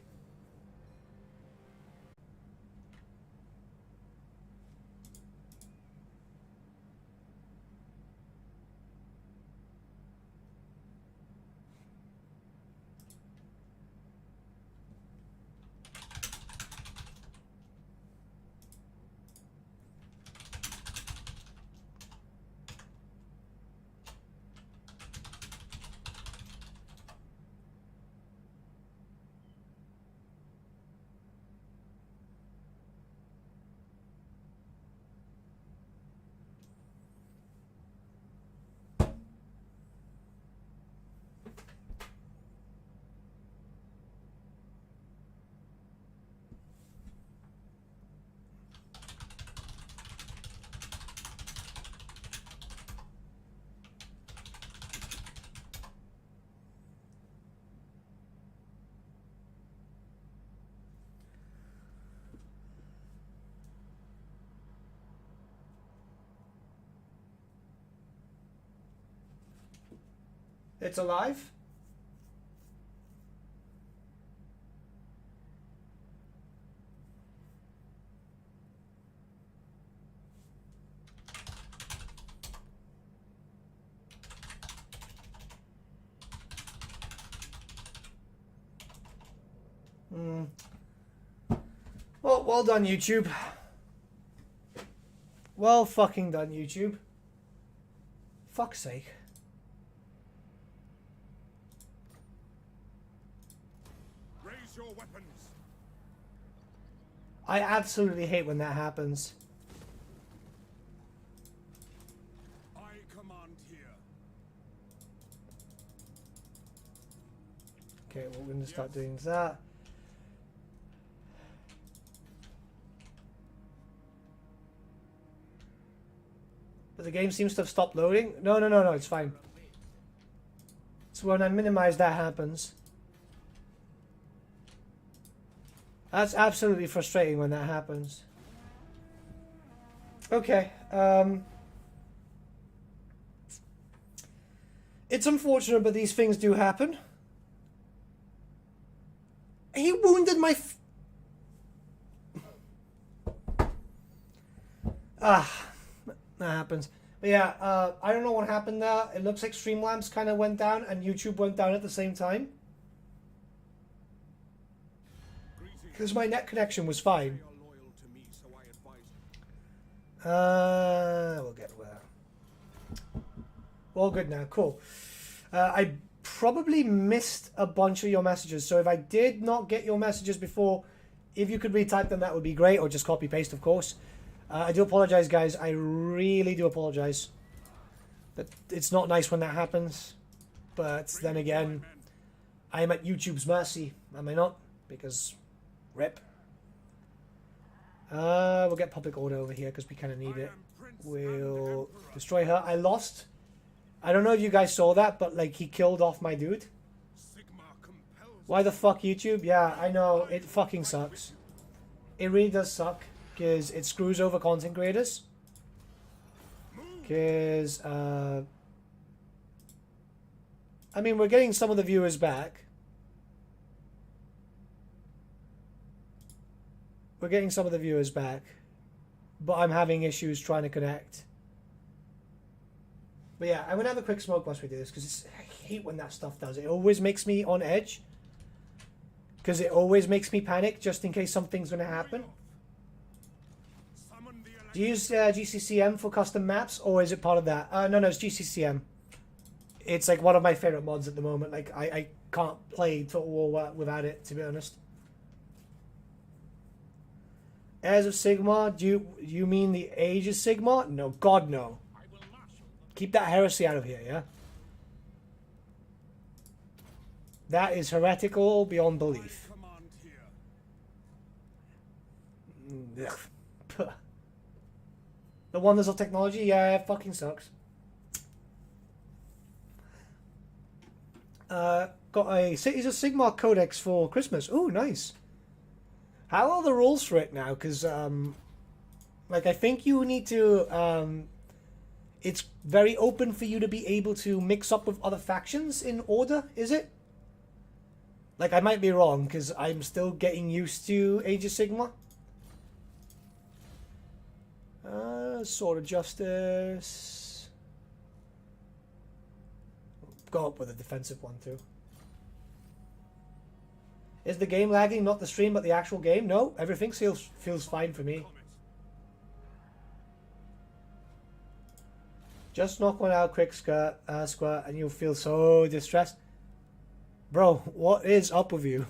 It's alive? Well done, YouTube. Well fucking done, YouTube. Fuck's sake. Raise your weapons. I absolutely hate when that happens. I command here. Okay, well, we're gonna start doing that. But the game seems to have stopped loading. No, it's fine. So when I minimize, that happens. That's absolutely frustrating when that happens. Okay. It's unfortunate, but these things do happen. He wounded my... That happens. But yeah, I don't know what happened there. It looks like Streamlabs kind of went down and YouTube went down at the same time. Because my net connection was fine. We'll get there. All good now. Cool. I probably missed a bunch of your messages. So if I did not get your messages before, if you could retype them, that would be great. Or just copy paste, of course. I do apologize, guys. I really do apologize. But it's not nice when that happens. But then again, I'm at YouTube's mercy, am I not? Because, rip. We'll get public order over here because we kind of need it. We'll destroy her. I lost. I don't know if you guys saw that, but like he killed off my dude. Why the fuck YouTube? Yeah, I know. It fucking sucks. It really does suck because it screws over content creators. Because, I mean, we're getting some of the viewers back. We're getting some of the viewers back. But I'm having issues trying to connect. But yeah, I'm going to have a quick smoke whilst we do this. Because I hate when that stuff does. It always makes me on edge. Because it always makes me panic just in case something's going to happen. Do you use GCCM for custom maps? Or is it part of that? No, it's GCCM. It's like one of my favorite mods at the moment. Like, I can't play Total War without it, to be honest. Heirs of Sigmar? Do you mean the Age of Sigmar? No, God no. Keep that heresy out of here, yeah? That is heretical beyond belief. Ugh. The wonders of technology? Yeah, it fucking sucks. Got a Cities of Sigmar Codex for Christmas. Ooh, nice. How are the rules for it now? Because, like, I think you need to, it's very open for you to be able to mix up with other factions in order, is it? Like, I might be wrong, because I'm still getting used to Age of Sigmar. Sword of Justice. Go up with a defensive one, too. Is the game lagging? Not the stream, but the actual game? No, everything feels fine for me. Just knock one out quick squirt, and you'll feel so distressed. Bro, what is up with you?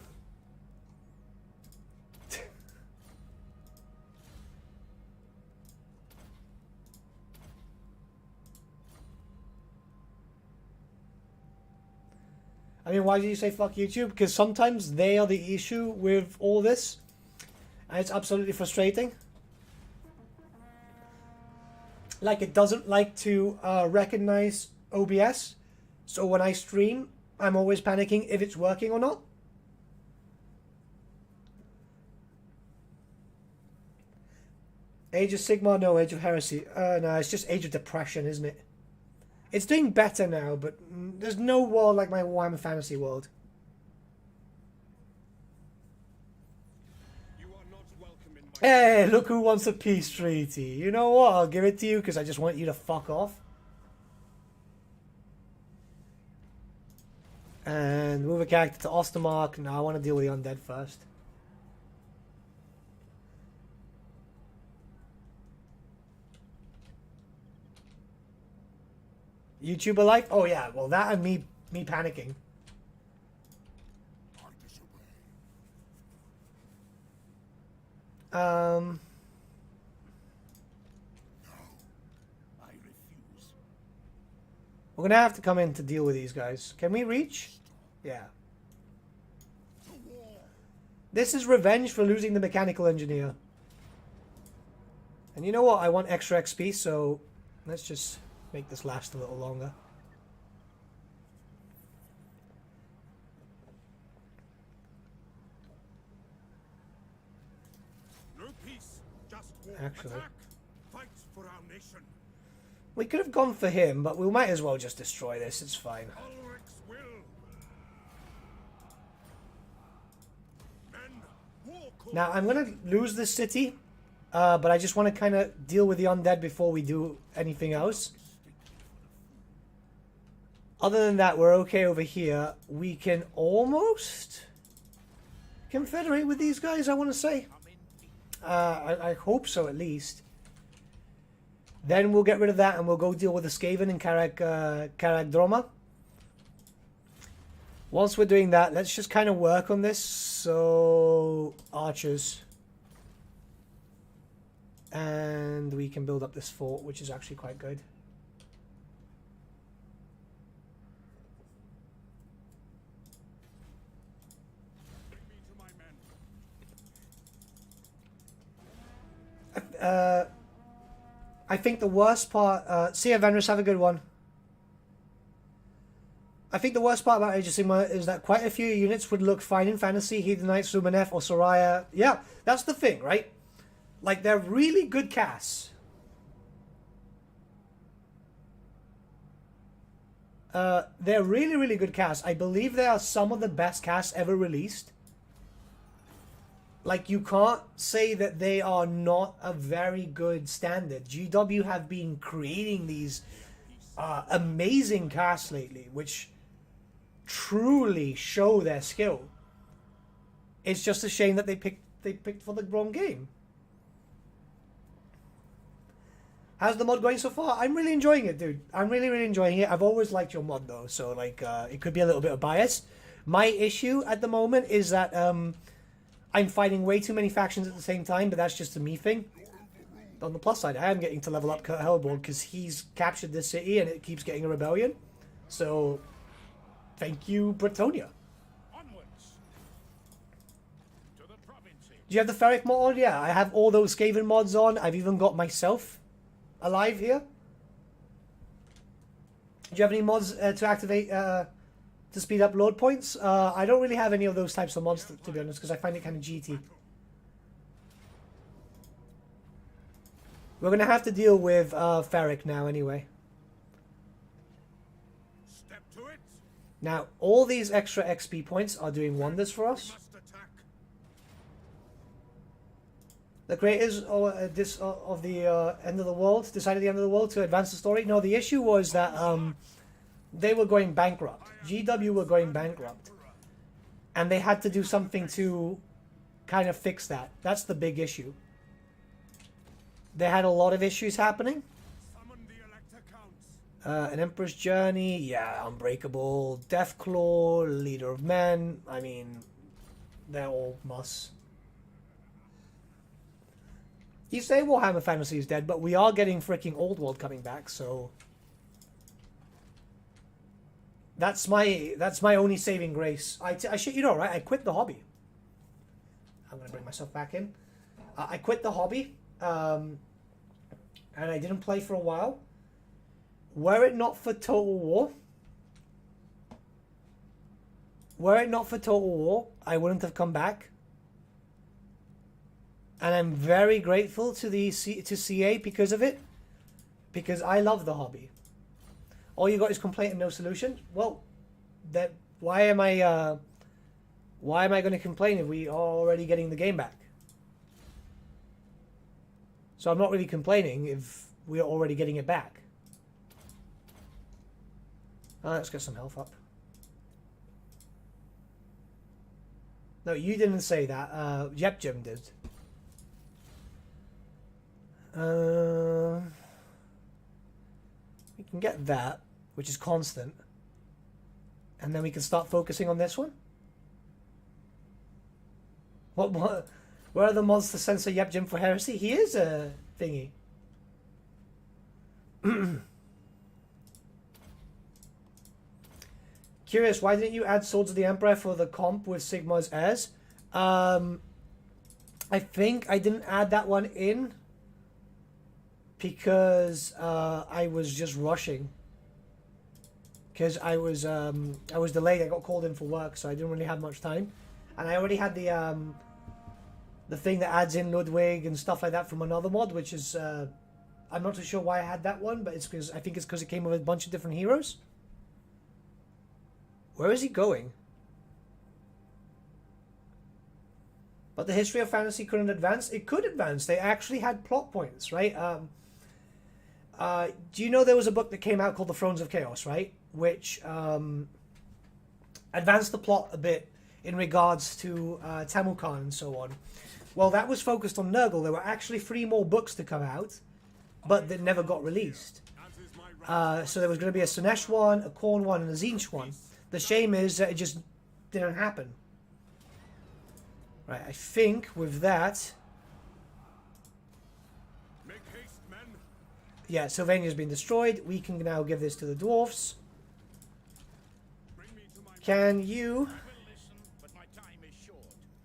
I mean, why do you say fuck YouTube? Because sometimes they are the issue with all this. And it's absolutely frustrating. Like, it doesn't like to recognize OBS. So when I stream, I'm always panicking if it's working or not. Age of Sigmar, no. Age of Heresy. No, it's just Age of Depression, isn't it? It's doing better now, but there's no world like my Warhammer Fantasy world. You are not welcome in my Hey, look who wants a peace treaty. You know what? I'll give it to you because I just want you to fuck off. And move a character to Ostermark. No, I want to deal with the undead first. YouTuber life? Oh yeah, well that and me panicking. I disobey. No, I refuse. We're gonna have to come in to deal with these guys. Can we reach? Yeah. To war. This is revenge for losing the mechanical engineer. And you know what? I want extra XP, so let's just make this last a little longer. No peace, just war. Actually. Attack. Fight for our nation. We could have gone for him, but we might as well just destroy this. It's fine. Ulrich's will. Men, war call. Now, I'm going to lose this city, but I just want to kind of deal with the undead before we do anything else. Other than that, we're okay over here. We can almost confederate with these guys, I want to say. I hope so, at least. Then we'll get rid of that and we'll go deal with the Skaven and Karagdroma. Once we're doing that, let's just kind of work on this. So, archers. And we can build up this fort, which is actually quite good. I think the worst part... see ya, Venrus, have a good one. I think the worst part about Age of Sigmar is that quite a few units would look fine in Fantasy, Heathen Knights, Luminef, or Soraya. Yeah, that's the thing, right? Like, they're really good casts. They're really, really good casts. I believe they are some of the best casts ever released. Like, you can't say that they are not a very good standard. GW have been creating these amazing casts lately, which truly show their skill. It's just a shame that they picked for the wrong game. How's the mod going so far? I'm really enjoying it, dude. I'm really, really enjoying it. I've always liked your mod, though, so, like, it could be a little bit of bias. My issue at the moment is that, I'm fighting way too many factions at the same time, but that's just a me thing. On the plus side, I am getting to level up Kurt Hellborn because he's captured this city and it keeps getting a rebellion. So, thank you, Bretonia. Onwards to the provinces. Do you have the Ferric mod on? Yeah, I have all those Skaven mods on. I've even got myself alive here. Do you have any mods to activate, to speed up load points? I don't really have any of those types of mods, to be honest, because I find it kind of GT. We're going to have to deal with Ferric now anyway. Step to it. Now, all these extra XP points are doing wonders for us. Must attack. The creators of the end of the world decided the end of the world to advance the story. No, the issue was that they were going bankrupt. GW were going bankrupt. And they had to do something to kind of fix that. That's the big issue. They had a lot of issues happening. Summon the Elector Counts. An Emperor's Journey, yeah, Unbreakable, Deathclaw, Leader of Men. I mean, they're all musts. You say Warhammer Fantasy is dead, but we are getting freaking Old World coming back, so that's my only saving grace. I shit you know, right? I quit the hobby. I'm gonna bring myself back in. I quit the hobby, and I didn't play for a while. Were it not for Total War, I wouldn't have come back. And I'm very grateful to CA because of it. Because I love the hobby. All you got is complaint and no solution. Well, why am I going to complain if we are already getting the game back? So I'm not really complaining if we are already getting it back. Let's get some health up. No, you didn't say that. Yep, Jim did. We can get that, which is constant. And then we can start focusing on this one. What? Where are the mods to censor Yep Jim for heresy? He is a thingy. Curious, why didn't you add Swords of the Emperor for the comp with Sigmar's Heirs? I think I didn't add that one in because I was just rushing. Because I was delayed. I got called in for work, so I didn't really have much time. And I already had the thing that adds in Ludwig and stuff like that from another mod, which is I'm not too sure why I had that one, but it's because I think it's because it came with a bunch of different heroes. Where is he going? But the history of fantasy couldn't advance. It could advance. They actually had plot points, right? Do you know there was a book that came out called The Thrones of Chaos, right? Which advanced the plot a bit in regards to Tamukan and so on. Well, that was focused on Nurgle. There were actually 3 more books to come out, but they never got released. So there was going to be a Sinesh one, a Khorne one, and a Tzeentch one. The shame is that it just didn't happen. Right, I think with that... Make haste, men. Yeah, Sylvania's been destroyed. We can now give this to the dwarfs. Bring me to my Can you... Will listen, but my time is short.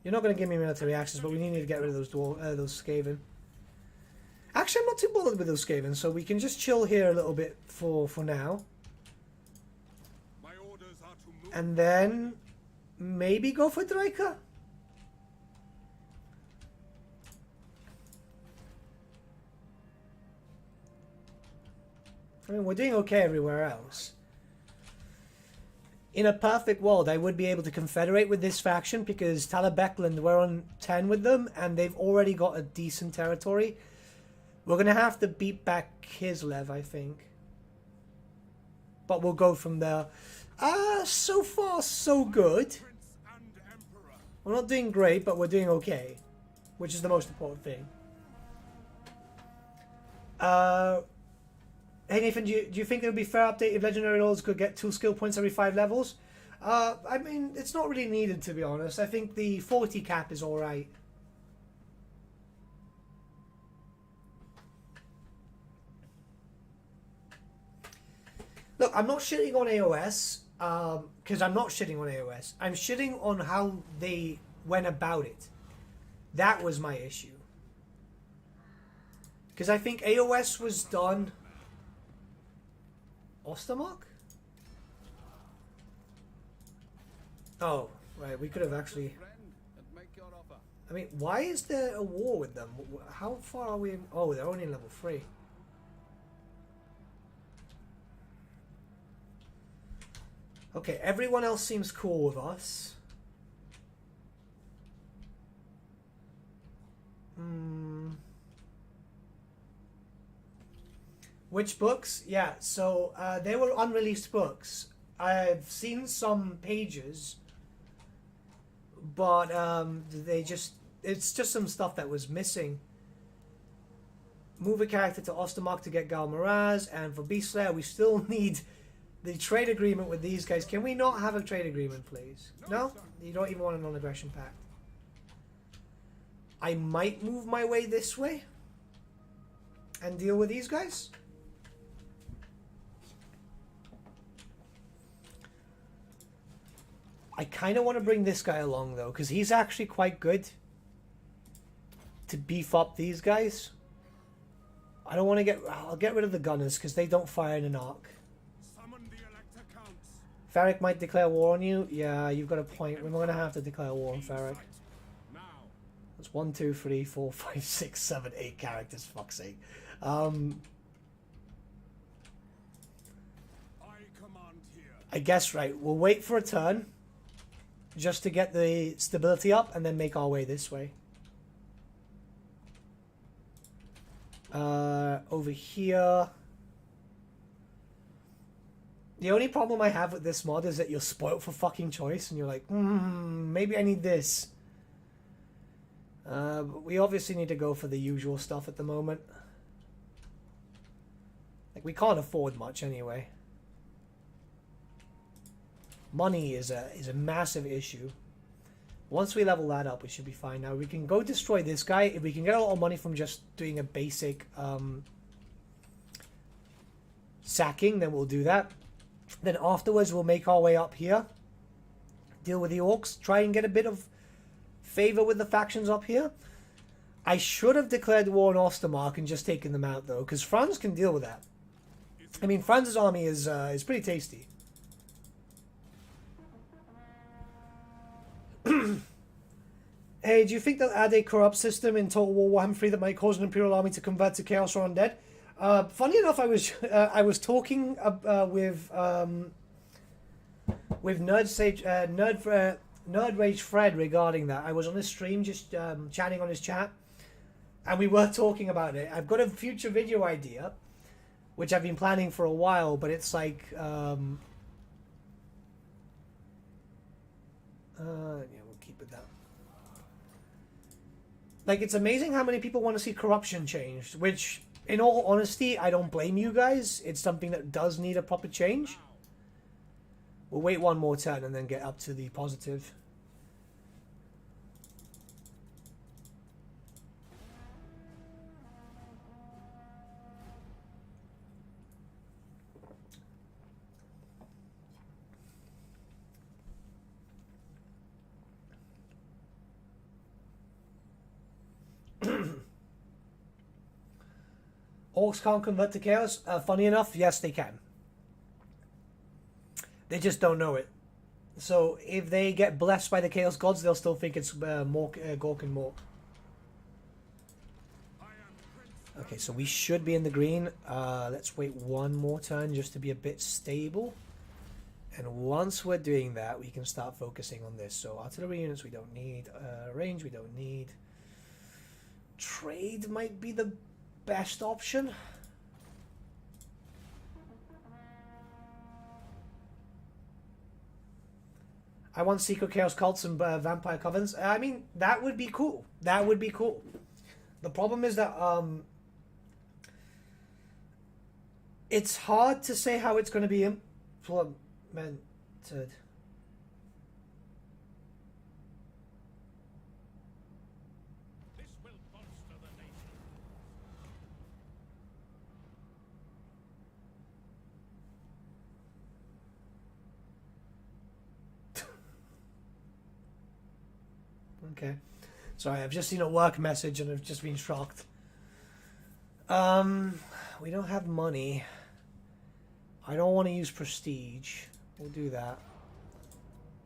You're not going to give me military access, but we need to get rid of those Skaven. Actually, I'm not too bothered with those Skaven, so we can just chill here a little bit for now. My orders are to move. And then maybe go for Draika. I mean, we're doing okay everywhere else. In a perfect world, I would be able to confederate with this faction because Talabekland, we're on 10 with them, and they've already got a decent territory. We're going to have to beat back Kislev, I think. But we'll go from there. So far, so good. Prince and Emperor. We're not doing great, but we're doing okay. Which is the most important thing. Hey Nathan, do you think it would be fair update if Legendary Lords could get 2 skill points every 5 levels? I mean, it's not really needed, to be honest. I think the 40 cap is alright. Look, I'm not shitting on AOS, because I'm not shitting on AOS. I'm shitting on how they went about it. That was my issue. Because I think AOS was done... Ostermark? Oh, right, we could have actually... Friend, and make your offer. I mean, why is there a war with them? How far are we in... Oh, they're only in level 3. Okay, everyone else seems cool with us. Which books? Yeah, so they were unreleased books. I've seen some pages, but it's just some stuff that was missing. Move a character to Ostermark to get Gal Miraz, and for Beast Slayer we still need the trade agreement with these guys. Can we not have a trade agreement, please? No? You don't even want a non-aggression pact. I might move my way this way and deal with these guys. I kind of want to bring this guy along, though, because he's actually quite good to beef up these guys. I don't want to get... I'll get rid of the gunners, because they don't fire in an arc. Summon the Elector Counts. Farrick might declare war on you. Yeah, you've got a point. We're going to have to declare war on Farrick. Now. That's 1, 2, 3, 4, 5, 6, 7, 8 characters, fuck's sake. I command here. I guess, right, we'll wait for a turn. Just to get the stability up, and then make our way this way. Over here. The only problem I have with this mod is that you're spoiled for fucking choice, and you're like, maybe I need this. But we obviously need to go for the usual stuff at the moment. Like, we can't afford much anyway. Money is a massive issue. Once we level that up, we should be fine. Now we can go destroy this guy. If we can get a lot of money from just doing a basic sacking, then we'll do that. Then afterwards, we'll make our way up here, deal with the orcs, try and get a bit of favor with the factions up here. I should have declared war on Ostermark and just taken them out, though, because Franz can deal with that. I mean, Franz's army is pretty tasty. Hey, do you think they'll add a corrupt system in Total War Warhammer 3 that might cause an Imperial army to convert to Chaos or Undead? Funny enough, I was talking with Nerd Rage Fred regarding that. I was on his stream just chatting on his chat, and we were talking about it. I've got a future video idea, which I've been planning for a while, but it's like yeah, we'll keep it that. Like, it's amazing how many people want to see corruption changed, which, in all honesty, I don't blame you guys. It's something that does need a proper change. We'll wait one more turn and then get up to the positive. Orcs can't convert to chaos. Funny enough, yes, they can. They just don't know it. So if they get blessed by the chaos gods, they'll still think it's Gork and Mork. Okay, so we should be in the green. Let's wait one more turn just to be a bit stable. And once we're doing that, we can start focusing on this. So artillery units we don't need. Range we don't need. Trade might be the best option. I want secret chaos cults and vampire covens. I mean, that would be cool. That would be cool. The problem is that it's hard to say how it's going to be implemented. This will bolster the nation. Okay. Sorry, I've just seen a work message and I've just been shocked. We don't have money. I don't want to use prestige. We'll do that.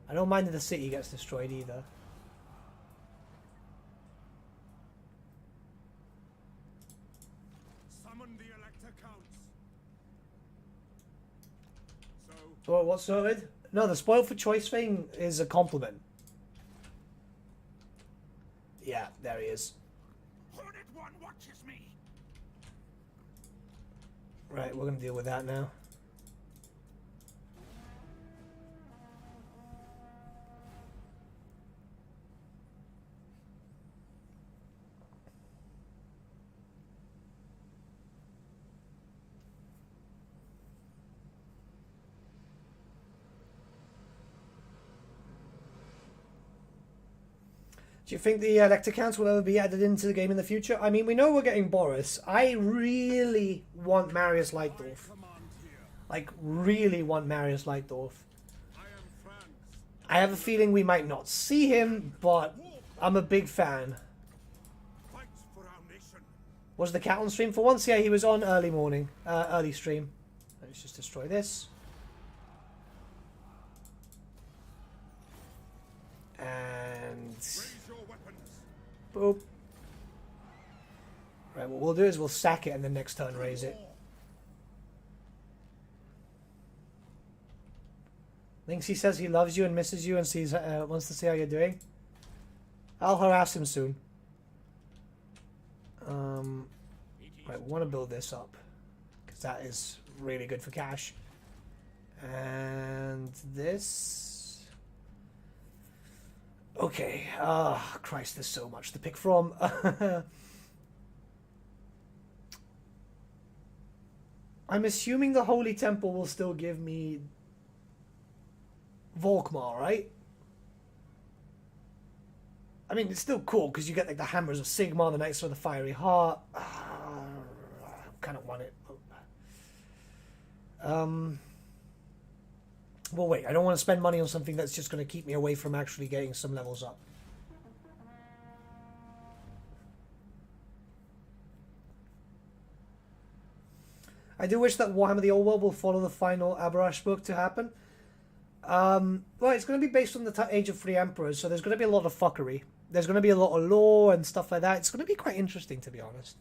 I don't mind if the city gets destroyed either. Summon the Elector Counts. So what's sorted? No, the spoiled for choice thing is a compliment. Yeah, there he is. Hornet One watches me. Right, we're gonna deal with that now. Do you think the elector counts will ever be added into the game in the future? I mean, we know we're getting Boris. I really want Marius Lightdorf. Like, really want Marius Lightdorf. I have a feeling we might not see him, but I'm a big fan. Was the cat on stream for once? Yeah, he was on early morning, early stream. Let's just destroy this. And boop. Right, what we'll do is we'll sack it and then next turn raise it. Linksy says he loves you and misses you and sees wants to see how you're doing. I'll harass him soon. Right, we want to build this up because that is really good for cash. And this. Okay. Ah, Christ, there's so much to pick from. I'm assuming the Holy Temple will still give me Volkmar, right? I mean, it's still cool because you get like the Hammers of Sigmar, the Knights of the Fiery Heart. I kind of want it. Well, wait, I don't want to spend money on something that's just going to keep me away from actually getting some levels up. I do wish that Warhammer the Old World will follow the final Abarash book to happen. Well, it's going to be based on the Age of Free Emperors, so there's going to be a lot of fuckery. There's going to be a lot of lore and stuff like that. It's going to be quite interesting, to be honest.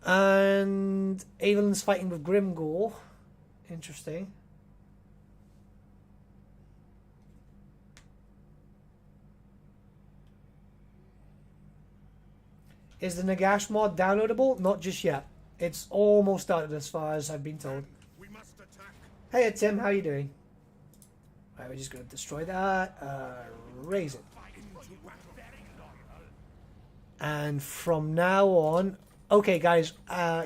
And Evelyn's fighting with Grimgore. Interesting. Is the Nagash mod downloadable? Not just yet. It's almost done as far as I've been told. We must attack. Hey Tim, how are you doing? Right, we're just going to destroy that. Raise it. And from now on... Okay, guys.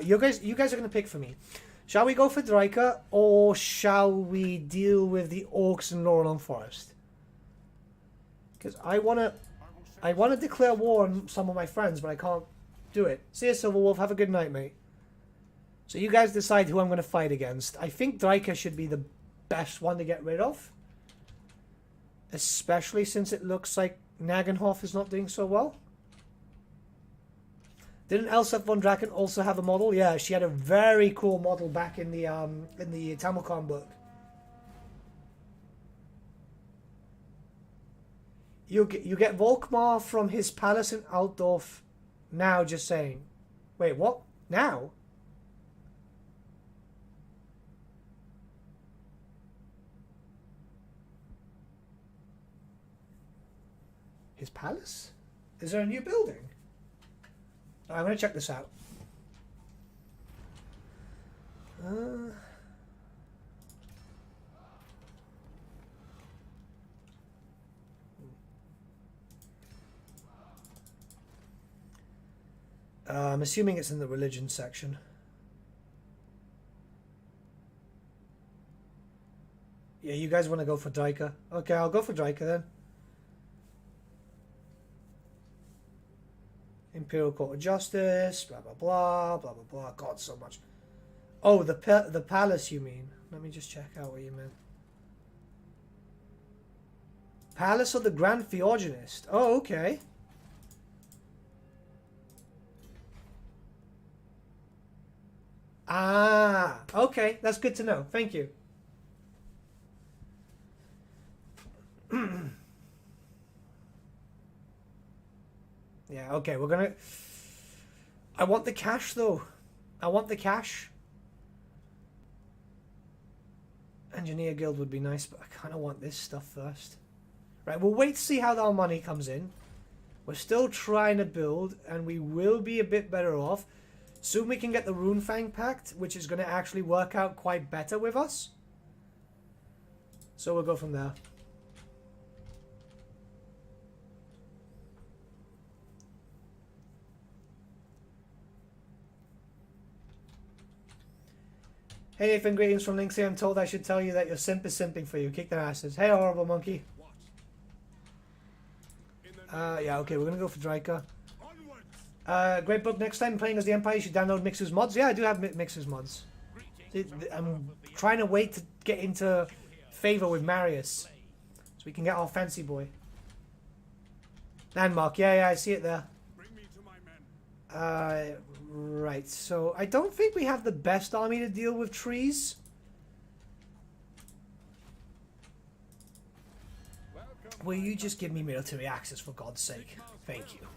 You guys are going to pick for me. Shall we go for Dryka, or shall we deal with the Orcs in Laurelon Forest? Because I want to declare war on some of my friends, but I can't do it. See you, Silverwolf. Have a good night, mate. So you guys decide who I'm going to fight against. I think Dryka should be the best one to get rid of. Especially since it looks like Nagenhof is not doing so well. Didn't Elsa von Draken also have a model? Yeah, she had a very cool model back in the Tamilcon book. You get Volkmar from his palace in Altdorf now, just saying. Wait, what? Now? His palace? Is there a new building? I'm going to check this out. I'm assuming it's in the religion section. Yeah, you guys want to go for Draika? Okay, I'll go for Draika then. Imperial Court of Justice, blah, blah, blah, blah, blah, blah. God, so much. Oh, the palace, you mean? Let me just check out what you meant. Palace of the Grand Theogenist. Oh, okay. Ah, okay. That's good to know. Thank you. Yeah, okay, we're gonna... I want the cash, though. I want the cash. Engineer Guild would be nice, but I kind of want this stuff first. Right, we'll wait to see how our money comes in. We're still trying to build, and we will be a bit better off. Soon we can get the Runefang Pact, which is going to actually work out quite better with us. So we'll go from there. Hey Nathan, greetings from Linksy. I'm told I should tell you that your simp is simping for you. Kick their asses. Hey, horrible monkey. Yeah, okay, we're gonna go for Draika. Great book. Next time playing as the Empire, you should download Mixer's mods. Yeah, I do have Mixer's mods. I'm trying to wait to get into favor with Marius, so we can get our fancy boy. Landmark. Yeah, I see it there. Right, so I don't think we have the best army to deal with trees. Will you just give me military access for God's sake? Thank you.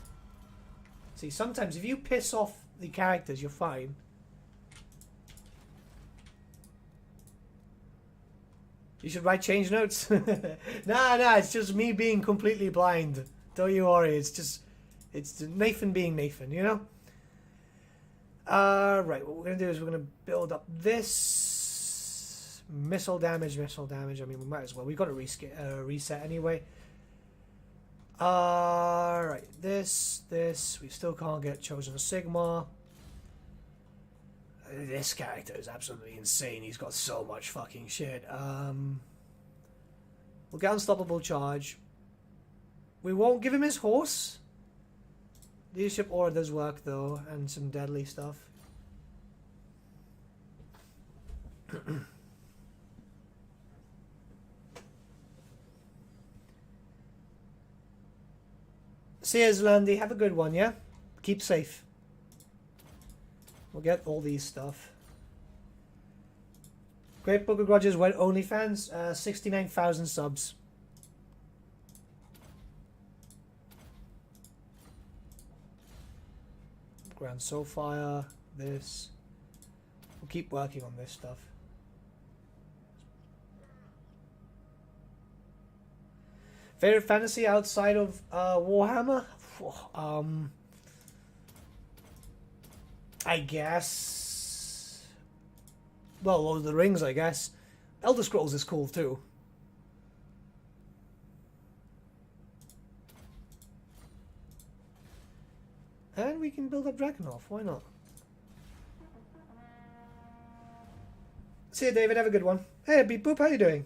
See, sometimes if you piss off the characters, you're fine. You should write change notes. Nah, it's just me being completely blind. Don't you worry, it's Nathan being Nathan, you know? Right, what we're going to do is we're going to build up this missile damage. I mean, we might as well. We've got to reset anyway. Right, this. We still can't get chosen a Sigmar. This character is absolutely insane. He's got so much fucking shit. We'll get Unstoppable Charge. We won't give him his horse. Leadership Aura does work though, and some deadly stuff. See you, Landy. Have a good one, yeah? Keep safe. We'll get all these stuff. Great Book of Grudges went OnlyFans. 69,000 subs. Grand Soulfire, this. We'll keep working on this stuff. Favorite fantasy outside of Warhammer? I guess... well, Lord of the Rings, I guess. Elder Scrolls is cool too. And we can build up Drakenhof, why not? See you, David, have a good one. Hey, Beep Boop, how you doing?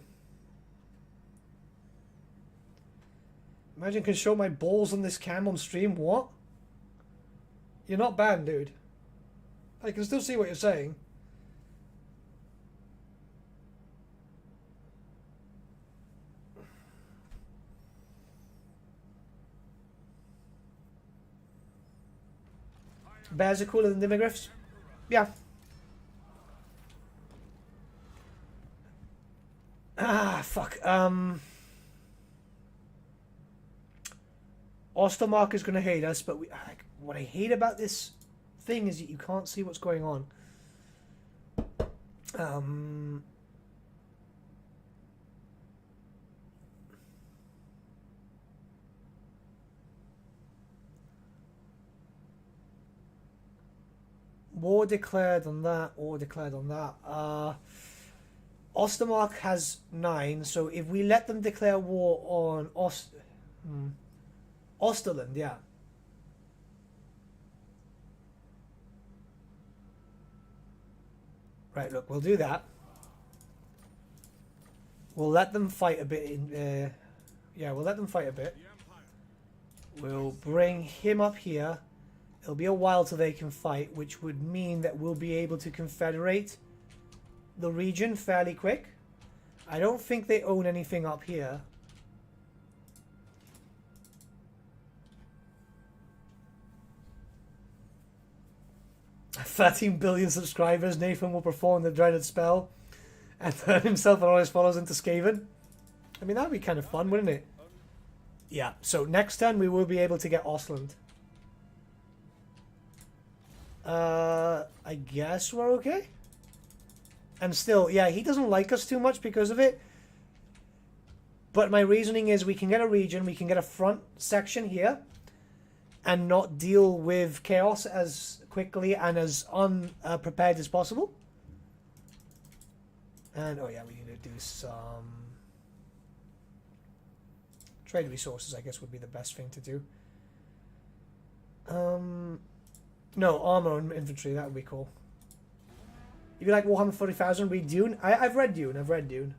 Imagine I can show my balls on this cam on stream, what? You're not banned, dude. I can still see what you're saying. I Bears are cooler than Dimogriffs? Yeah. Ah, fuck. Ostermark is going to hate us, but what I hate about this thing is that you can't see what's going on. War declared on that, war declared on that. Ostermark has 9, so if we let them declare war on Osterland, yeah. Right, look, we'll do that. We'll let them fight a bit in... yeah, we'll let them fight a bit. We'll bring him up here. It'll be a while till they can fight, which would mean that we'll be able to confederate the region fairly quick. I don't think they own anything up here. "13 billion subscribers, Nathan will perform the dreaded spell and turn himself and all his followers into Skaven." I mean, that'd be kind of fun, wouldn't it? Yeah, so next turn we will be able to get Ostland. I guess we're okay. And still, yeah, he doesn't like us too much because of it. But my reasoning is we can get a region, we can get a front section here, and not deal with chaos as quickly and as unprepared as possible. And, oh yeah, we need to do some... trade resources, I guess, would be the best thing to do. No, armor and infantry, that would be cool. If you like Warhammer 40,000, read Dune. I've read Dune, I've read Dune.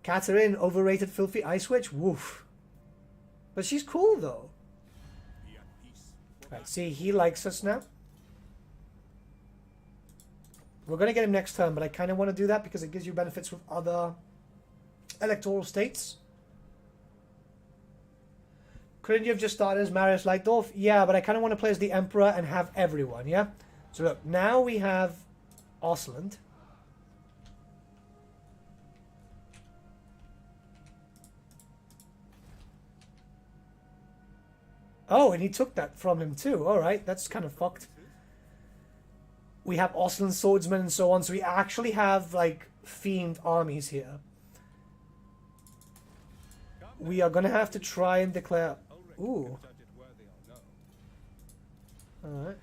Catherine, overrated filthy ice witch? Woof. But she's cool, though. Right, see, he likes us now. We're going to get him next turn, but I kind of want to do that because it gives you benefits with other electoral states. Couldn't you have just started as Marius Lightdorf? Yeah, but I kind of want to play as the Emperor and have everyone, yeah? So look, now we have Ostland. Oh, and he took that from him too. Alright, that's kind of fucked. We have Ostland swordsmen and so on, so we actually have, like, themed armies here. We are going to have to try and declare... Ooh. Alright.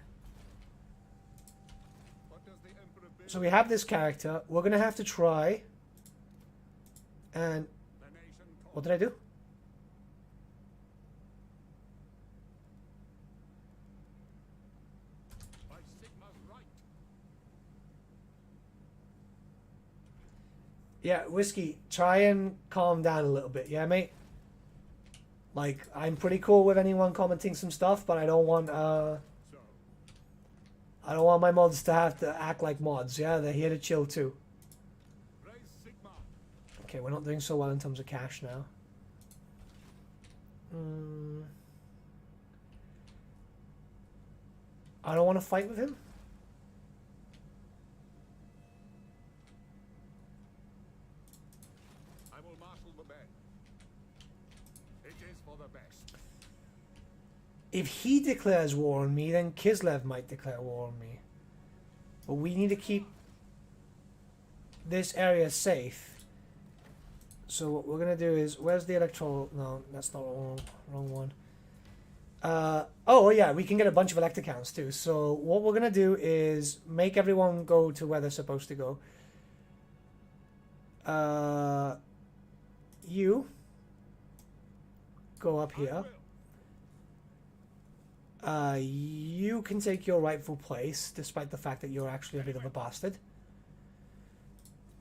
So we have this character. We're going to have to try. And... what did I do? Yeah, Whiskey, try and calm down a little bit, yeah, mate? Like, I'm pretty cool with anyone commenting some stuff, but I don't want my mods to have to act like mods, yeah? They're here to chill too. Okay, we're not doing so well in terms of cash now. I don't want to fight with him. If he declares war on me, then Kislev might declare war on me. But we need to keep this area safe. So what we're going to do is... where's the electoral... no, that's not wrong one. Oh, yeah, we can get a bunch of elect accounts too. So what we're going to do is make everyone go to where they're supposed to go. You go up here. You can take your rightful place, despite the fact that you're actually a bit of a bastard.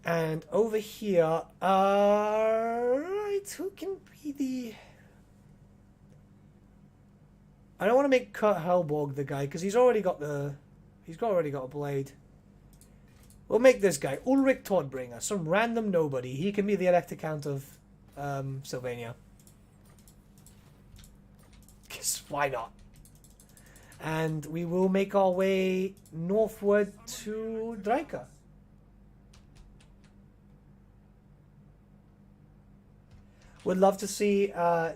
And over here, right, who can be the... I don't want to make Kurt Helborg the guy, because he's already got the... he's already got a blade. We'll make this guy, Ulrich Todbringer, some random nobody. He can be the elect account of Sylvania. Because why not? And we will make our way northward to Draika. Would love to see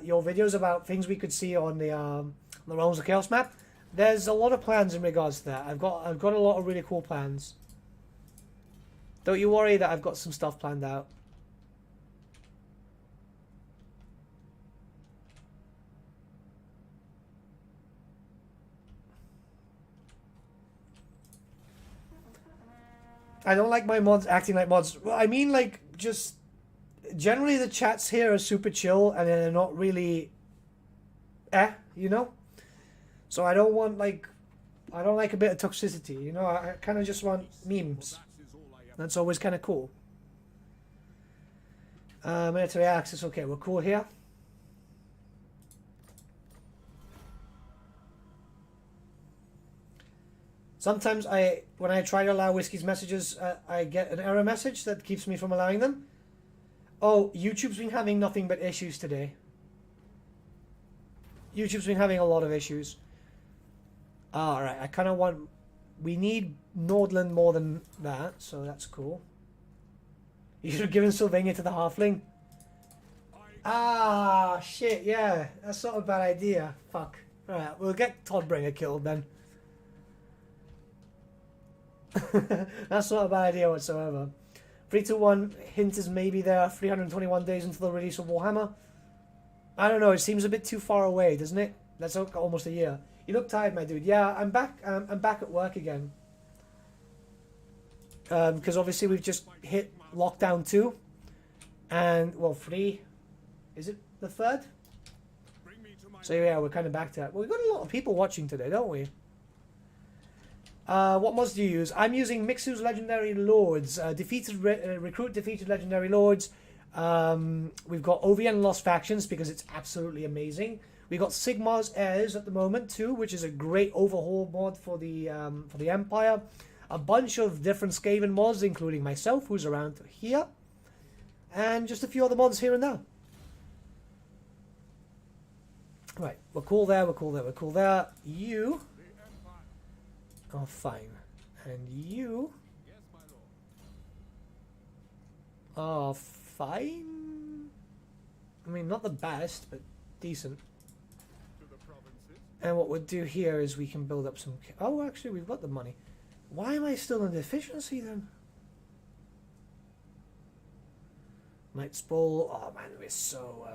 your videos about things we could see on the Realms of Chaos map. There's a lot of plans in regards to that. I've got a lot of really cool plans. Don't you worry that I've got some stuff planned out. I don't like my mods acting like mods. Well, I mean, like, just generally the chats here are super chill and they're not really you know? So I don't want, like, I don't like a bit of toxicity, you know? I kind of just want memes. That's always kind of cool. Military access, okay, we're cool here. Sometimes when I try to allow Whiskey's messages, I get an error message that keeps me from allowing them. Oh, YouTube's been having nothing but issues today. YouTube's been having a lot of issues. Alright, I kind of want... We need Nordland more than that, so that's cool. You should have given Sylvania to the halfling. Ah, shit, yeah. That's not a bad idea. Fuck. Alright, we'll get Toddbringer killed then. That's not a bad idea whatsoever. 321 hint is maybe there 321 days until the release of Warhammer. I don't know, it seems a bit too far away, doesn't it? That's almost a year. You look tired, my dude. Yeah, I'm back at work again. Because obviously we've just hit lockdown 2. And, well, 3. Is it the 3rd? So yeah, we're kind of back to that. Well, we've got a lot of people watching today, don't we? What mods do you use? I'm using Mixu's Legendary Lords. Recruit defeated Legendary Lords. We've got OVN Lost Factions because it's absolutely amazing. We've got Sigmar's Heirs at the moment too, which is a great overhaul mod for the Empire. A bunch of different Skaven mods, including myself, who's around here. And just a few other mods here and there. Right, we're cool there, we're cool there, we're cool there. You... Oh, fine. And you... Oh, fine? I mean, not the best, but decent. And what we'll do here is we can build up some... Oh, actually, we've got the money. Why am I still in deficiency, then? Might spoil... Oh, man, we're so...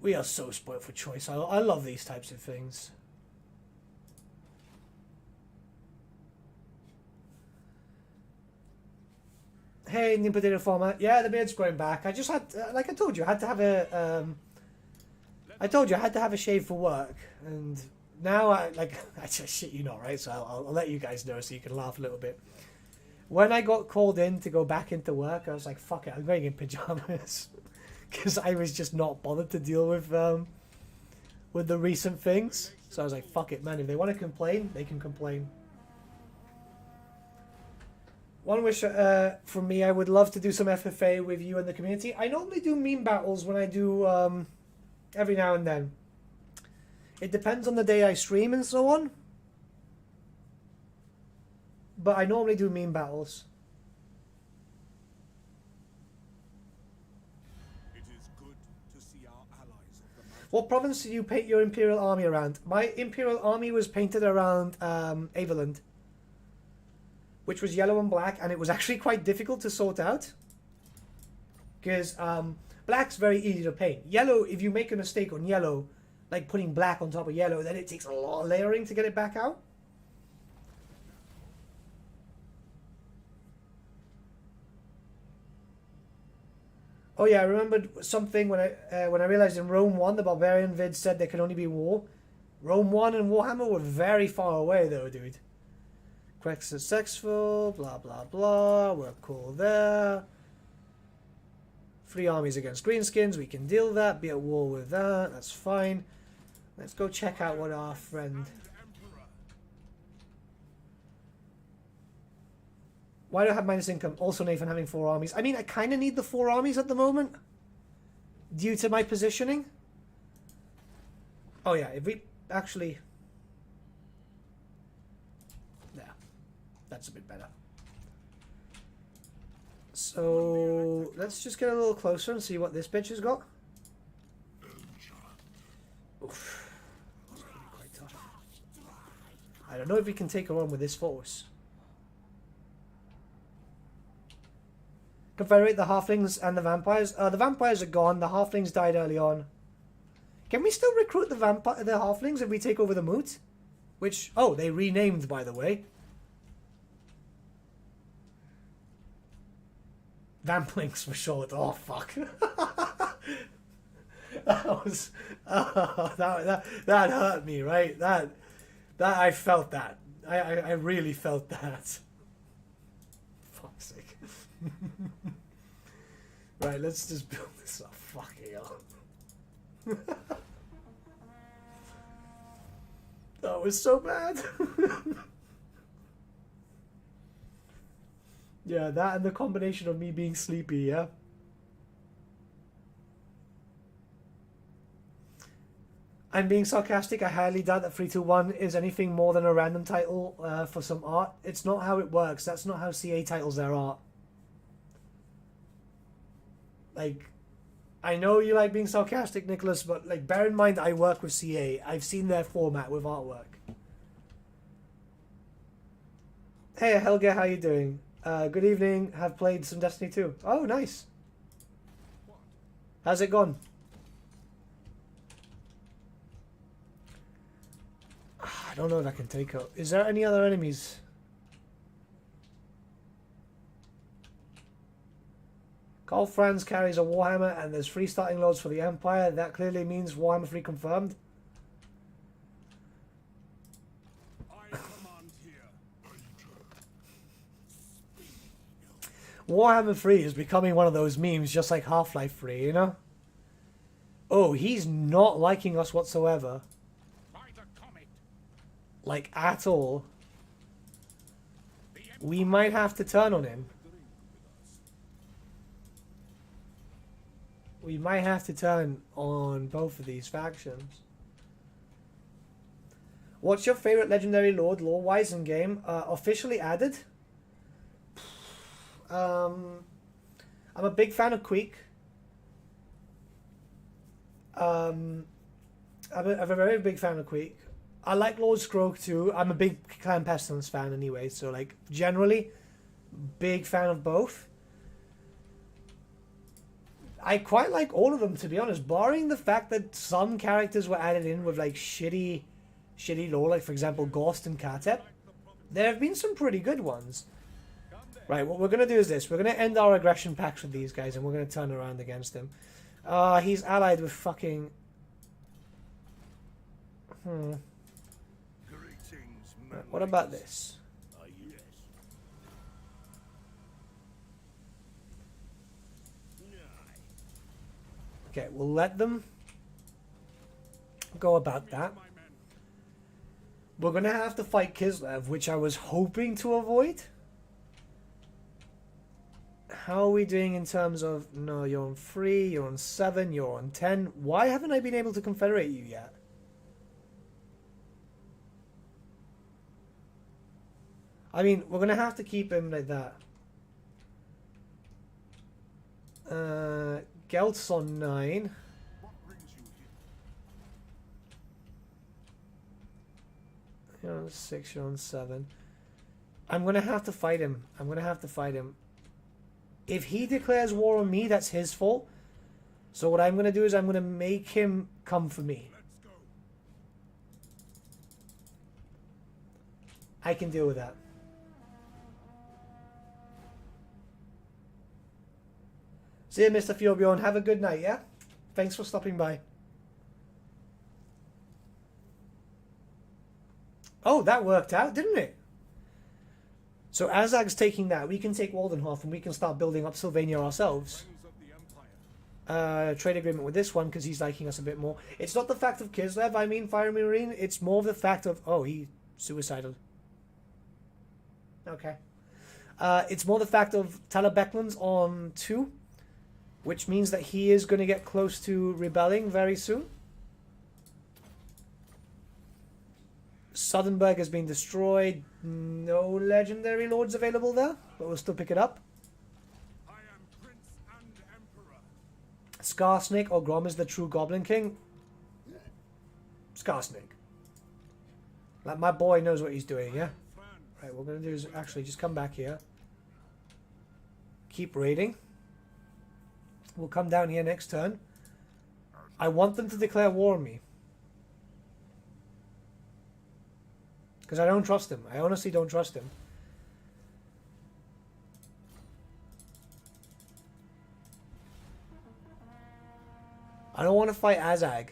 We are so spoiled for choice. I love these types of things. Hey, Indian Potato Farmer. Yeah, the beard's growing back. I just had, like I told you, I had to have a... I told you I had to have a shave for work. And now I just shit you not, right? So I'll let you guys know so you can laugh a little bit. When I got called in to go back into work, I was like, fuck it, I'm going in pajamas. Because I was just not bothered to deal with the recent things. So I was like, fuck it, man. If they want to complain, they can complain. One wish from me, I would love to do some FFA with you and the community. I normally do meme battles when I do every now and then. It depends on the day I stream and so on. But I normally do meme battles. What province did you paint your Imperial Army around? My Imperial Army was painted around Averland, which was yellow and black, and it was actually quite difficult to sort out. Because black's very easy to paint. Yellow, if you make a mistake on yellow, like putting black on top of yellow, then it takes a lot of layering to get it back out. Oh yeah, I remembered something when I realized in Rome 1 the barbarian vid said there could only be war. Rome 1 and Warhammer were very far away though, dude. Quest successful, blah blah blah, we're cool there. 3 armies against greenskins, we can deal that, be at war with that, that's fine. Let's go check out what our friend... Why do I have minus income? Also Nathan having 4 armies. I mean, I kind of need the 4 armies at the moment. due to my positioning. Oh yeah, if we actually... Yeah, that's a bit better. So, let's just get a little closer and see what this bitch has got. Oof. That's gonna be quite tough. I don't know if we can take her on with this force. Confederate the halflings and the vampires. The vampires are gone. The halflings died early on. Can we still recruit the halflings if we take over the moot? Which, oh, they renamed, by the way. Vamplings for short. Oh, fuck. That was... that hurt me, right? That I felt that. I really felt that. Fuck's sake. Right, let's just build this up. Fucking hell. That was so bad. Yeah, that and the combination of me being sleepy, yeah. I'm being sarcastic. I highly doubt that 321 is anything more than a random title for some art. It's not how it works. That's not how CA titles their art. Like, I know you like being sarcastic, Nicholas, but like, bear in mind I work with CA. I've seen their format with artwork. Hey, Helga, how you doing? Good evening. Have played some Destiny 2. Oh, nice. How's it gone? I don't know if I can take out. Is there any other enemies? Carl Franz carries a Warhammer and there's 3 starting loads for the Empire. That clearly means Warhammer 3 confirmed. I command here. Warhammer 3 is becoming one of those memes just like Half-Life 3, you know? Oh, he's not liking us whatsoever. Like, at all. We might have to turn on him. We might have to turn on both of these factions. What's your favorite legendary lord lore-wise in game? Officially added? I'm a big fan of Queek. I'm a very big fan of Queek. I like Lord Scroak too. I'm a big Clan Pestilence fan anyway, so like generally big fan of both. I quite like all of them, to be honest, barring the fact that some characters were added in with like shitty lore, like for example Ghost and Katep. There have been some pretty good ones. Right, what we're going to do is this. We're going to end our aggression packs with these guys and we're going to turn around against him. He's allied with fucking... Right, what about this? Okay, we'll let them go about that. We're going to have to fight Kislev, which I was hoping to avoid. How are we doing in terms of... No, you're on 3, you're on 7, you're on 10. Why haven't I been able to confederate you yet? I mean, we're going to have to keep him like that. Gelt's on 9. You're on 6, you're on 7. I'm going to have to fight him. I'm going to have to fight him. If he declares war on me, that's his fault. So what I'm going to do is I'm going to make him come for me. I can deal with that. See you, Mr. Fjordbjorn. Have a good night, yeah? Thanks for stopping by. Oh, that worked out, didn't it? So Azag's taking that. We can take Waldenhof and we can start building up Sylvania ourselves. Trade agreement with this one because he's liking us a bit more. It's not the fact of Kislev, I mean, Fire Marine. It's more of the fact of... Oh, he suicidal. Okay. It's more the fact of Tyler Beckman's on 2. which means that he is going to get close to rebelling very soon. Southernburg has been destroyed. No legendary lords available there, but we'll still pick it up. I am Prince and Emperor. Scarsnake or Grom is the true Goblin King. Scarsnake. Like, my boy knows what he's doing, yeah? Right, what we're going to do is actually just come back here. Keep raiding. We'll come down here next turn. I want them to declare war on me. Because I don't trust him. I honestly don't trust him. I don't want to fight Azag.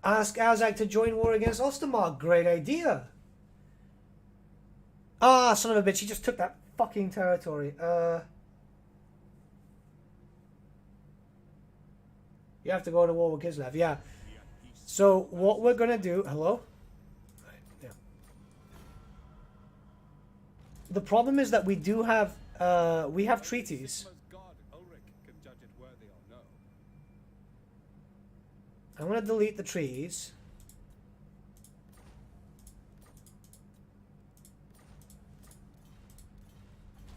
Ask Azag to join war against Ostermark. Great idea. Ah, son of a bitch. He just took that fucking territory. You have to go to war with Kislev. Yeah. So what we're going to do... Hello? Right, yeah. The problem is that we do have... we have treaties. I'm going to delete the trees.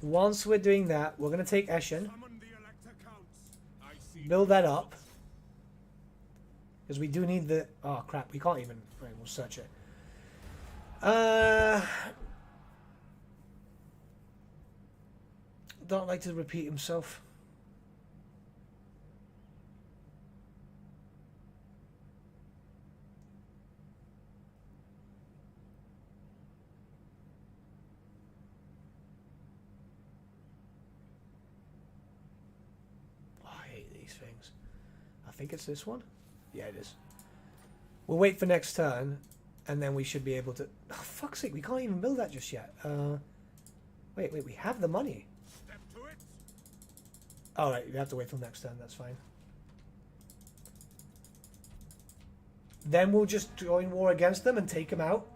Once we're doing that, we're going to take Eschen. Build that up. Because we do need the... Oh, crap. We can't even... Right, we'll search it. Don't like to repeat himself. Things. I think it's this one. Yeah, it is. We'll wait for next turn, and then we should be able to... Oh, fuck's sake, we can't even build that just yet. Wait, we have the money. Alright, you have to wait till next turn, that's fine. Then we'll just join war against them and take them out.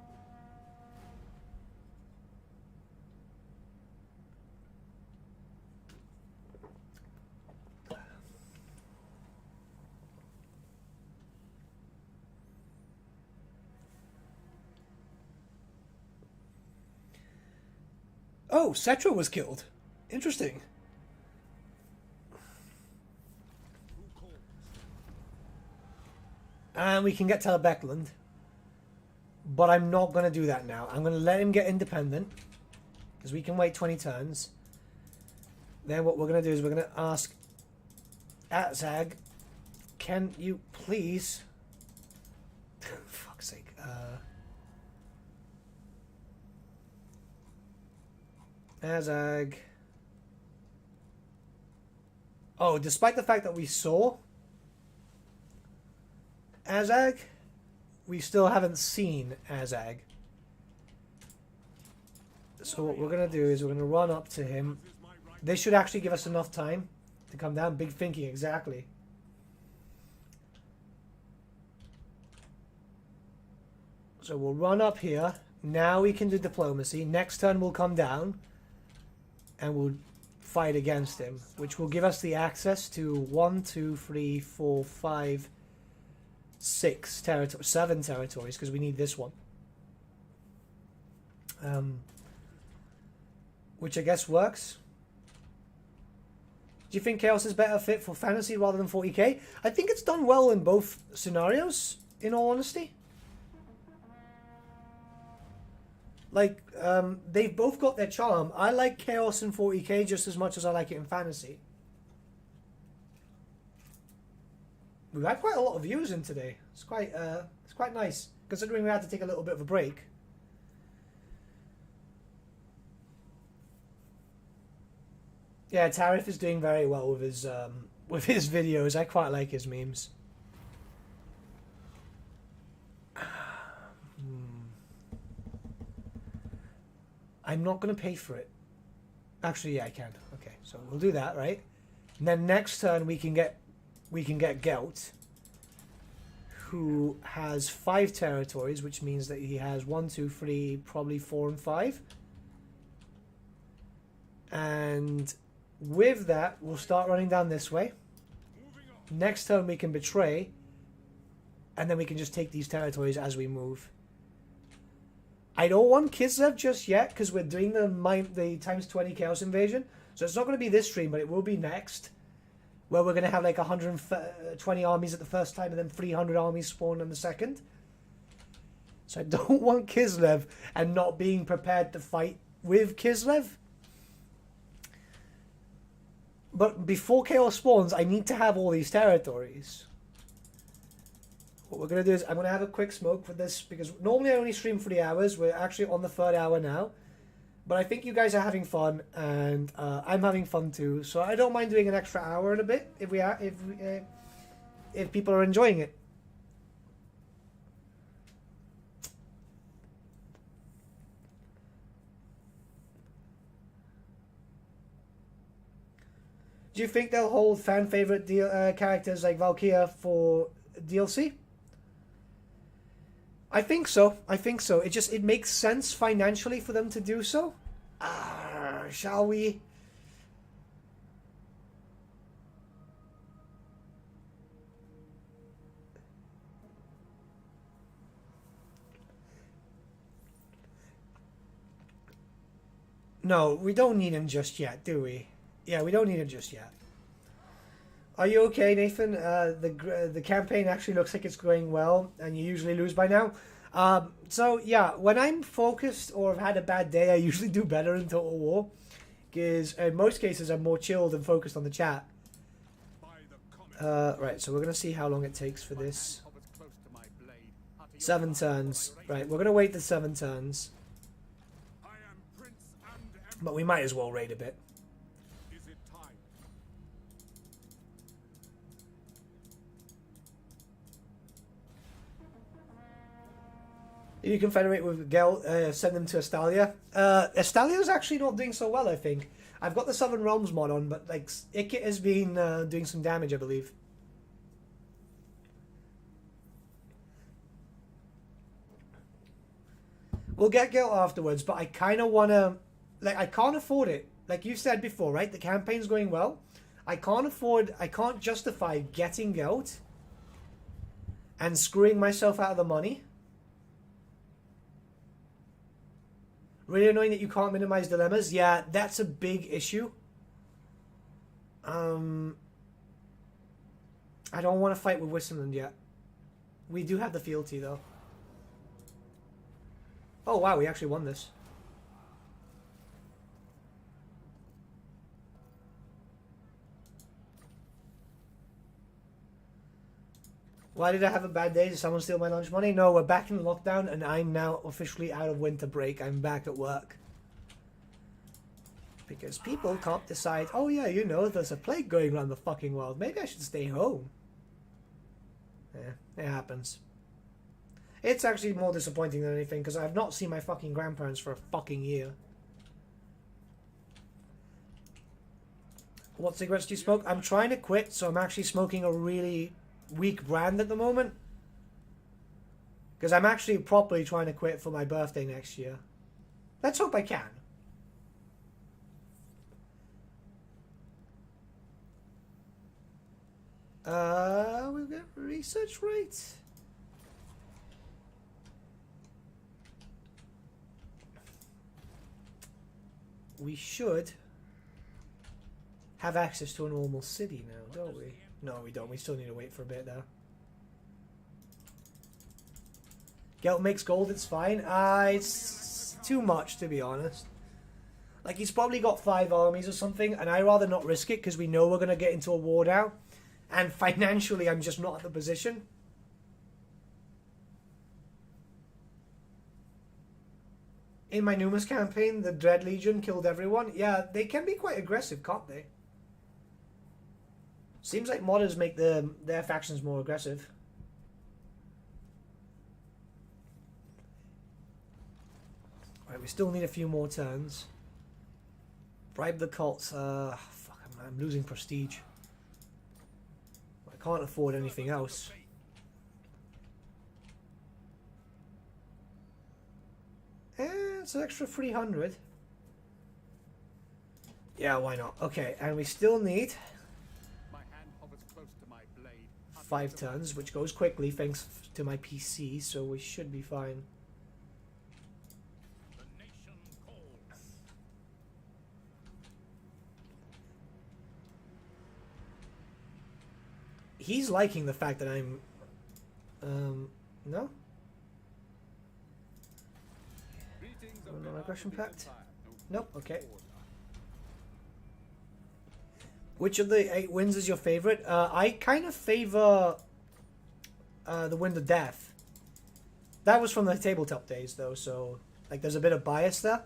Oh, Cetra was killed. Interesting. And we can get Telebeckland. But I'm not going to do that now. I'm going to let him get independent. Because we can wait 20 turns. Then what we're going to do is we're going to ask Azag, can you please... fuck's sake. Azag. Oh, despite the fact that we saw Azag, we still haven't seen Azag. So what we're going to do is we're going to run up to him. This should actually give us enough time to come down. Big thinking, exactly. So we'll run up here. Now we can do diplomacy. Next turn we'll come down. And we'll fight against him, which will give us the access to 1, 2, 3, 4, 5, 6 territories, 7 territories, because we need this one. Which I guess works. Do you think Chaos is better fit for fantasy rather than 40k? I think it's done well in both scenarios, in all honesty. Like, they've both got their charm. I like Chaos in 40k just as much as I like it in Fantasy. We've had quite a lot of viewers in today. It's quite nice, considering we had to take a little bit of a break. Yeah, Tariff is doing very well with his videos. I quite like his memes. I'm not going to pay for it. Actually, yeah, I can. Okay, so we'll do that, right? And then next turn we can get Gelt, who has 5 territories, which means that he has 1, 2, 3, probably 4 and 5. And with that, we'll start running down this way. Next turn we can betray, and then we can just take these territories as we move. I don't want Kislev just yet, because we're doing the times 20 Chaos Invasion. So it's not going to be this stream, but it will be next. Where we're going to have like 120 armies at the first time, and then 300 armies spawn on the second. So I don't want Kislev and not being prepared to fight with Kislev. But before Chaos spawns, I need to have all these territories. What we're going to do is I'm going to have a quick smoke for this, because normally I only stream 3 hours. We're actually on the 3rd hour now. But I think you guys are having fun, and I'm having fun too. So I don't mind doing an extra hour and a bit if people are enjoying it. Do you think they'll hold fan favorite characters like Valkyria for DLC? I think so. I think so. It makes sense financially for them to do so. Shall we? No, we don't need him just yet, do we? Yeah, we don't need him just yet. Are you okay, Nathan? The campaign actually looks like it's going well, and you usually lose by now. So, yeah, when I'm focused or have had a bad day, I usually do better in Total War. Because in most cases, I'm more chilled and focused on the chat. Right, so we're going to see how long it takes for this. 7 turns. Right, we're going to wait the 7 turns. But we might as well raid a bit. If you confederate with Gel, send them to Estalia. Estalia's actually not doing so well, I think. I've got the Southern Realms mod on, but like Ikit has been doing some damage, I believe. We'll get Gel afterwards, but I kind of want to... Like, I can't afford it. Like you said before, right? The campaign's going well. I can't justify getting Gelt and screwing myself out of the money. Really annoying that you can't minimize dilemmas. Yeah, that's a big issue. I don't want to fight with Wissenland yet. We do have the fealty, though. Oh, wow, we actually won this. Why did I have a bad day? Did someone steal my lunch money? No, we're back in lockdown, and I'm now officially out of winter break. I'm back at work. Because people can't decide, oh yeah, you know, there's a plague going around the fucking world. Maybe I should stay home. Yeah, it happens. It's actually more disappointing than anything, because I've not seen my fucking grandparents for a fucking year. What cigarettes do you smoke? I'm trying to quit, so I'm actually smoking a really weak brand at the moment. Because I'm actually properly trying to quit for my birthday next year. Let's hope I can. We've got research rates. We should have access to a normal city now, don't we? No, we don't. We still need to wait for a bit there. Gelt makes gold, it's fine. It's too much, to be honest. Like, he's probably got 5 armies or something, and I'd rather not risk it, because we know we're going to get into a war now. And financially, I'm just not at the position. In my Numas campaign, the Dread Legion killed everyone. Yeah, they can be quite aggressive, can't they? Seems like modders make their factions more aggressive. Right, we still need a few more turns. Bribe the cults. Fuck, I'm losing prestige. I can't afford anything else. That's an extra 300. Yeah, why not? Okay, and we still need My hand hovers close to my blade. 5 turns, which goes quickly thanks to my PC, so we should be fine. The nation calls. He's liking the fact that I'm... no? Greetings Oh, of no the aggression Empire. pact? No Nope, okay. order. Which of the 8 winds is your favorite? I kind of favor the Wind of Death. That was from the tabletop days, though, so like there's a bit of bias there.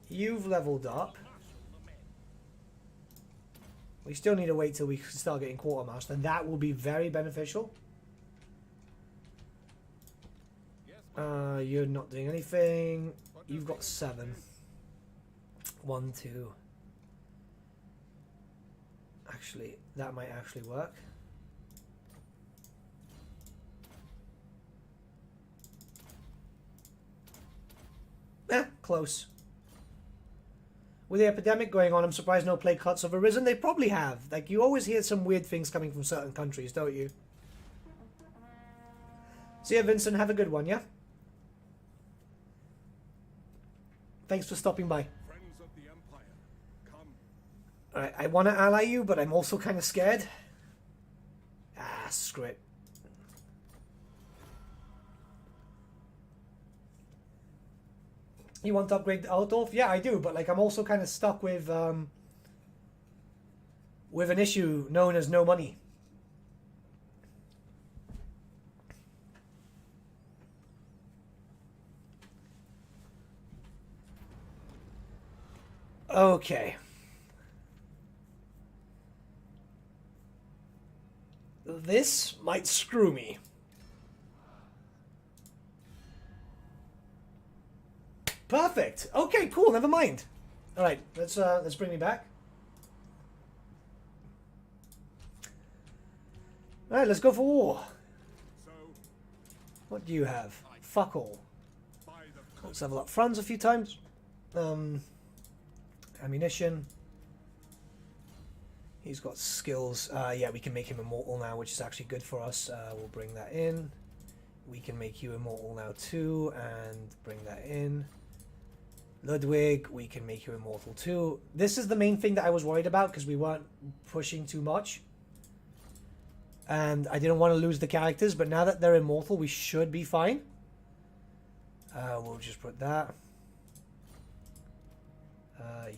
You've leveled up. We still need to wait till we start getting Quartermaster, and that will be very beneficial. Yes, You're not doing anything. You've got 7. 1, 2. Actually, that might actually work. Close. With the epidemic going on, I'm surprised no plague cuts have arisen. They probably have. Like, you always hear some weird things coming from certain countries, don't you? See ya, Vincent. Have a good one, yeah? Thanks for stopping by. Friends of the Empire, come. Alright, I want to ally you, but I'm also kind of scared. Ah, screw it. You want to upgrade Altdorf? Yeah, I do, but like I'm also kind of stuck with an issue known as no money. Okay. This might screw me. Perfect. Okay, cool. Never mind. All right, let's bring me back. All right, let's go for war. So, What do you have? Fuck all. by the Let's level up Franz a few times. Ammunition. He's got skills. Yeah, we can make him immortal now, which is actually good for us. We'll bring that in. We can make you immortal now too, and bring that in. Ludwig, we can make you immortal too. This is the main thing that I was worried about because we weren't pushing too much. And I didn't want to lose the characters, but now that they're immortal, we should be fine. We'll just put that.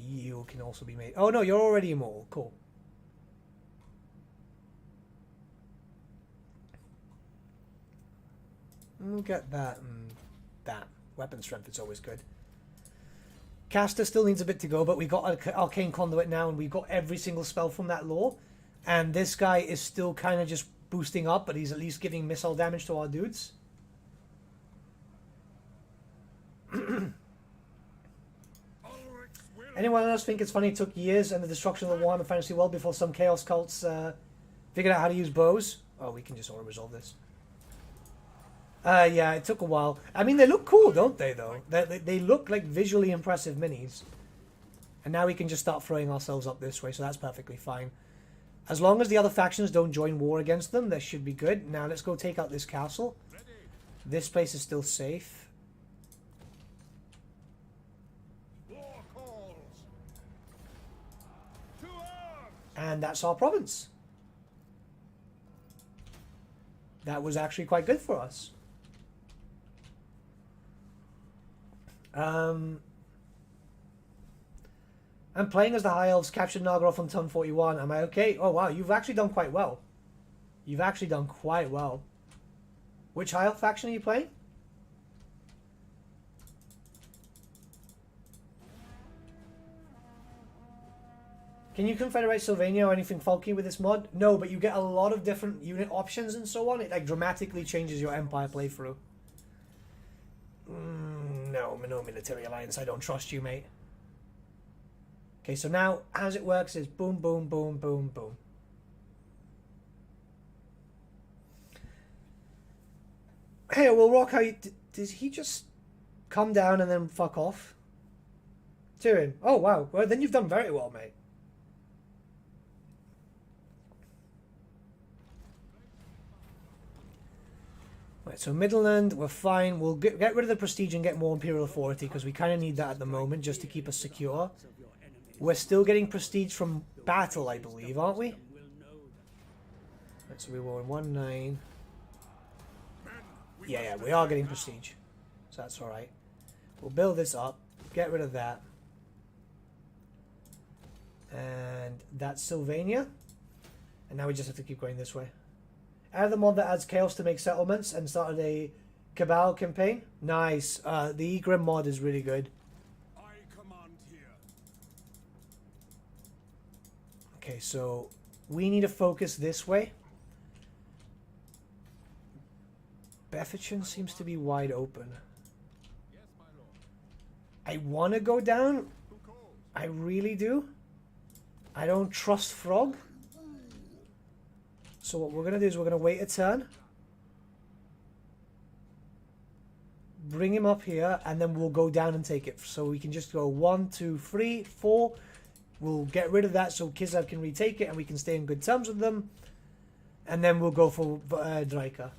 You can also be made... Oh no, you're already immortal. Cool. We'll get that and that. Weapon strength is always good. Caster still needs a bit to go, but we got Arcane Conduit now, and we've got every single spell from that lore. And this guy is still kind of just boosting up, but he's at least giving missile damage to our dudes. Anyone else think it's funny it took years and the destruction of the Warhammer Fantasy world before some Chaos cults figured out how to use bows? Oh, we can just auto-resolve this. Yeah, it took a while. I mean, they look cool, don't they, though? They look like visually impressive minis. And now we can just start throwing ourselves up this way, so that's perfectly fine. As long as the other factions don't join war against them, that should be good. Now, let's go take out this castle. This place is still safe. war calls. To arms. And that's our province. That was actually quite good for us. I'm playing as the High Elves, captured Nagaroth on turn 41. Am I okay? Oh wow, you've actually done quite well. You've actually done quite well. Which High Elf faction are you playing? Can you confederate Sylvania or anything folky with this mod? No, but you get a lot of different unit options and so on. It like dramatically changes your Empire playthrough. No military alliance. I don't trust you, mate. Okay, so now as it works is boom, boom, boom, boom, boom. Hey, Will Rock, how you... Did he just come down and then fuck off. Tyrion. Oh, wow. Well, then you've done very well, mate. Right, so Midland, we're fine. We'll get rid of the prestige and get more Imperial Authority because we kind of need that at the moment just to keep us secure. We're still getting prestige from battle, I believe, aren't we? Right, so we were in 1-9. Yeah, we are getting prestige. So that's alright. We'll build this up. Get rid of that. And that's Sylvania. And now we just have to keep going this way. Add the mod that adds chaos to make settlements and started a Cabal campaign. Nice. The VIKRAM mod is really good. I command here. Okay, so we need to focus this way. Beffichin seems to be wide open. I want to go down. I really do. I don't trust Frog. So what we're going to do is we're going to wait a turn. Bring him up here, and then we'll go down and take it. So we can just go 1, 2, 3, 4. We'll get rid of that so Kislev can retake it, and we can stay in good terms with them. And then we'll go for Draika.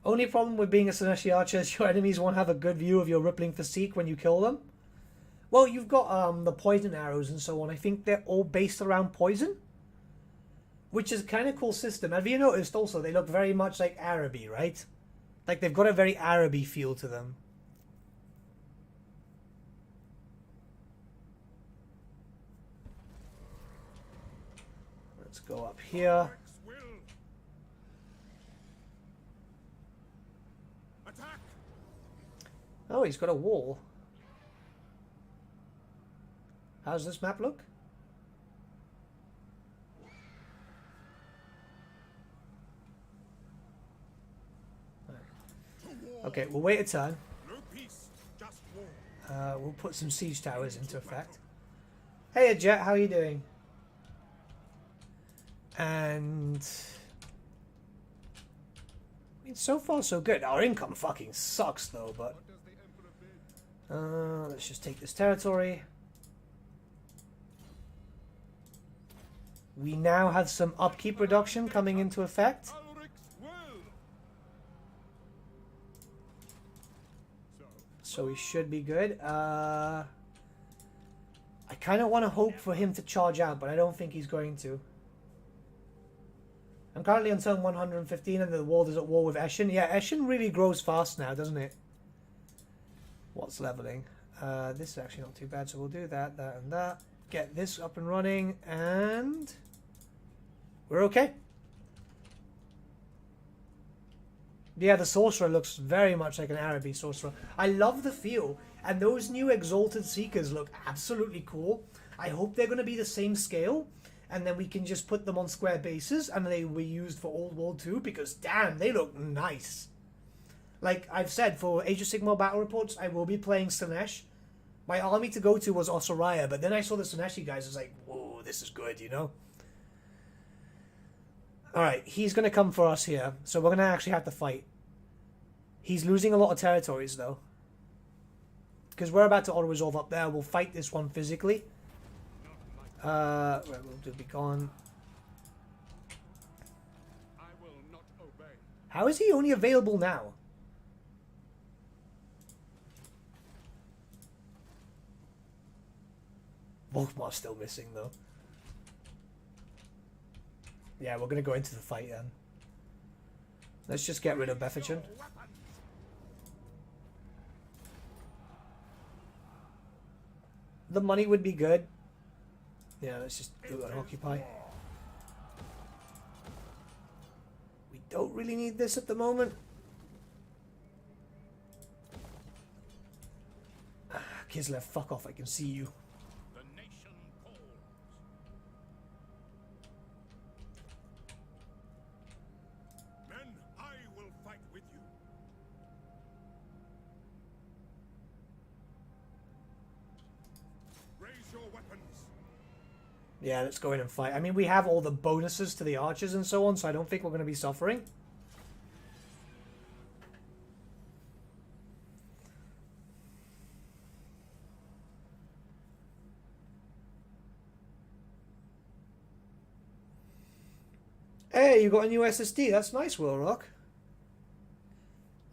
Only problem with being a Sineshi archer is your enemies won't have a good view of your rippling physique when you kill them. Well, you've got the poison arrows and so on. I think they're all based around poison, which is a kind of cool system. Have you noticed also they look very much like Araby, right? Like they've got a very Araby feel to them. Let's go up here. Oh, he's got a wall. How's this map look? Okay, we'll wait a turn. No peace, just war. We'll put some siege towers into effect. Hey, Jet, how are you doing? And I mean, so far so good. Our income fucking sucks though, but let's just take this territory. We now have some upkeep reduction coming into effect. So we should be good. I kind of want to hope for him to charge out, but I don't think he's going to. I'm currently on turn 115 and the world is at war with Eshin. Yeah, Eshin really grows fast now, doesn't it? What's leveling? This is actually not too bad, so we'll do that, that, and that. Get this up and running, and we're okay. Yeah, the sorcerer looks very much like an Araby sorcerer. I love the feel, and those new Exalted Seekers look absolutely cool. I hope they're going to be the same scale, and then we can just put them on square bases, and they will be used for Old World 2, because damn, they look nice. Like I've said, for Age of Sigmar battle reports, I will be playing Sinesh. My army to go to was Osiriah, but then I saw the Sineshi guys, I was like, whoa, this is good, you know? Alright, he's going to come for us here, so we're going to actually have to fight. He's losing a lot of territories, though. Because we're about to auto-resolve up there, we'll fight this one physically. Right, we'll do be gone. I will not obey. How is he only available now? Volkmar's still missing, though. Yeah, we're going to go into the fight then. Let's just get rid of Beffichin. The money would be good. Yeah, let's just do an occupy. We don't really need this at the moment. Kislev, fuck off, I can see you. The nation calls. Men, I will fight with you. Raise your weapons. Yeah, let's go in and fight. I mean, we have all the bonuses to the archers and so on, so I don't think we're going to be suffering. Hey, you got a new SSD. That's nice, Will Rock.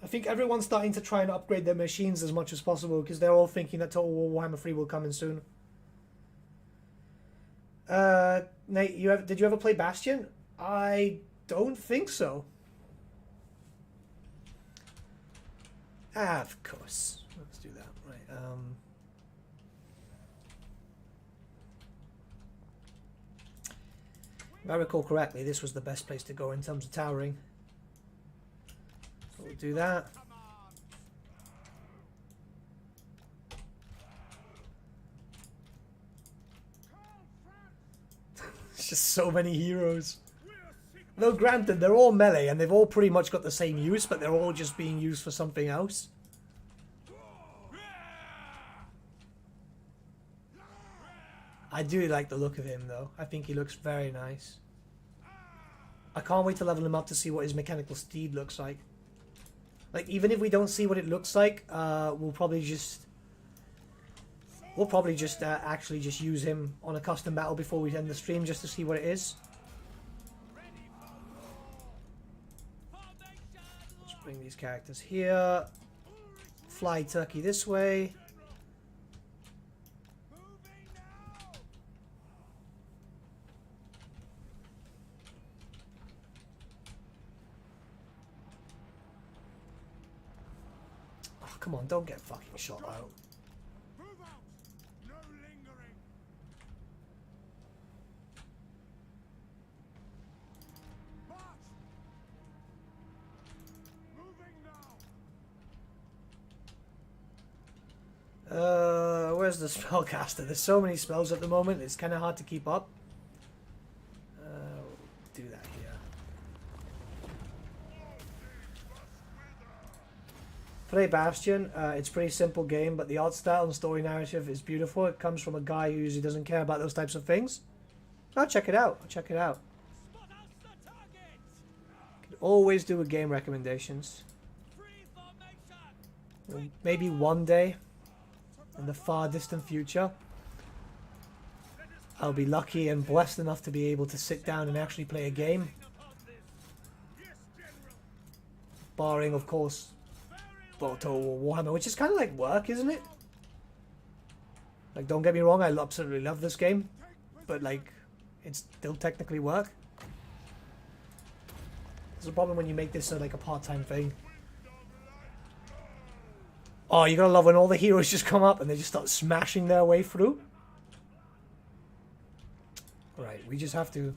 I think everyone's starting to try and upgrade their machines as much as possible because they're all thinking that Total War Warhammer 3 will come in soon. Nate, did you ever play Bastion? I don't think so. Ah, of course. Let's do that. Right. If I recall correctly, this was the best place to go in terms of towering. So we'll do that. It's just so many heroes. Though granted, they're all melee and they've all pretty much got the same use, but they're all just being used for something else. I do like the look of him though. I think he looks very nice. I can't wait to level him up to see what his mechanical steed looks like. Like, even if we don't see what it looks like, we'll probably just actually just use him on a custom battle before we end the stream just to see what it is. Let's bring these characters here. Fly turkey this way. Oh, come on, don't get fucking shot out. Where's the spellcaster? There's so many spells at the moment, it's kind of hard to keep up. We'll do that here. Play Bastion. It's a pretty simple game, but the art style and story narrative is beautiful. It comes from a guy who usually doesn't care about those types of things. I'll check it out. I'll check it out. Can always do with game recommendations. Maybe one day, in the far distant future, I'll be lucky and blessed enough to be able to sit down and actually play a game. Barring, of course, Total War Warhammer, which is kind of like work, isn't it? Like, don't get me wrong, I absolutely love this game, but like, it's still technically work. There's a problem when you make this like a part-time thing. Oh, you're gonna love when all the heroes just come up and they just start smashing their way through. Right, we just have to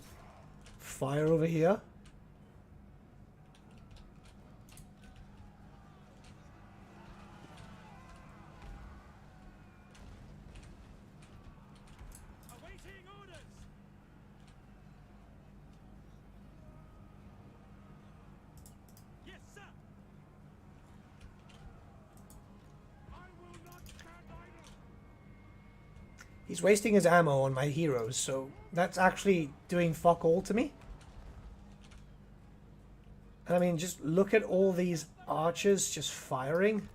fire over here. Awaiting orders. Yes, sir. He's wasting his ammo on my heroes, so that's actually doing fuck all to me. And I mean, just look at all these archers just firing.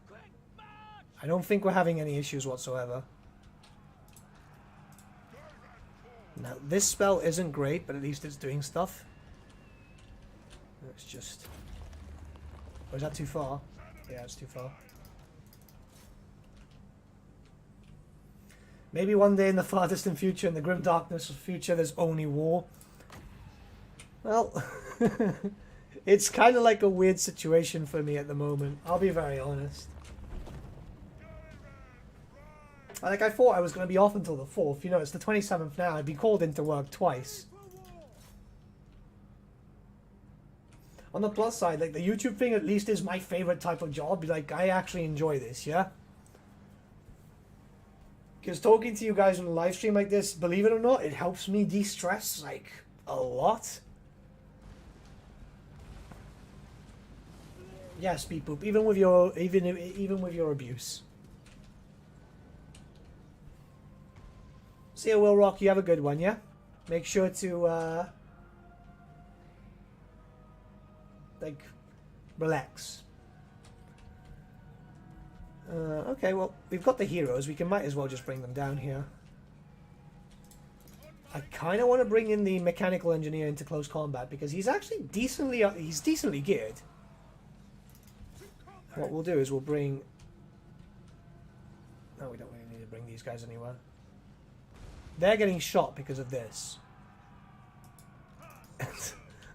I don't think we're having any issues whatsoever. Now, this spell isn't great, but at least it's doing stuff. Let's just... Oh, is that too far? Yeah, it's too far. Maybe one day in the far distant future, in the grim darkness of the future, there's only war. Well, it's kind of like a weird situation for me at the moment. I'll be very honest. Like, I thought I was going to be off until the 4th. You know, it's the 27th now. I'd be called into work twice. On the plus side, like, the YouTube thing at least is my favorite type of job. Like, I actually enjoy this, yeah? Because talking to you guys on a live stream like this, believe it or not, it helps me de-stress, like, a lot. Yes, beep boop. Even with your abuse. See ya, Will Rock. You have a good one, yeah? make sure to like relax. Okay, well, we've got the heroes. We might as well just bring them down here. I kind of want to bring in the mechanical engineer into close combat because he's actually decently geared. What we'll do is we'll bring... No, we don't really need to bring these guys anywhere. They're getting shot because of this.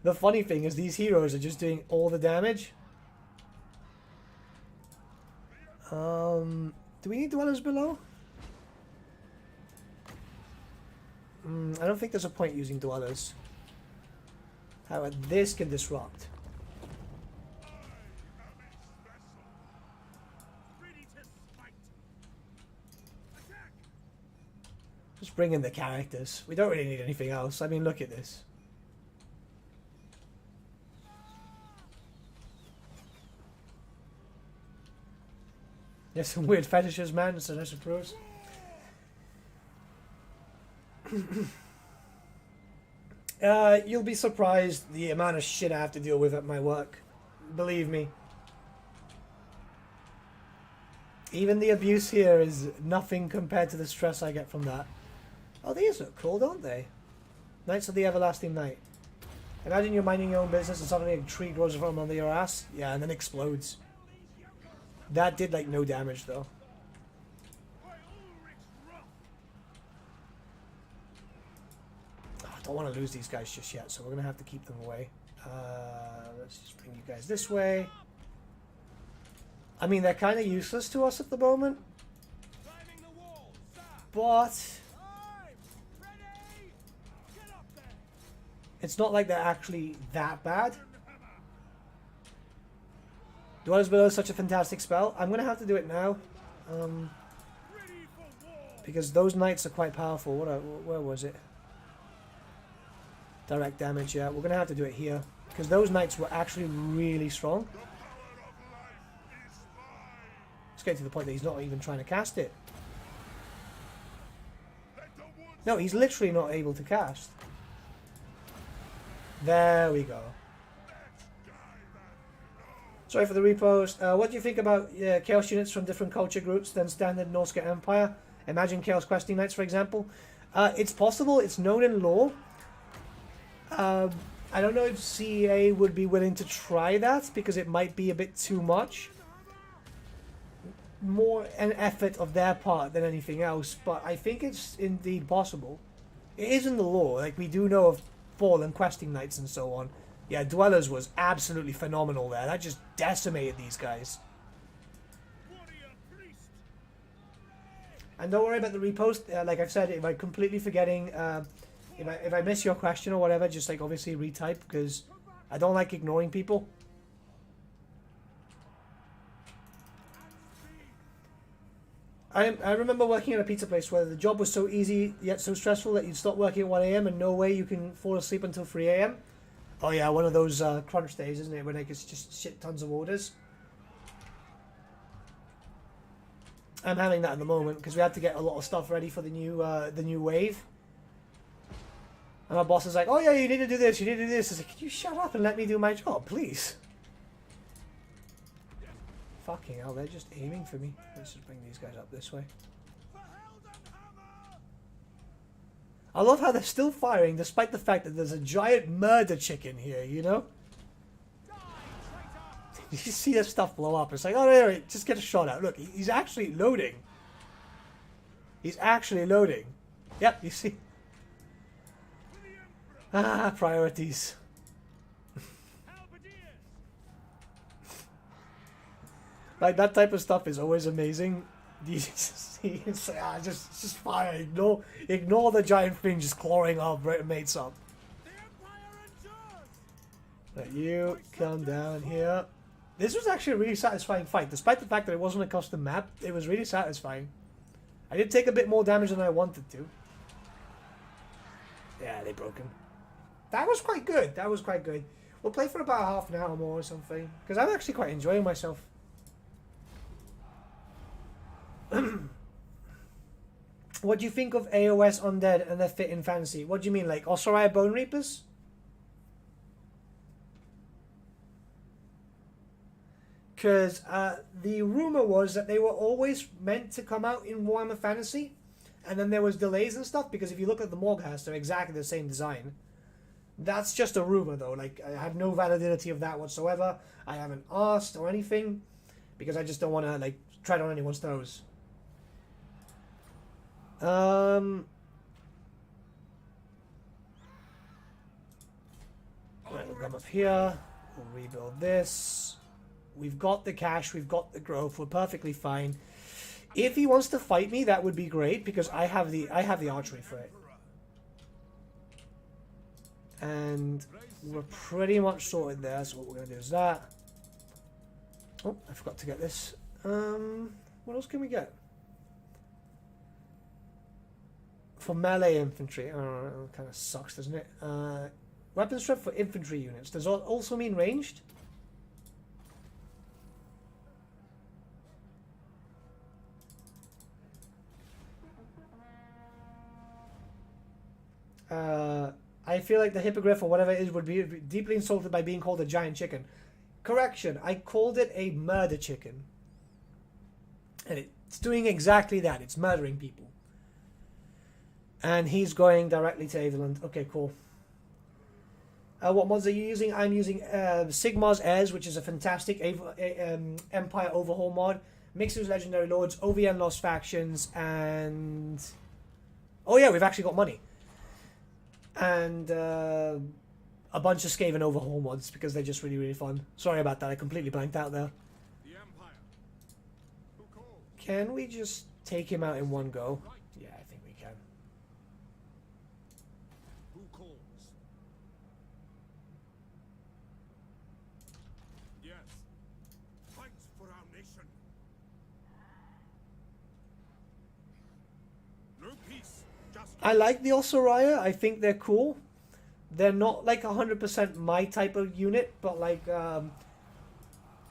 The funny thing is these heroes are just doing all the damage. Do we need dwellers below? I don't think there's a point using dwellers. However, this can disrupt. Just bring in the characters. We don't really need anything else. I mean, look at this. There's some weird fetishes, man, so I suppose. You'll be surprised the amount of shit I have to deal with at my work. Believe me. Even the abuse here is nothing compared to the stress I get from that. Oh, these look cool, don't they? Knights of the Everlasting Night. Imagine you're minding your own business and suddenly a tree grows from under your ass. Yeah, and then explodes. That did like no damage though. I don't want to lose these guys just yet, so we're going to have to keep them away. Let's just bring you guys this way. I mean, they're kind of useless to us at the moment. But it's not like they're actually that bad. Dwellers Below is such a fantastic spell. I'm going to have to do it now. Because those knights are quite powerful. Where was it? Direct damage, yeah. We're going to have to do it here. Because those knights were actually really strong. Let's get to the point that he's not even trying to cast it. No, he's literally not able to cast. There we go. Sorry for the repost. What do you think about Chaos units from different culture groups than standard Norse Empire? Imagine Chaos Questing Knights, for example. It's possible. It's known in lore. I don't know if CEA would be willing to try that because it might be a bit too much. More an effort of their part than anything else, but I think it's indeed possible. It is in the lore. Like, we do know of Fallen Questing Knights and so on. Yeah, Dwellers was absolutely phenomenal there. That just decimated these guys. And don't worry about the repost. Like I've said, if I'm completely forgetting, if I miss your question or whatever, just like obviously retype because I don't like ignoring people. I remember working at a pizza place where the job was so easy yet so stressful that you'd stop working at 1 AM and no way you can fall asleep until 3 AM. Oh yeah, one of those crunch days, isn't it? When like it's just shit tons of orders. I'm having that at the moment because we had to get a lot of stuff ready for the new wave. And my boss is like, "Oh yeah, you need to do this. You need to do this." I was like, "Can you shut up and let me do my job, please?" Fucking hell, they're just aiming for me. Let's just bring these guys up this way. I love how they're still firing despite the fact that there's a giant murder chicken here, you know? You see this stuff blow up. It's like, oh, no, just get a shot out. Look, he's actually loading. He's actually loading. Yep, you see. Ah, priorities. Like, that type of stuff is always amazing. You just see, it's like, just fire. Ignore the giant thing just clawing our mates up. Let you come down here. This was actually a really satisfying fight. Despite the fact that it wasn't a custom map, it was really satisfying. I did take a bit more damage than I wanted to. Yeah, they broke him. That was quite good. That was quite good. We'll play for about half an hour more or something. Because I'm actually quite enjoying myself. What do you think of AOS Undead and their fit in fantasy? What do you mean, like Osiriah Bone Reapers? Because the rumor was that they were always meant to come out in Warhammer Fantasy, and then there was delays and stuff, because if you look at the Morghast, they're exactly the same design. That's just a rumor, though. Like, I have no validity of that whatsoever. I haven't asked or anything, because I just don't want to, like, tread on anyone's toes. Right, we'll come up here. We'll rebuild this. We've got the cash. We've got the growth. We're perfectly fine. If he wants to fight me, that would be great, because I have the archery for it. And we're pretty much sorted there. So what we're gonna do is that. Oh, I forgot to get this. What else can we get? For melee infantry, I don't know, it kind of sucks, doesn't it? Weapon strength for infantry units. Does that also mean ranged? I feel like the hippogriff or whatever it is would be deeply insulted by being called a giant chicken. Correction, I called it a murder chicken. And it's doing exactly that. It's murdering people. And he's going directly to Averland. Okay, cool. What mods are you using? I'm using Sigmar's Heirs, which is a fantastic Empire Overhaul mod. Mixed with Legendary Lords, OVN Lost Factions, and... Oh yeah, we've actually got money. And a bunch of Skaven Overhaul mods, because they're just really, really fun. Sorry about that, I completely blanked out there. The Empire. Who calls? Can we just take him out in one go? Yeah, I think we can. Who calls? Yes. Fight for our nation. No peace. Just I like the Osiriah. I think they're cool. They're not like 100% my type of unit, but like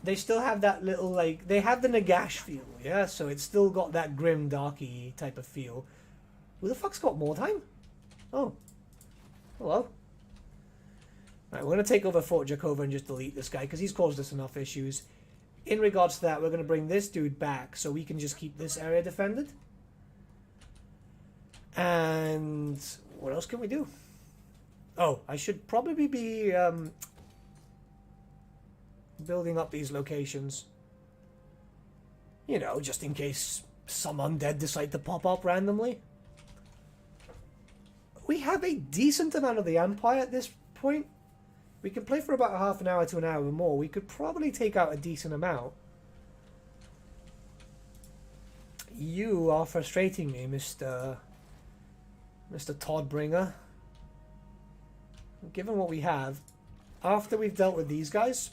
they still have that little, like, they have the Nagash feel, yeah? So it's still got that grim, darky type of feel. Who the fuck's got more time? Oh. Hello. Right, we're going to take over Fort Jakova and just delete this guy, because he's caused us enough issues. In regards to that, we're going to bring this dude back, so we can just keep this area defended. And what else can we do? Oh, I should probably be building up these locations. You know, just in case some undead decide to pop up randomly. We have a decent amount of the Empire at this point. We can play for about half an hour to an hour or more. We could probably take out a decent amount. You are frustrating me, Mr. Toddbringer. Given what we have, after we've dealt with these guys,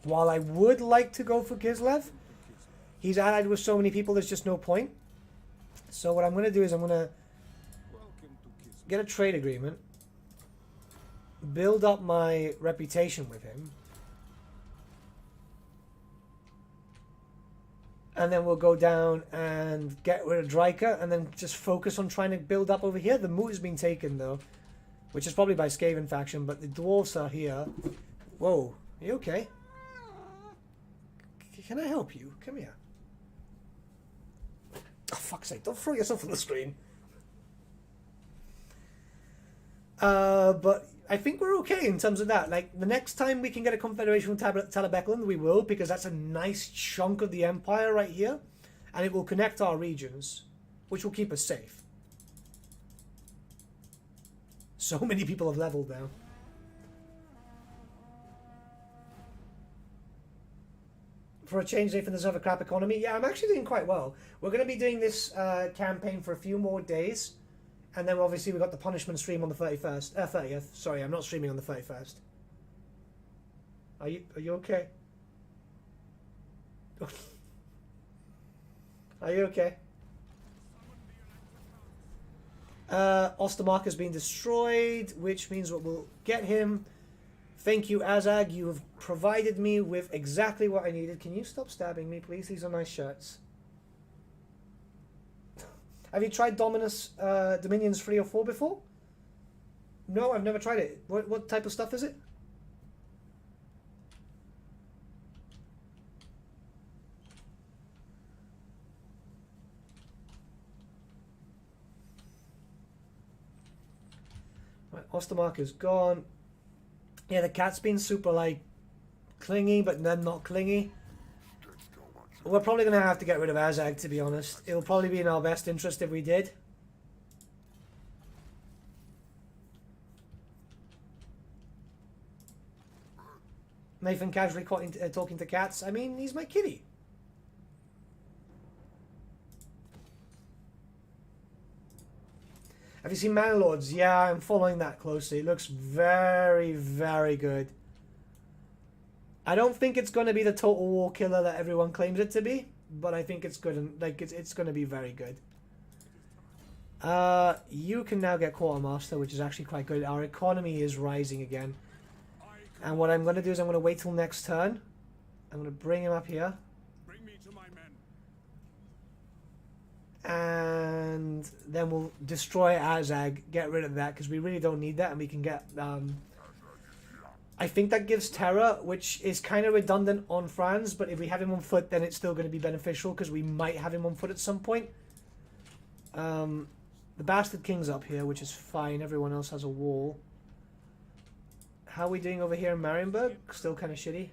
while I would like to go for Kislev, he's allied with so many people there's just no point. So what I'm going to do is I'm going to get a trade agreement, build up my reputation with him, and then we'll go down and get rid of Dryka and then just focus on trying to build up over here. The moot has been taken though, which is probably by Skaven faction, but the dwarves are here. Whoa, are you okay? Can I help you? Come here. Oh, fuck's sake, don't throw yourself on the screen. But I think we're okay in terms of that. Like, the next time we can get a confederation from Talabecland, we will, because that's a nice chunk of the Empire right here. And it will connect our regions, which will keep us safe. So many people have leveled now. For a change, Nathan, does have a crap economy. Yeah, I'm actually doing quite well. We're going to be doing this campaign for a few more days. And then obviously we've got the punishment stream on the 30th. Sorry, I'm not streaming on the 31st. Are you okay? Are you okay? Ostermark has been destroyed, which means what we'll get him. Thank you, Azag. You have provided me with exactly what I needed. Can you stop stabbing me, please? These are nice shirts. Have you tried Dominus Dominions 3 or 4 before? No, I've never tried it. What type of stuff is it? Right, Ostermark is gone. Yeah, the cat's been super, like, clingy, but then not clingy. We're probably going to have to get rid of Azag, to be honest. It'll probably be in our best interest if we did. Nathan casually talking to cats. I mean, he's my kitty. Have you seen Manlords? Yeah, I'm following that closely. It looks very, very good. I don't think it's going to be the Total War killer that everyone claims it to be, but I think it's good and like it's going to be very good. You can now get Quartermaster, which is actually quite good. Our economy is rising again. And what I'm going to do is I'm going to wait till next turn. I'm going to bring him up here. Bring me to my men. And then we'll destroy Azag, get rid of that, because we really don't need that, and we can get... I think that gives Terror, which is kind of redundant on Franz, but if we have him on foot, then it's still going to be beneficial, because we might have him on foot at some point. The Bastard King's up here, which is fine. Everyone else has a wall. How are we doing over here in Marienburg? Still kind of shitty.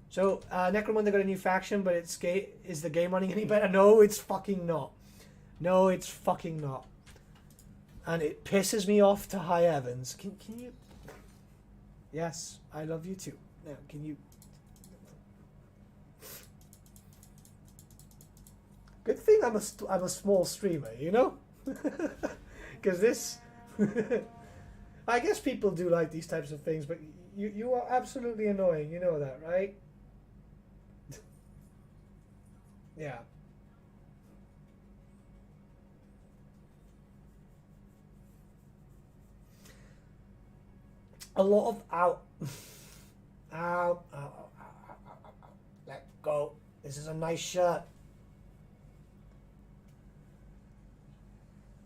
So, Necromunda got a new faction, but is the game running any better? No, it's fucking not. No, it's fucking not. And it pisses me off to high heavens. Can you... Yes, I love you too. Now, can you... Good thing I'm a small streamer, you know? Because this... I guess people do like these types of things, but you are absolutely annoying. You know that, right? Yeah. A lot of ow. Ow, ow, ow, ow, ow, ow, ow. Let go. This is a nice shirt.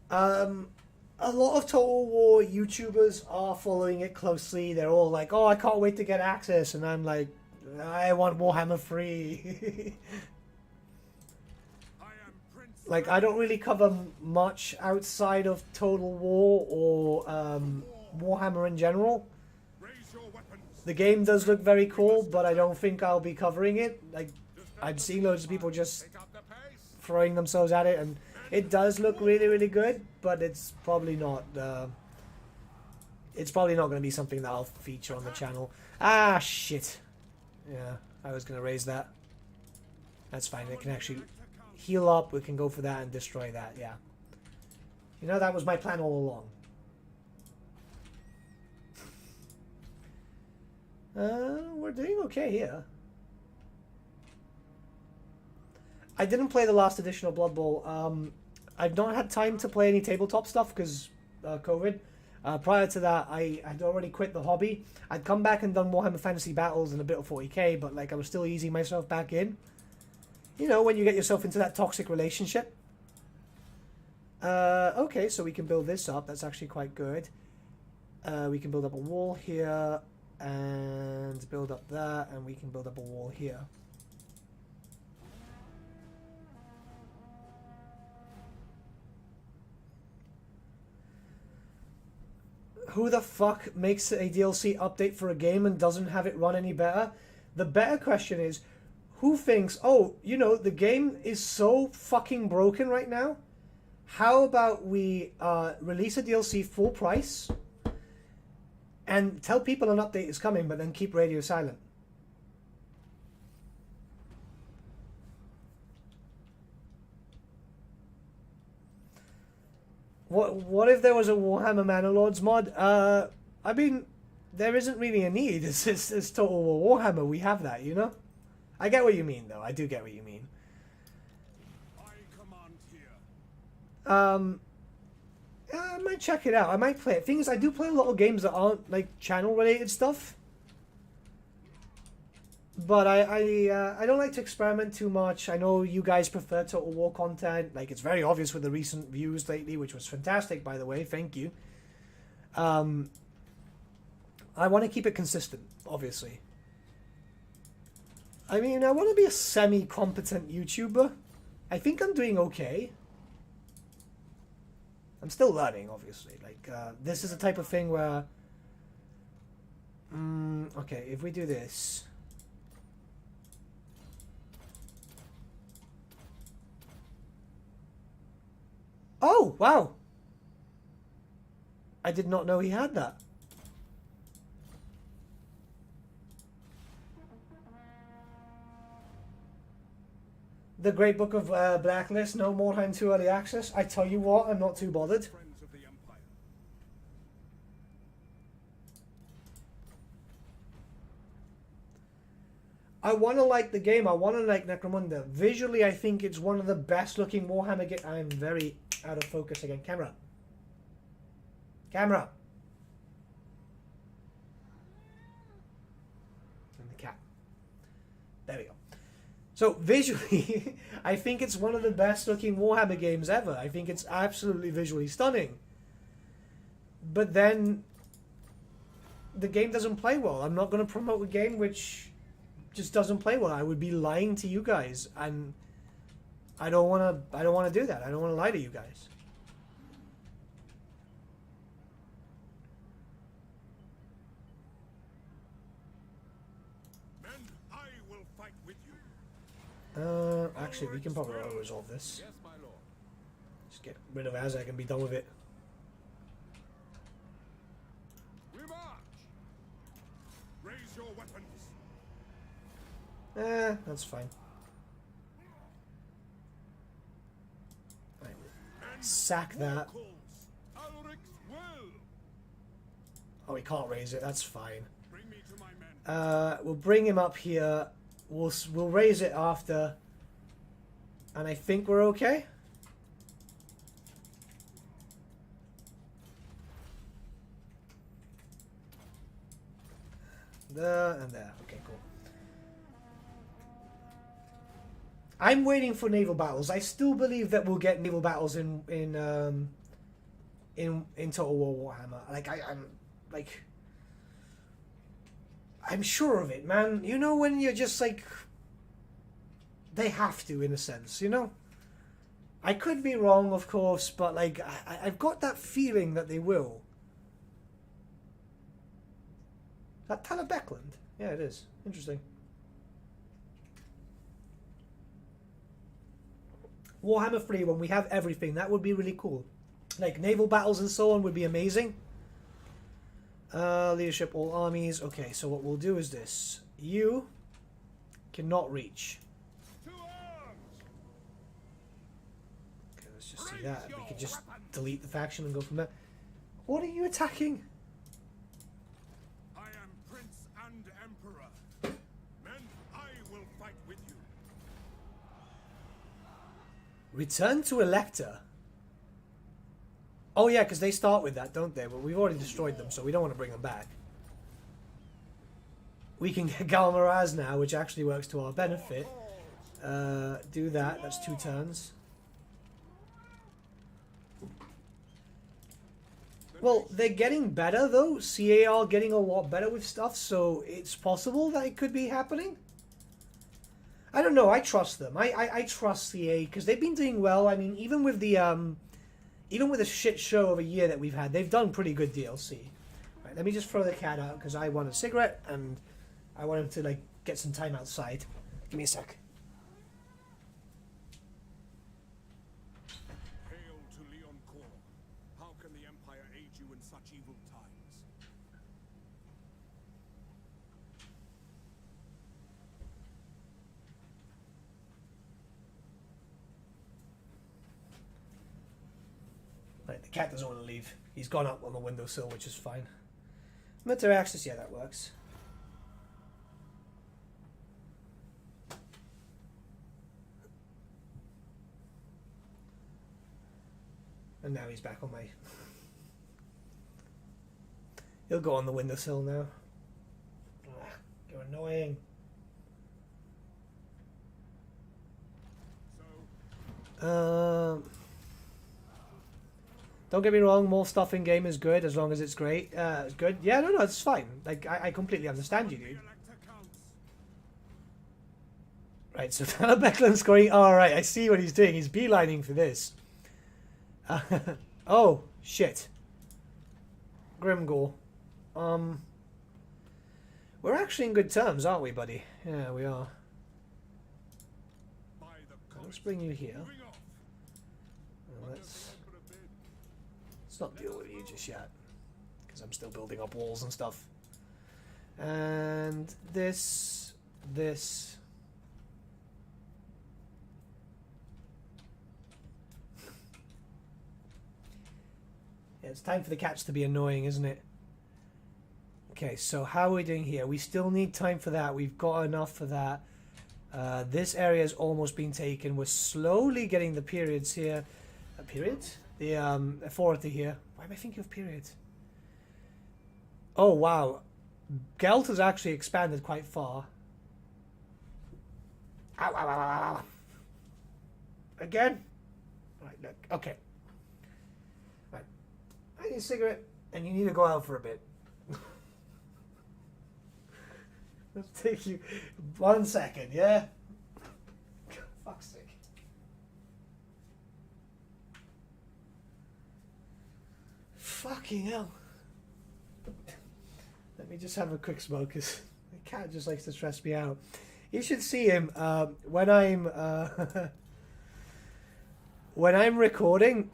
A lot of Total War YouTubers are following it closely. They're all like, oh, I can't wait to get access. And I'm like, I want Warhammer free. Like, I don't really cover much outside of Total War or Warhammer in general. The game does look very cool, but I don't think I'll be covering it. Like, I'm seeing loads of people just throwing themselves at it, and it does look really, really good, but it's probably not. It's probably not going to be something that I'll feature on the channel. Ah, shit. Yeah, I was going to raise that. That's fine. It can actually heal up. We can go for that and destroy that. Yeah. You know, that was my plan all along. We're doing okay here. I didn't play the last edition of Blood Bowl. I've not had time to play any tabletop stuff because COVID. Prior to that, I had already quit the hobby. I'd come back and done Warhammer Fantasy Battles and a bit of 40k, but like I was still easing myself back in. You know, when you get yourself into that toxic relationship. Okay, so we can build this up. That's actually quite good. We can build up a wall here and build up that, and we can build up a wall here. Who the fuck makes a DLC update for a game and doesn't have it run any better? The better question is, who thinks, oh, you know, the game is so fucking broken right now, how about we release a DLC full price and tell people an update is coming, but then keep radio silent? What if there was a Warhammer Manor mod? I mean, there isn't really a need. It's Total War Warhammer. We have that, you know? I get what you mean, though. I do get what you mean. I command here. I might check it out. I might play it. Thing is, I do play a lot of games that aren't, like, channel-related stuff. But I don't like to experiment too much. I know you guys prefer Total War content. Like, it's very obvious with the recent views lately, which was fantastic, by the way. Thank you. I want to keep it consistent, obviously. I mean, I want to be a semi-competent YouTuber. I think I'm doing okay. I'm still learning, obviously. Like, this is the type of thing where... okay, if we do this... Oh, wow! I did not know he had that. The Great Book of Blacklist, no more time to early access. I tell you what, I'm not too bothered. Friends of the Empire. I want to like the game. I want to like Necromunda. Visually, I think it's one of the best looking Warhammer games. I'm very out of focus again. Camera. Camera. And the cat. There we go. So visually, I think it's one of the best looking Warhammer games ever. I think it's absolutely visually stunning. But then the game doesn't play well. I'm not going to promote a game which just doesn't play well. I would be lying to you guys, and I don't want to do that. I don't want to lie to you guys. Men, I will fight with you. Actually, we can probably resolve this. Yes, my lord. Just get rid of Azak and be done with it. We march. Raise your weapons. That's fine. Right. Sack that. Calls. Ulrich's will. Oh, we can't raise it. That's fine. Bring me to my men. We'll bring him up here. We'll raise it after. And I think we're okay. There and there. Okay, cool. I'm waiting for naval battles. I still believe that we'll get naval battles in Total War Warhammer. Like I'm sure of it, man. You know when you're just like, they have to, in a sense, you know? I could be wrong, of course, but like I've got that feeling that they will. Is that Talabekland? Yeah, it is. Interesting. Warhammer 3, when we have everything, that would be really cool. Like, naval battles and so on would be amazing. Leadership, all armies. Okay, so what we'll do is this. You cannot reach. To arms. Okay, let's just see that. We could just delete the faction and go from there. What are you attacking? I am Prince and Emperor. Men, I will fight with you. Return to Elector. Oh yeah, because they start with that, don't they? But we've already destroyed them, so we don't want to bring them back. We can get Galmaraz now, which actually works to our benefit. Do that. That's 2 turns. Well, they're getting better, though. CAR getting a lot better with stuff, so it's possible that it could be happening. I don't know. I trust them. I trust CA because they've been doing well. I mean, even with the shit show of a year that we've had, they've done pretty good DLC. Right, let me just throw the cat out because I want a cigarette and I want him to like get some time outside. Give me a sec. Hail to Leon Kor. How can the Empire aid you in such evil times? Right, the cat doesn't want to leave. He's gone up on the windowsill, which is fine. Military access, yeah, that works. And now he's back on my... He'll go on the windowsill now. Ugh, you're annoying. Don't get me wrong, more stuff in game is good as long as it's great. It's good. Yeah, no, it's fine. Like I completely understand you, dude. Right, so Beckland's going. All right, I see what he's doing. He's beelining for this. Oh shit. Grimgore. We're actually in good terms, aren't we, buddy? Yeah, we are. Let's bring you here. Let's not deal with you just yet, because I'm still building up walls and stuff. And this. Yeah, it's time for the cats to be annoying, isn't it? Okay, so how are we doing here? We still need time for that. We've got enough for that. This area has almost been taken. We're slowly getting the periods here. Periods? The authority here. Why am I thinking of periods? Oh, wow. Gelt has actually expanded quite far. Ow, ow, ow, ow, ow. Again? Right, look. Okay. Right. I need a cigarette, and you need to go out for a bit. Let's take you 1 second, yeah? Fuck's sake. Fucking hell. Let me just have a quick smoke, because the cat just likes to stress me out. You should see him when I'm when I'm recording,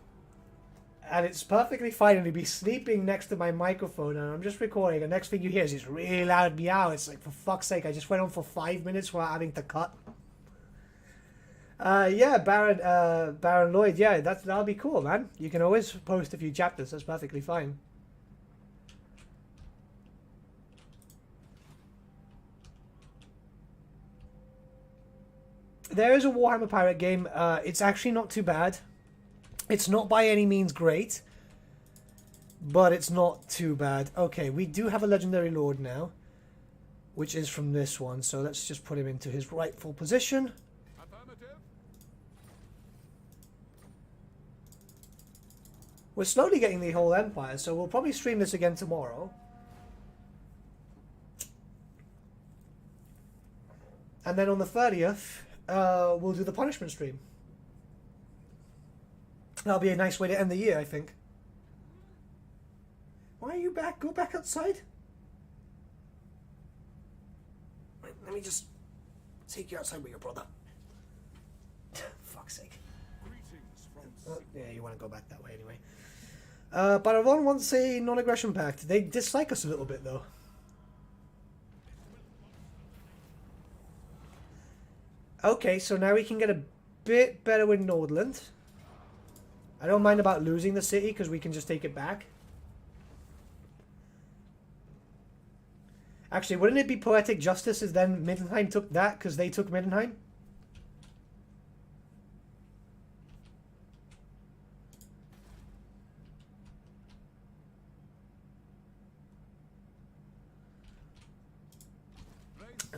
and it's perfectly fine, and he'll be sleeping next to my microphone, and I'm just recording, and next thing you hear is this really loud meow. It's like, for fuck's sake, I just went on for 5 minutes without having to cut. Yeah, Baron Lloyd, yeah, that'll be cool, man. You can always post a few chapters, that's perfectly fine. There is a Warhammer Pirate game. It's actually not too bad. It's not by any means great, but it's not too bad. Okay, we do have a Legendary Lord now, which is from this one, so let's just put him into his rightful position. We're slowly getting the whole empire, so we'll probably stream this again tomorrow. And then on the 30th, we'll do the punishment stream. That'll be a nice way to end the year, I think. Why are you back? Go back outside. Right, let me just take you outside with your brother. Fuck's sake. Yeah, you want to go back that way anyway. Baravon wants a non-aggression pact. They dislike us a little bit, though. Okay, so now we can get a bit better with Nordland. I don't mind about losing the city, because we can just take it back. Actually, wouldn't it be poetic justice if then Middenheim took that, because they took Middenheim?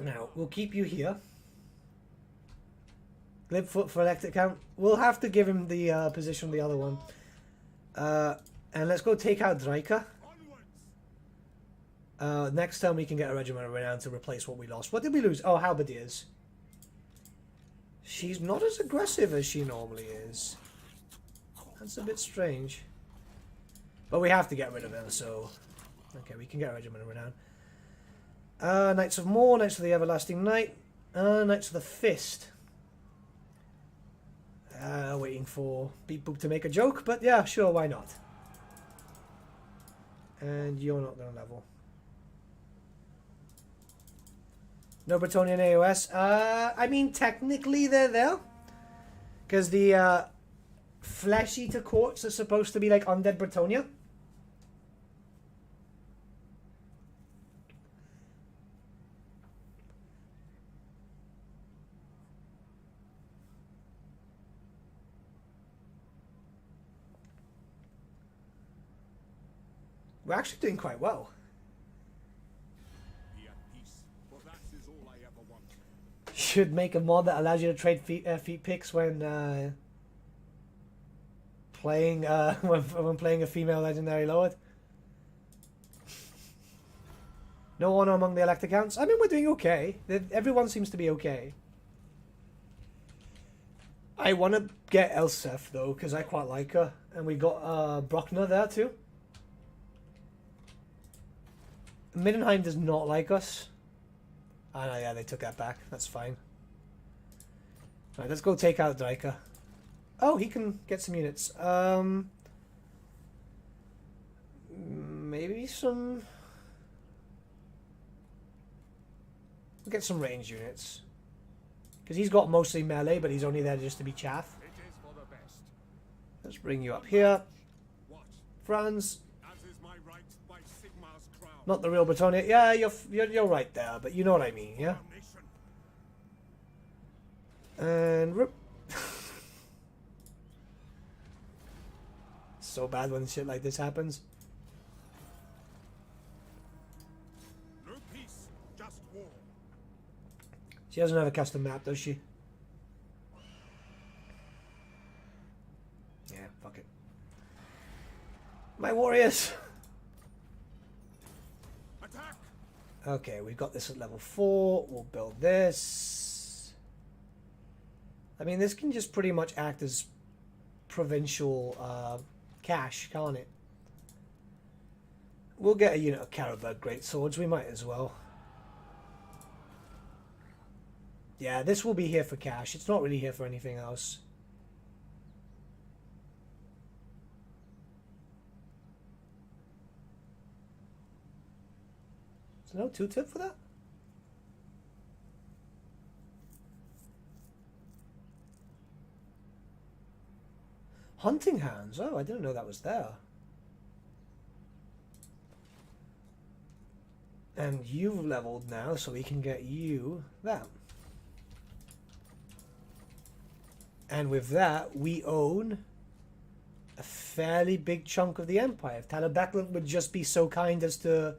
Now, we'll keep you here. Glibfoot for electric count. We'll have to give him the position of the other one. And let's go take out Draika. Next time we can get a Regiment of Renown to replace what we lost. What did we lose? Oh, Halberdiers. She's not as aggressive as she normally is. That's a bit strange. But we have to get rid of her, so... Okay, we can get a Regiment of Renown. Knights of Moor, Knights of the Everlasting Knight, Knights of the Fist. Waiting for Beep Boop to make a joke, but yeah, sure, why not? And you're not going to level. No Bretonian AOS. I mean, technically they're there. Because the Flesh Eater Courts are supposed to be like Undead Bretonia. We're actually doing quite well. Should make a mod that allows you to trade feet picks when playing when playing a female legendary lord. No honor among the elect accounts. I mean, we're doing okay. Everyone seems to be okay. I want to get Elsef though, because I quite like her, and we got Brockner there too. Middenheim does not like us. Ah, no, yeah, they took that back. That's fine. Alright, let's go take out Dreiker. Oh, he can get some units. Maybe some... We'll get some range units. Because he's got mostly melee, but he's only there just to be chaff. It is for the best. Let's bring you up here. What? Franz. As is my right by Sigmar's crown. Not the real Bretonia. Yeah, you're right there, but you know what I mean, yeah? Nation. And... So bad when shit like this happens. No peace, just war. She doesn't have a custom map, does she? Yeah, fuck it. My warriors! Attack! Okay, we've got this at level 4. We'll build this. I mean, this can just pretty much act as provincial cash, can't it? We'll get a unit of Carabed Greatswords. We might as well. Yeah, this will be here for cash. It's not really here for anything else. Is there no 2-tip for that? Hunting Hounds. Oh, I didn't know that was there. And you've leveled now, so we can get you that. And with that, we own a fairly big chunk of the Empire. If Talabeclan would just be so kind as to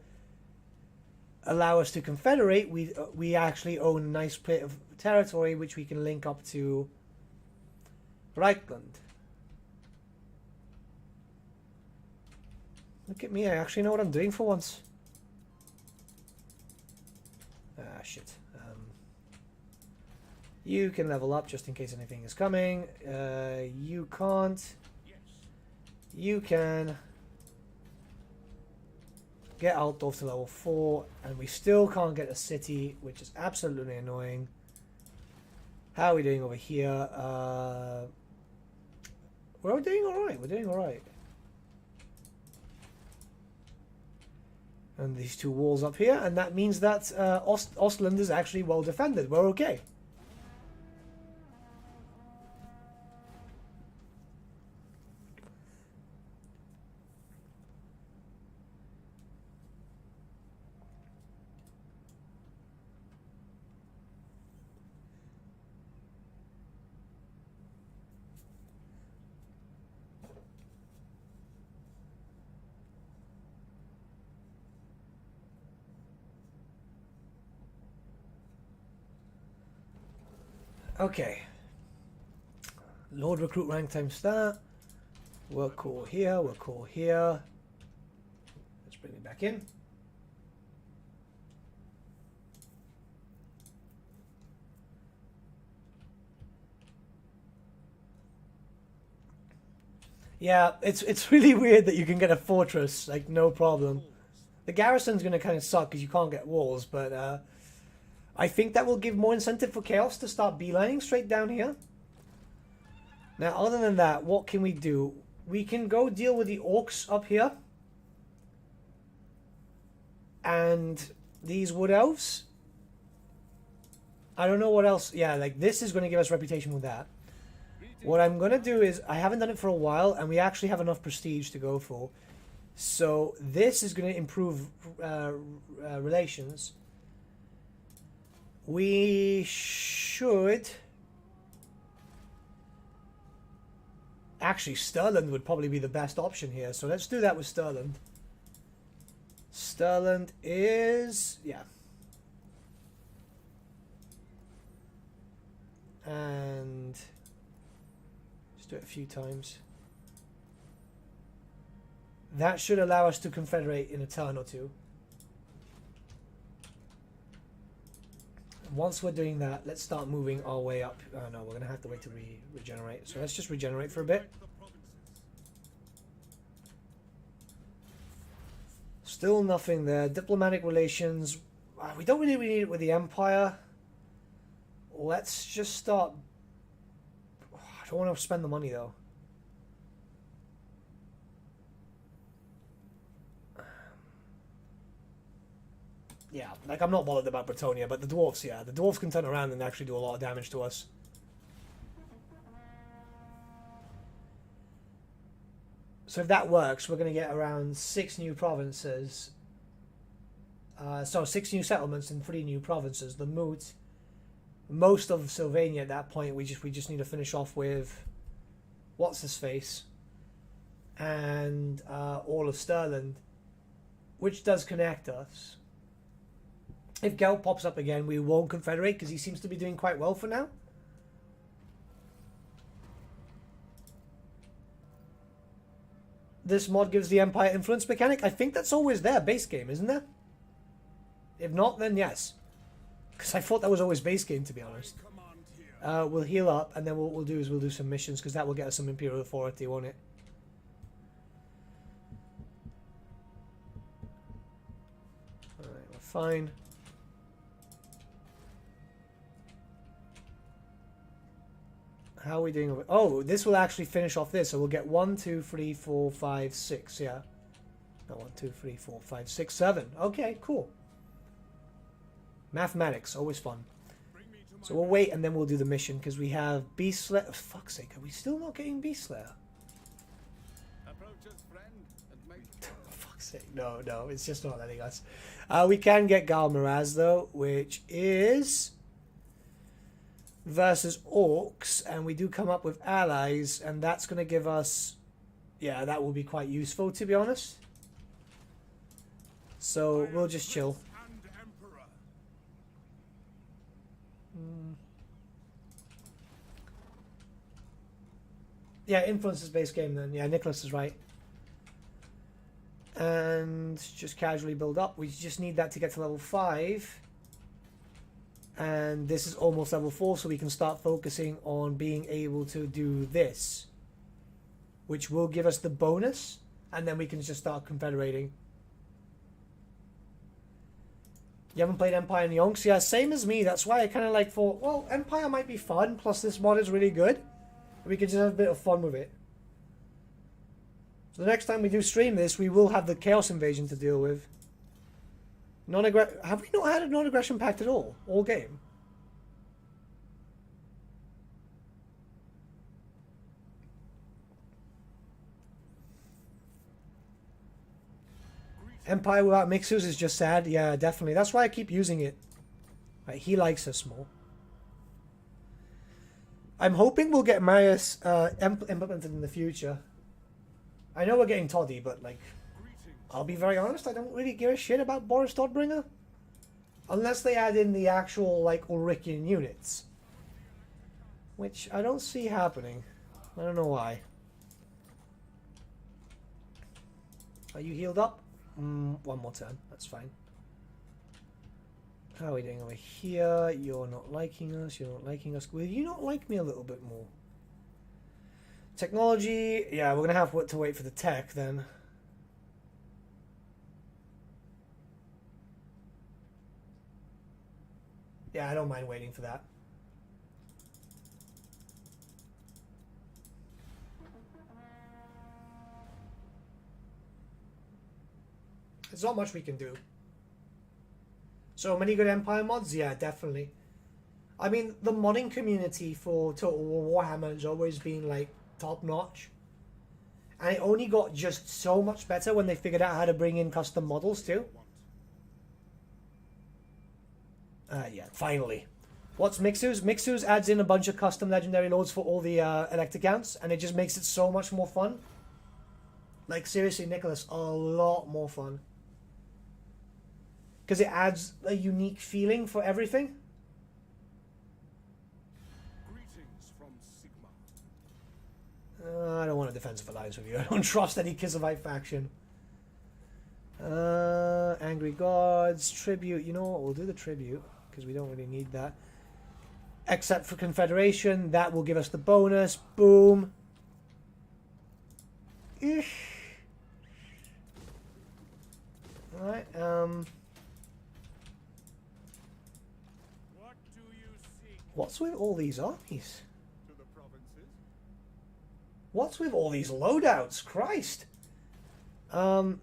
allow us to confederate, we actually own a nice bit of territory which we can link up to Reichland. Look at me, I actually know what I'm doing for once. Ah, shit. You can level up just in case anything is coming. You can't. Yes. You can get Altdorf to level 4, and we still can't get a city, which is absolutely annoying. How are we doing over here? We're doing alright, we're doing alright. And these two walls up here, and that means that Ostland is actually well defended. We're okay. Okay. Lord recruit rank times start. Work core here, work core here. Let's bring it back in. Yeah, it's really weird that you can get a fortress, like, no problem. The garrison's going to kind of suck because you can't get walls, but I think that will give more incentive for Chaos to start beelining straight down here. Now, other than that, what can we do? We can go deal with the orcs up here. And these wood elves. I don't know what else. Yeah, like, this is going to give us reputation with that. What I'm going to do is, I haven't done it for a while, and we actually have enough prestige to go for. So, this is going to improve relations. We should... Actually, Stirland would probably be the best option here. So let's do that with Stirland. Stirland is... yeah. And... just do it a few times. That should allow us to confederate in a turn or two. Once we're doing that, let's start moving our way up. Oh no, we're going to have to wait to regenerate. So let's just regenerate for a bit. Still nothing there. Diplomatic relations. We don't really need it with the Empire. Let's just start. I don't want to spend the money though. Yeah, like I'm not bothered about Bretonia, but the dwarves, yeah. The dwarves can turn around and actually do a lot of damage to us. So if that works, we're going to get around 6 new provinces. So 6 new settlements and 3 new provinces. The Moot, most of Sylvania at that point, we just need to finish off with what's his face, and all of Stirland, which does connect us. If Gelt pops up again, we won't confederate because he seems to be doing quite well for now. This mod gives the Empire influence mechanic. I think that's always there, base game, isn't there? If not, then yes. Because I thought that was always base game, to be honest. We'll heal up, and then what we'll do is we'll do some missions, because that will get us some Imperial Authority, won't it? Alright, we're fine. How are we doing over? Oh, this will actually finish off this, so we'll get 1, 2, 3, 4, 5, 6, yeah. No, 1, 2, 3, 4, 5, 6, 7. Okay, cool. Mathematics, always fun. So we'll wait and then we'll do the mission, because we have Beast Slayer. Oh, fuck's sake, are we still not getting Beast Slayer? Fuck's sake, no, it's just not letting us. We can get Gal Miraz, though, which is versus orcs, and we do come up with allies, and that's going to give us, yeah, that will be quite useful, to be honest. So we'll just chill. Yeah, influence is base game then. Yeah, Nicholas is right. And just casually build up. We just need that to get to level 5. And this is almost level 4, so we can start focusing on being able to do this, which will give us the bonus, and then we can just start confederating. You haven't played Empire and Yonks? Yeah, same as me. That's why I kind of like thought, well, Empire might be fun, plus this mod is really good. We can just have a bit of fun with it. So the next time we do stream this, we will have the Chaos Invasion to deal with. Have we not had a non-aggression pact at all game? Empire without Mixus is just sad. Yeah, definitely. That's why I keep using it. Right, he likes us more. I'm hoping we'll get Marius implemented in the future. I know we're getting Toddy, but like, I'll be very honest, I don't really give a shit about Boris Todbringer. Unless they add in the actual, like, Ulrichian units. Which I don't see happening. I don't know why. Are you healed up? One more turn, that's fine. How are we doing over here? You're not liking us, you're not liking us. Will you not like me a little bit more? Technology, yeah, we're gonna have to wait for the tech then. Yeah, I don't mind waiting for that. There's not much we can do. So many good Empire mods? Yeah, definitely. I mean, the modding community for Total War Warhammer has always been, like, top-notch. And it only got just so much better when they figured out how to bring in custom models, too. Yeah, finally. What's Mixus? Mixus adds in a bunch of custom legendary lords for all the elect accounts, and it just makes it so much more fun. Like, seriously, Nicholas, a lot more fun. Because it adds a unique feeling for everything. Greetings from Sigmar. I don't want a defensive alliance with you. I don't trust any Kisavite faction. Angry Gods, Tribute. You know what? We'll do the Tribute because we don't really need that. Except for Confederation. That will give us the bonus. Boom. Alright, What do you seek? what's with all these armies? To the provinces? What's with all these loadouts? Christ!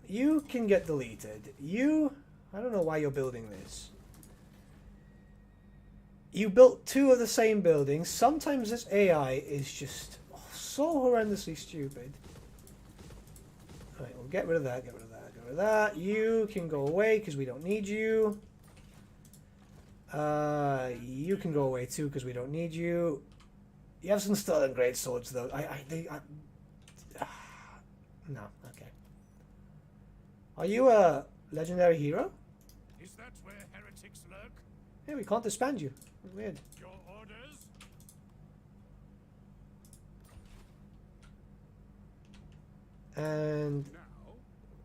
You can get deleted. I don't know why you're building this. You built 2 of the same buildings. Sometimes this AI is just so horrendously stupid. Alright, we'll get rid of that, get rid of that, get rid of that. You can go away because we don't need you. You can go away too because we don't need you. You have some Sterling Great Swords though. No, okay. Are you a legendary hero? Is that where heretics lurk? Yeah, we can't disband you. Weird. Your orders? And Now?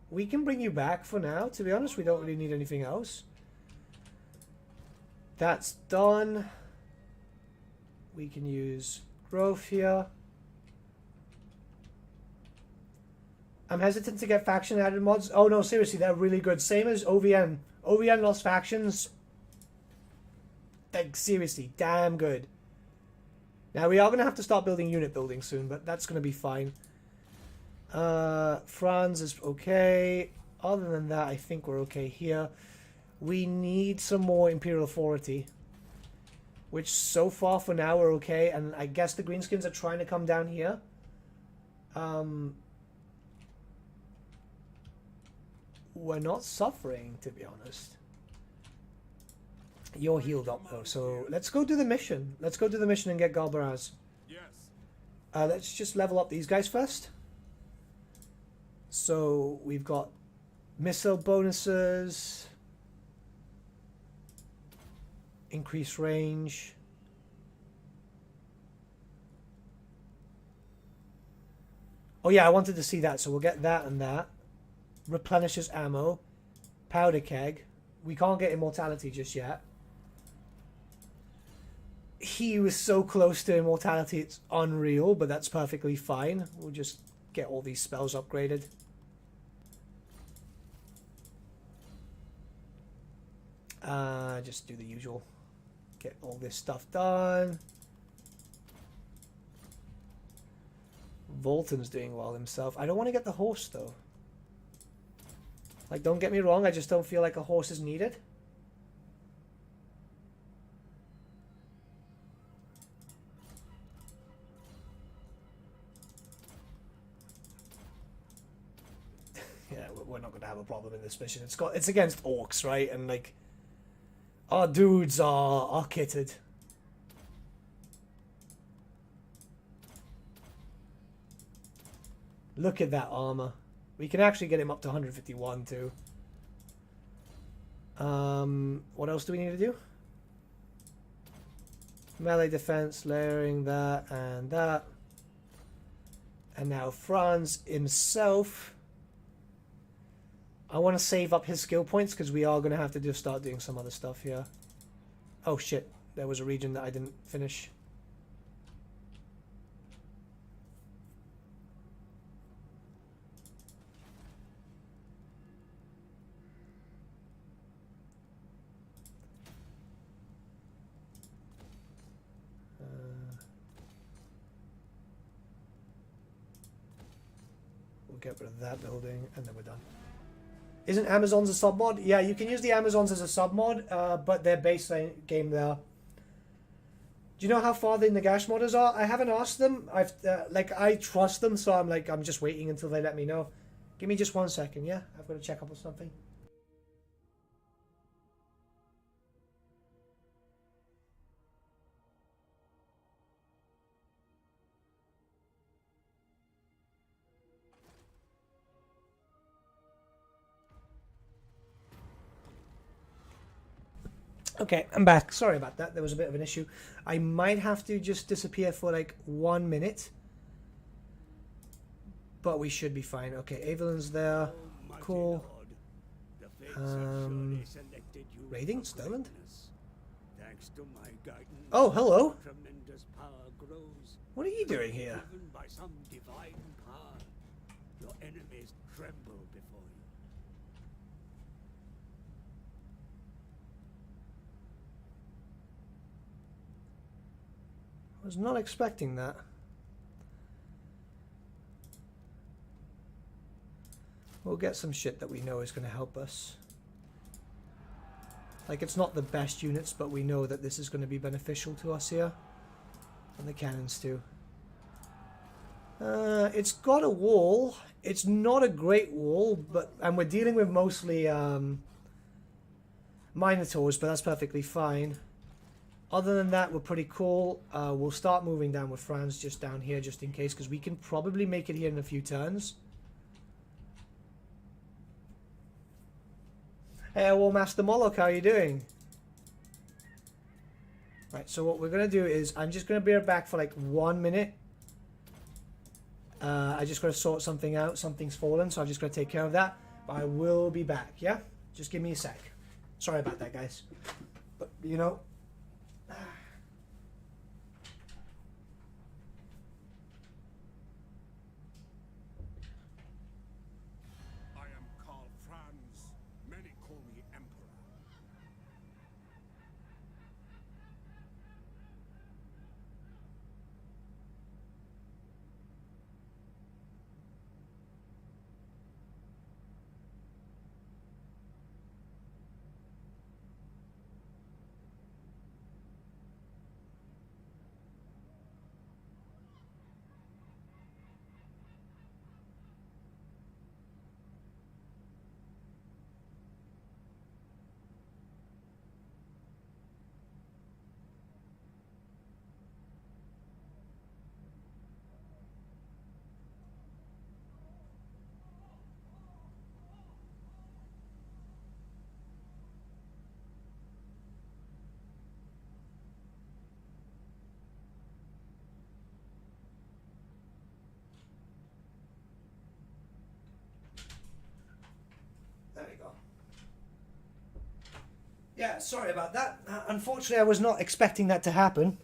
we can bring you back for now. To be honest, we don't really need anything else. That's done. We can use growth here. I'm hesitant to get faction added mods. Oh no, seriously, they're really good. Same as OVN. OVN lost factions. Like, seriously, damn good. Now, we are going to have to start building unit building soon, but that's going to be fine. France is okay. Other than that, I think we're okay here. We need some more Imperial Authority. Which, so far, for now, we're okay. And I guess the Greenskins are trying to come down here. We're not suffering, to be honest. You're healed up, though. So, let's go do the mission. Let's go do the mission and get Galbaraz. Yes. Let's just level up these guys first. So, we've got missile bonuses. Increase range. Oh yeah, I wanted to see that, so we'll get that and that. Replenishes ammo. Powder keg. We can't get immortality just yet. He was so close to immortality, it's unreal, but that's perfectly fine. We'll just get all these spells upgraded. Just do the usual. Get all this stuff done. Volton's doing well himself. I don't want to get the horse, though. Like, don't get me wrong, I just don't feel like a horse is needed. Yeah, we're not going to have a problem in this mission. It's against orcs, right? And, like, our dudes are kitted. Look at that armor. We can actually get him up to 151 too. What else do we need to do? Melee defense, layering that and that. And now Franz himself. I want to save up his skill points because we are going to have to just start doing some other stuff here. Oh shit, there was a region that I didn't finish. We'll get rid of that building and then we're done. Isn't Amazons a sub-mod? Yeah, you can use the Amazons as a sub-mod, but they're base game there. Do you know how far the Nagash modders are? I haven't asked them. I trust them, so I'm just waiting until they let me know. Give me just 1 second, yeah? I've got to check up on something. Okay, I'm back. Sorry about that. There was a bit of an issue. I might have to just disappear for like 1 minute. But we should be fine. Okay, Evelyn's there. Cool. Raiding? Stolen? Thanks to my guidance, Oh, hello. tremendous power grows. What are you doing here? Driven by some divine power, your enemies tremble before you. I was not expecting that. We'll get some shit that we know is going to help us. Like, it's not the best units, but we know that this is going to be beneficial to us here. And the cannons too. It's got a wall. It's not a great wall, and we're dealing with mostly Minotaurs, but that's perfectly fine. Other than that, we're pretty cool. We'll start moving down with France just down here, just in case, because we can probably make it here in a few turns. Hey, War Master Moloch, how are you doing? Right, so what we're going to do is, I'm just going to be back for like 1 minute. I just got to sort something out. Something's fallen, so I've just got to take care of that. But I will be back, yeah? Just give me a sec. Sorry about that, guys. But, you know... I am called Franz. Many call me Emperor. There we go. Yeah, sorry about that. Unfortunately, I was not expecting that to happen.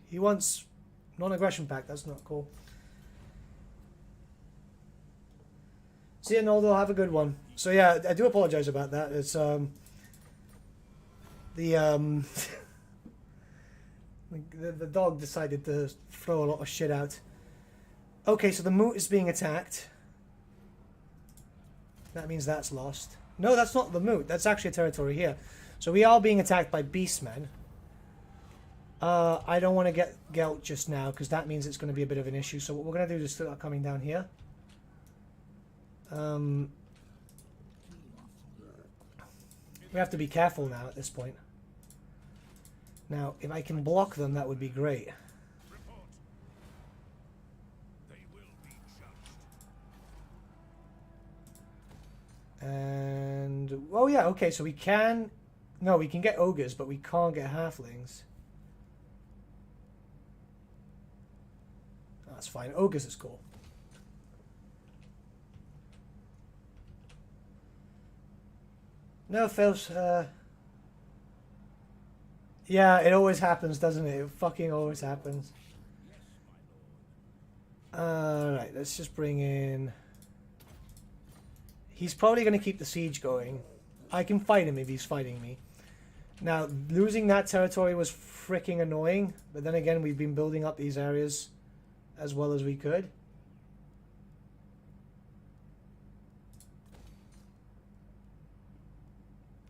He wants non-aggression pact. That's not cool. See you, Noldo. Have a good one. So yeah, I do apologize about that. It's the dog decided to throw a lot of shit out. Okay, so the moot is being attacked. That means that's lost. No, that's not the moot. That's actually a territory here. So we are being attacked by beastmen. I don't want to get Gelt just now, because that means it's going to be a bit of an issue. So what we're going to do is start coming down here. We have to be careful now at this point. Now, if I can block them, that would be great. And, oh yeah, okay, so we can, no, we can get ogres, but we can't get halflings. That's fine, ogres is cool. No, Phil's, yeah, it always happens, doesn't it? It fucking always happens. Alright, let's just bring in... He's probably going to keep the siege going. I can fight him if he's fighting me. Now, losing that territory was freaking annoying. But then again, we've been building up these areas as well as we could.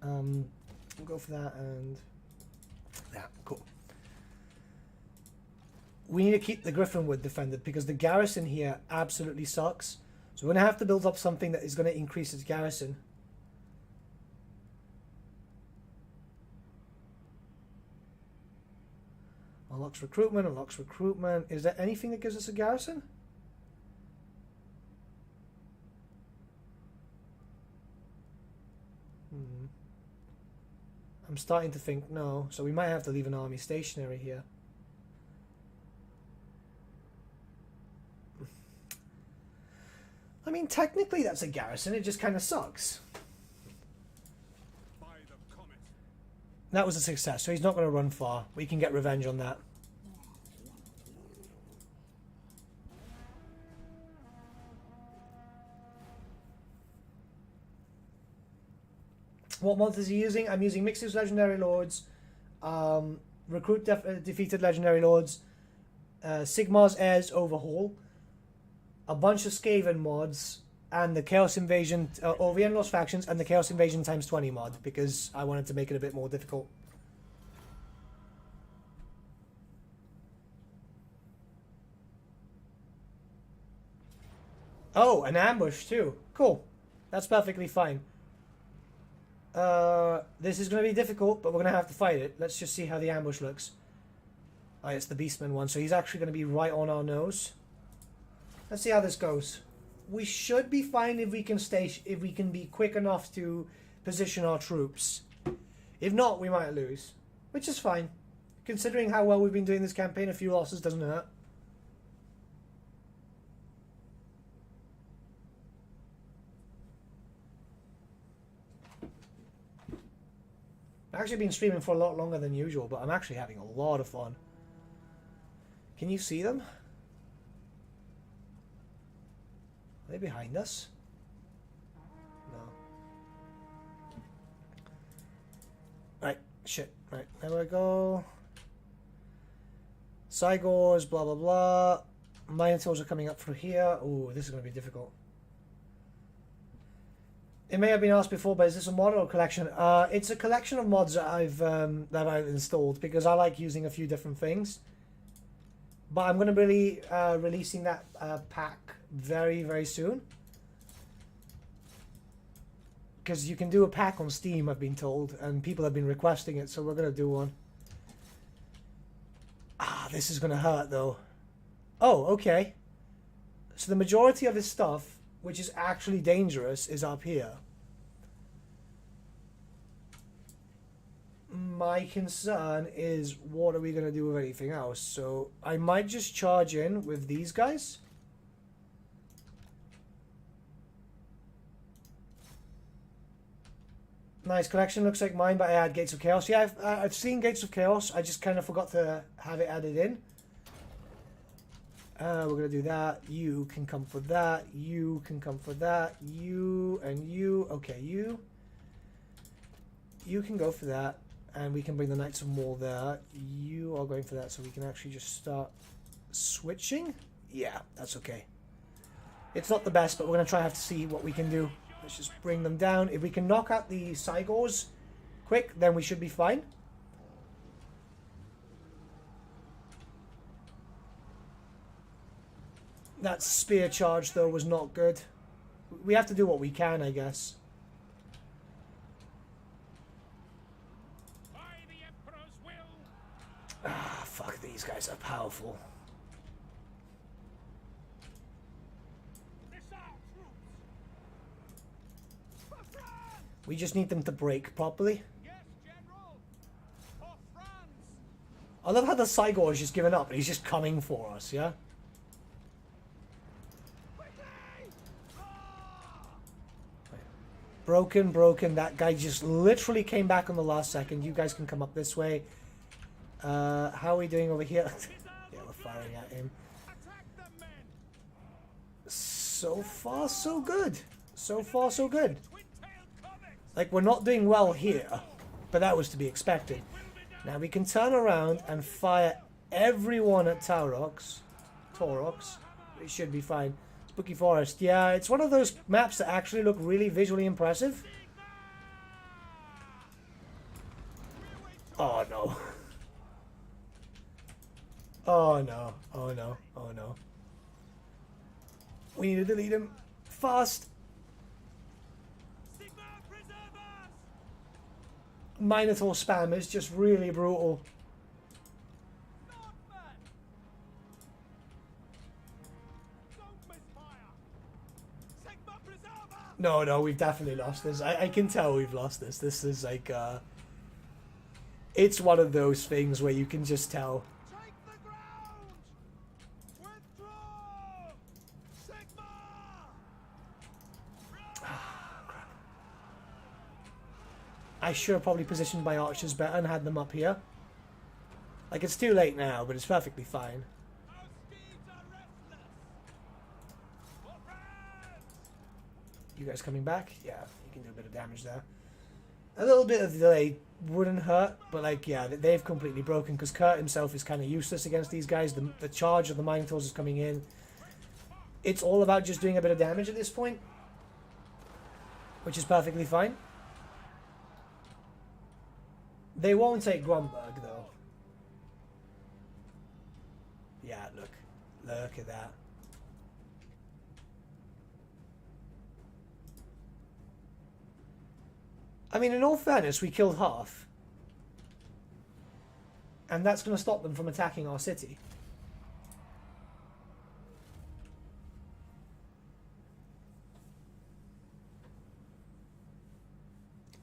We'll go for that and... Yeah, cool. We need to keep the Griffinwood defended because the garrison here absolutely sucks. So we're going to have to build up something that is going to increase its garrison. Unlocks recruitment, unlocks recruitment. Is there anything that gives us a garrison? I'm starting to think no. So we might have to leave an army stationary here. I mean, technically that's a garrison, it just kind of sucks. By the comet. That was a success, so he's not going to run far. We can get revenge on that. What mods is he using? I'm using Mixus Legendary Lords, Recruit Defeated Legendary Lords, Sigmar's Heirs Overhaul, a bunch of Skaven mods, and the Chaos Invasion, or the Endless Factions, and the Chaos Invasion times 20 mod, because I wanted to make it a bit more difficult. Oh, an ambush too. Cool. That's perfectly fine. This is going to be difficult, but we're going to have to fight it. Let's just see how the ambush looks. Oh, it's the Beastman one, so he's actually going to be right on our nose. Let's see how this goes. We should be fine if we can be quick enough to position our troops. If not, we might lose, which is fine. Considering how well we've been doing this campaign, a few losses doesn't hurt. I've actually been streaming for a lot longer than usual, but I'm actually having a lot of fun. Can you see them? Are they behind us? No. Right, shit. Right, there we go. Cygors, blah blah blah. Minotaurs are coming up through here. Ooh, this is going to be difficult. It may have been asked before, but is this a mod or a collection? It's a collection of mods that I've installed because I like using a few different things. But I'm going to be releasing that pack very, very soon. Because you can do a pack on Steam, I've been told, and people have been requesting it, so we're going to do one. Ah, this is going to hurt, though. Oh, okay. So the majority of his stuff, which is actually dangerous, is up here. My concern is, what are we going to do with anything else? So I might just charge in with these guys. Nice collection, looks like mine, but I add Gates of Chaos. Yeah, I've seen Gates of Chaos. I just kind of forgot to have it added in. We're going to do that. You can come for that. You can come for that. You and you. Okay, you. You can go for that. And we can bring the Knights of War there. You are going for that, so we can actually just start switching. Yeah, that's okay. It's not the best, but we're going to have to see what we can do. Let's just bring them down. If we can knock out the Cygors quick, then we should be fine. That spear charge, though, was not good. We have to do what we can, I guess. Ah, fuck, these guys are powerful. We just need them to break properly. Yes, General. For France. I love how the Cygor is just giving up and he's just coming for us, yeah? Broken, broken. That guy just literally came back on the last second. You guys can come up this way. How are we doing over here? Yeah, we're firing at him. So far, so good. So far, so good. Like, we're not doing well here, but that was to be expected. Now we can turn around and fire everyone at Taurox. It should be fine. Spooky Forest. Yeah, it's one of those maps that actually look really visually impressive. Oh, no. Oh no, oh no, oh no. We need to delete him. Fast! Minotaur spam is just really brutal. No, no, we've definitely lost this. I can tell we've lost this. This is like, it's one of those things where you can just tell. I should have probably positioned my archers better and had them up here. Like, it's too late now, but it's perfectly fine. You guys coming back? Yeah, you can do a bit of damage there. A little bit of delay wouldn't hurt, but like, yeah, they've completely broken because Kurt himself is kind of useless against these guys. The charge of the Minotaurs is coming in. It's all about just doing a bit of damage at this point, which is perfectly fine. They won't take Grumberg, though. Yeah, look at that. I mean, in all fairness, we killed half. And that's going to stop them from attacking our city.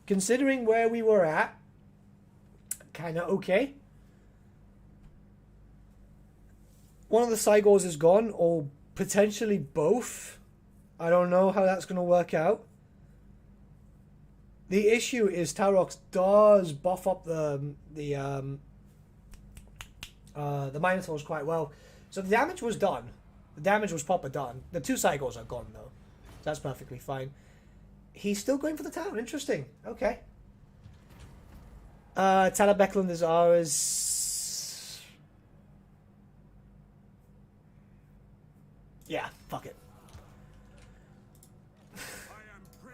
Considering where we were at, kind of okay. One of the Cygors is gone, or potentially both. I don't know how that's going to work out. The issue is Tarox does buff up the Minotaurs quite well. So the damage was done. The damage was proper done. The 2 Cygors are gone, though. That's perfectly fine. He's still going for the town. Interesting. Okay. Talabekland is ours. Yeah, fuck it.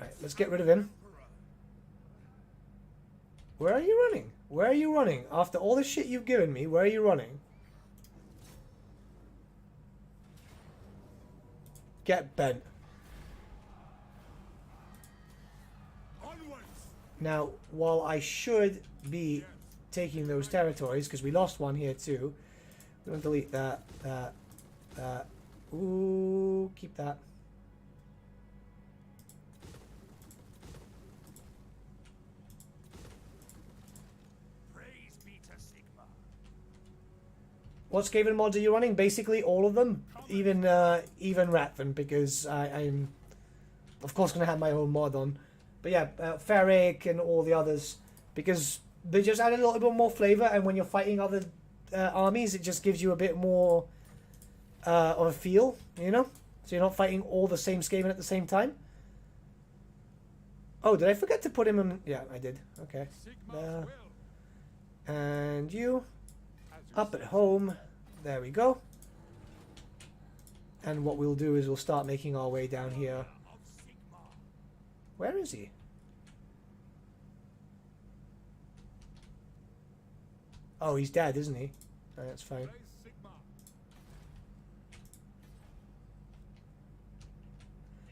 Right, let's get rid of him. Where are you running? Where are you running? After all the shit you've given me, where are you running? Get bent. Now, while I should be taking those territories, because we lost one here too, I'm going to delete that. Ooh, keep that. Praise be to Sigmar. What Skaven mods are you running? Basically all of them, even Ratvan, because I'm of course going to have my own mod on. But yeah, Ferric and all the others, because they just add a little bit more flavour, and when you're fighting other armies, it just gives you a bit more of a feel, you know? So you're not fighting all the same Skaven at the same time. Oh, did I forget to put him in? Yeah, I did. Okay. And you, up at home. There we go. And what we'll do is we'll start making our way down here. Where is he? Oh, he's dead, isn't he? Oh, that's fine.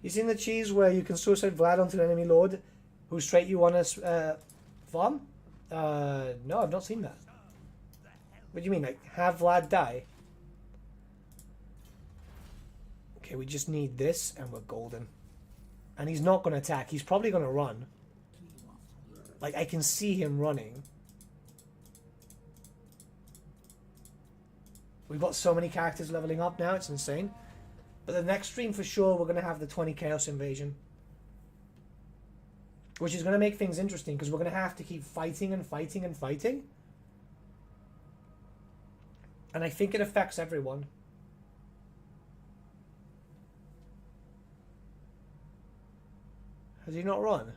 You seen the cheese where you can suicide Vlad onto an enemy lord who straight you on a farm? No, I've not seen that. What do you mean, like, have Vlad die? Okay, we just need this and we're golden. And he's not going to attack. He's probably going to run. Like, I can see him running. We've got so many characters leveling up now. It's insane. But the next stream, for sure, we're going to have the 20 Chaos Invasion. Which is going to make things interesting, because we're going to have to keep fighting and fighting and fighting. And I think it affects everyone. Has he not run?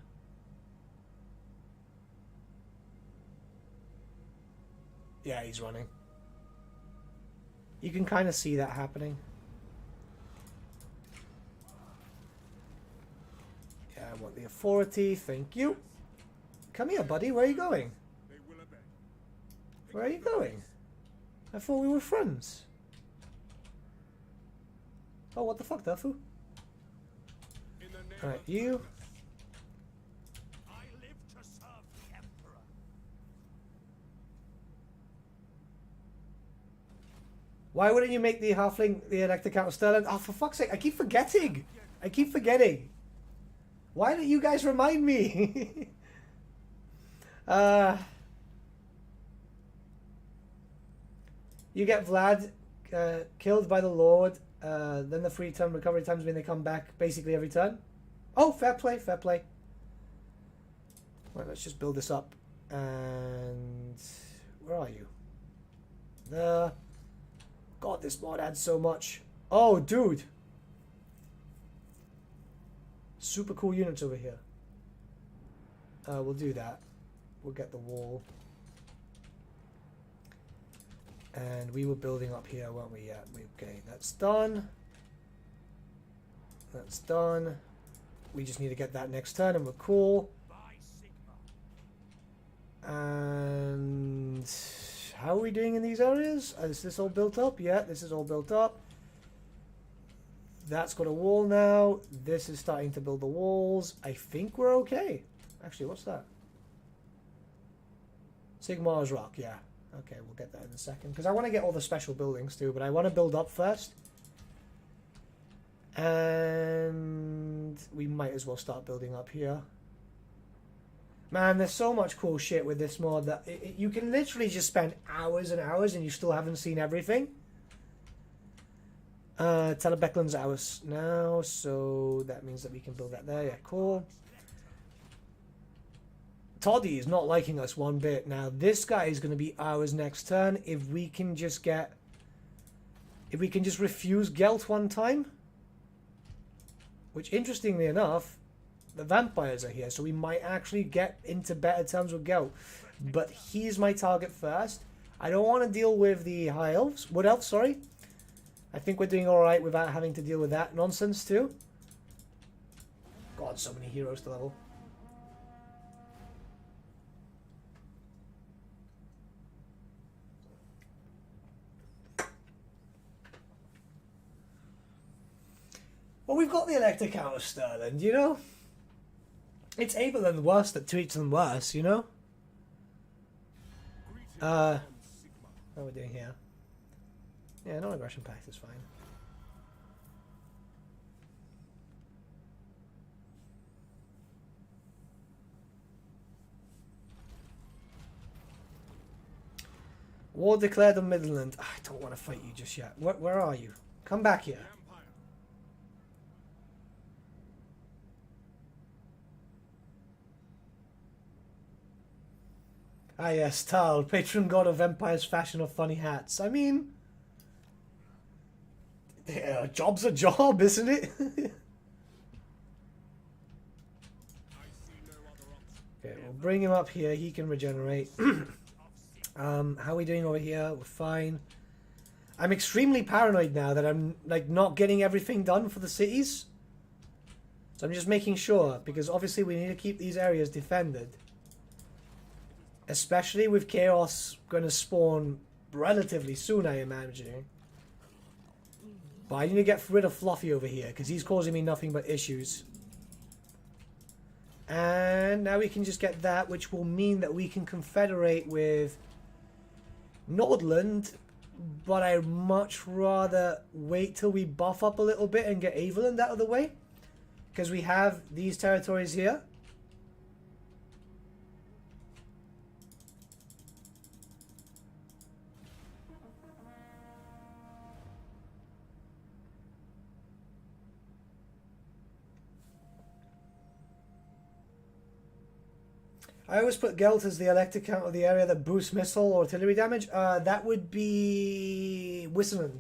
Yeah, he's running. You can kind of see that happening. Yeah, I want the authority. Thank you. Come here, buddy. Where are you going? Where are you going? I thought we were friends. Oh, what the fuck, Dufu? Alright, you. Why wouldn't you make the halfling the electric counter Sterling? Oh, for fuck's sake, I keep forgetting. I keep forgetting. Why don't you guys remind me? You get Vlad killed by the Lord. Then the free turn recovery times when they come back basically every turn. Oh, fair play, fair play. Right, let's just build this up. And where are you? There. God, this mod adds so much. Oh, dude. Super cool units over here. We'll do that. We'll get the wall. And we were building up here, weren't we? Yeah, okay, that's done. That's done. We just need to get that next turn and we're cool. By Sigmar. And how are we doing in these areas? Is this all built up? Yeah, this is all built up. That's got a wall now. This is starting to build the walls. I think we're okay. Actually, what's that? Sigmar's rock, yeah. Okay, we'll get that in a second. Because I want to get all the special buildings too, but I want to build up first. And we might as well start building up here. Man, there's so much cool shit with this mod that you can literally just spend hours and hours and you still haven't seen everything. Telebeckland's ours now, so that means that we can build that there. Yeah, cool. Toddy is not liking us one bit. Now, this guy is going to be ours next turn if we can just get... If we can just refuse Gelt one time. Which, interestingly enough, the vampires are here, so we might actually get into better terms with Gelt. But he's my target first. I don't want to deal with the high elves. Wood elves, sorry. I think we're doing alright without having to deal with that nonsense too. God, so many heroes to level. Well, we've got the electric out of Stirland, you know? It's Abel and worse that treats them worse, you know? What are we doing here? Yeah, non-aggression pact is fine. War declared on Midland. I don't want to fight you just yet. Where are you? Come back here. Ah yes, Tal, patron god of Empire's fashion of funny hats. I mean... Yeah, a job's a job, isn't it? Okay, we'll bring him up here. He can regenerate. How are we doing over here? We're fine. I'm extremely paranoid now that I'm like not getting everything done for the cities. So I'm just making sure, because obviously we need to keep these areas defended. Especially with chaos going to spawn relatively soon, I imagine. But I need to get rid of Fluffy over here, because he's causing me nothing but issues. And now we can just get that, which will mean that we can confederate with Nordland. But I'd much rather wait till we buff up a little bit and get Aveland out of the way. Because we have these territories here. I always put Gelt as the electric count of the area that boosts missile or artillery damage. That would be Wissenland.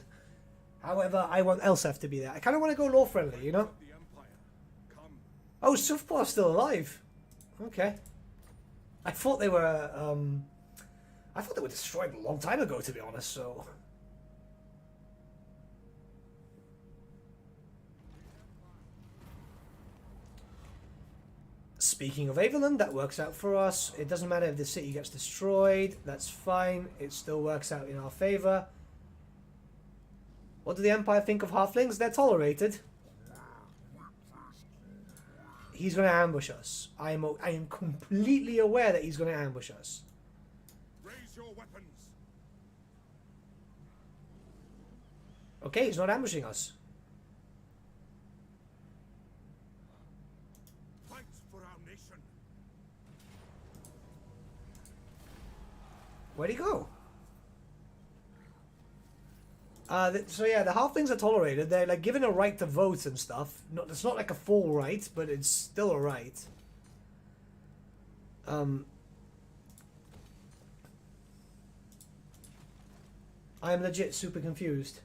However, I want Elsef to be there. I kind of want to go law friendly, you know? Oh, Sufbar's still alive. Okay. I thought they were destroyed a long time ago, to be honest, so... Speaking of Aveland, that works out for us. It doesn't matter if the city gets destroyed. That's fine. It still works out in our favor. What do the Empire think of halflings? They're tolerated. He's going to ambush us. I am completely aware that he's going to ambush us. Raise your weapons. Okay, he's not ambushing us. Where'd he go? So yeah, the halflings are tolerated. They're like given a right to vote and stuff. It's not like a full right, but it's still a right. I am legit super confused.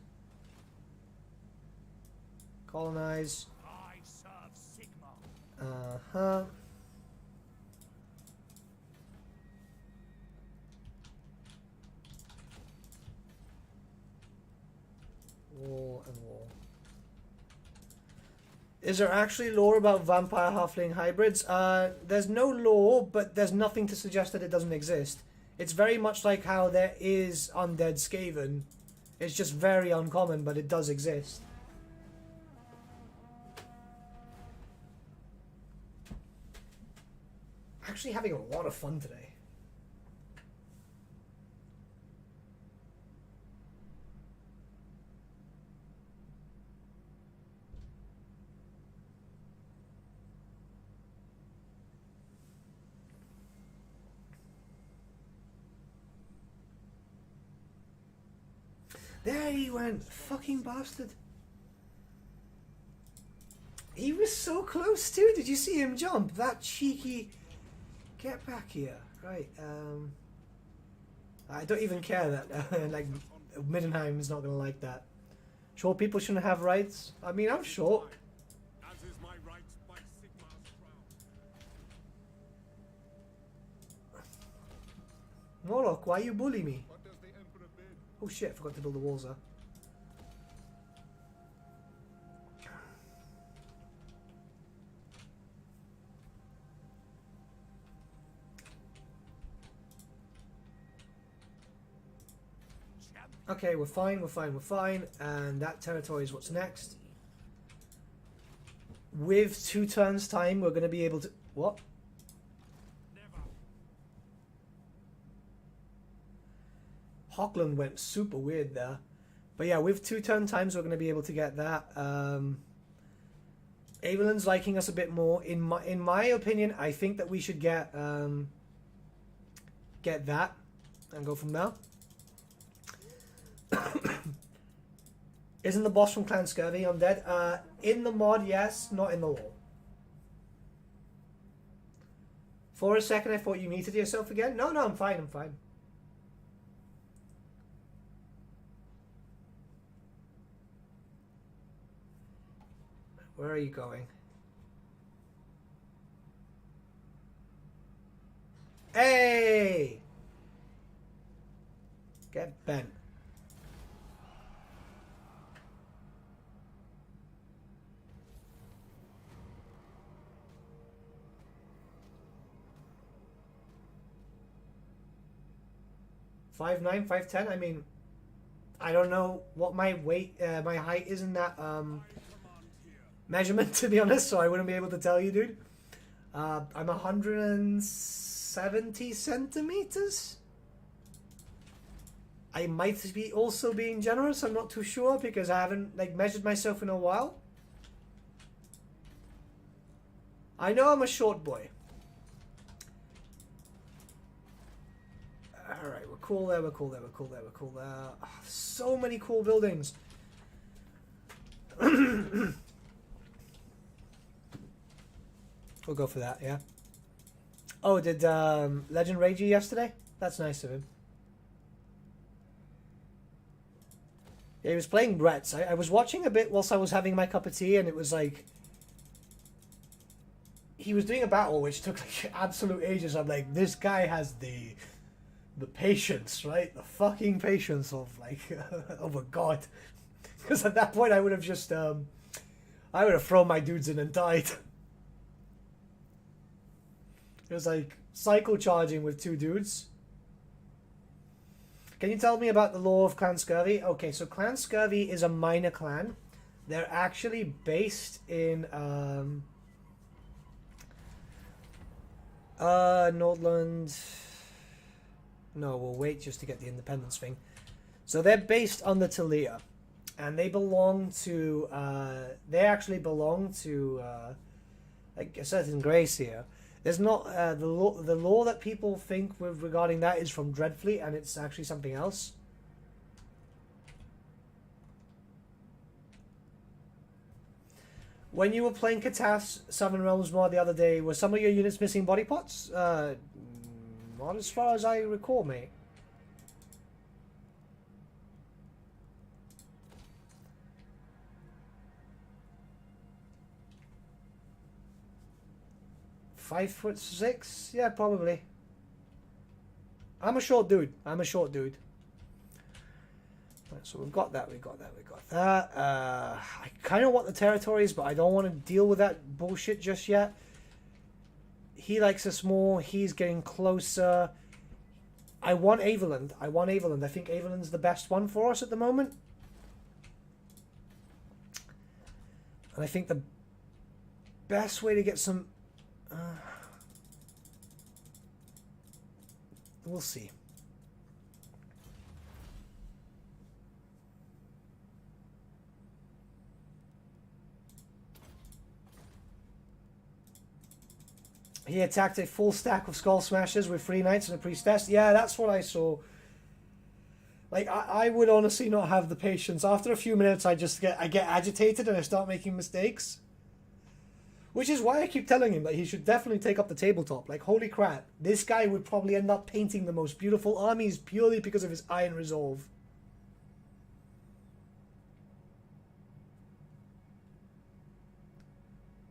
Colonize. I serve Sigmar. Uh-huh. Wall and wall. Is there actually lore about vampire halfling hybrids? There's no lore, but there's nothing to suggest that it doesn't exist. It's very much like how there is undead Skaven. It's just very uncommon, but it does exist. Actually having a lot of fun today. There he went, fucking bastard. He was so close too. Did you see him jump? That cheeky. Get back here. Right. I don't even care that like Middenheim is not gonna like that. Short people shouldn't have rights. I mean, I'm short. As is my right by Sigmar's crown. Morlock, why you bully me? What does the Emperor bid? Oh shit, I forgot to build the walls there. Okay, we're fine, we're fine, we're fine. And that territory is what's next. With 2 turns time, we're going to be able to... What? Hockland went super weird there. But yeah, with 2 turn times, we're going to be able to get that. Averland's liking us a bit more. In my opinion, I think that we should get that and go from there. Isn't the boss from Clan Scurvy undead? In the mod, yes. Not in the lore. For a second, I thought you muted yourself again. No, I'm fine, I'm fine. Where are you going? Hey! Get bent. Five 9, 5'10". I mean, I don't know what my weight, my height is in that measurement, to be honest. So I wouldn't be able to tell you, dude. I'm 170 centimeters. I might be also being generous. I'm not too sure because I haven't like measured myself in a while. I know I'm a short boy. Alright, we're cool there, we're cool there, we're cool there, we're cool there. Oh, so many cool buildings. We'll go for that, yeah. Oh, did Legend rage you yesterday? That's nice of him. Yeah, he was playing Bertsche. I was watching a bit whilst I was having my cup of tea, and it was like... He was doing a battle which took like absolute ages. I'm like, this guy has the patience, right? The fucking patience of like of a god. Because at that point I would have just I would have thrown my dudes in and died. It was like cycle charging with 2 dudes. Can you tell me about the lore of Clan Scurvy? Okay, so Clan Scurvy is a minor clan. They're actually based in Nordland. No, we'll wait just to get the independence thing. So they're based on the Talia, and they belong to. They actually belong to like a certain grace here. There's not the law that people think with regarding that is from Dreadfleet, and it's actually something else. When you were playing Cata's Southern Realms mod the other day, were some of your units missing body pots? Not as far as I recall, mate. $5'6"? Yeah, probably. I'm a short dude. I'm a short dude. Right, so we've got that, we got that, we got that. I kind of want the territories, but I don't want to deal with that bullshit just yet. He likes us more. He's getting closer. I want Aveland. I want Aveland. I think Aveland's the best one for us at the moment. And I think the best way to get some... we'll see. He attacked a full stack of Skull Smashers with 3 Knights and a Priestess. Yeah, that's what I saw. Like, I would honestly not have the patience. After a few minutes, I get agitated and I start making mistakes. Which is why I keep telling him that he should definitely take up the tabletop. Like, holy crap, this guy would probably end up painting the most beautiful armies purely because of his iron resolve.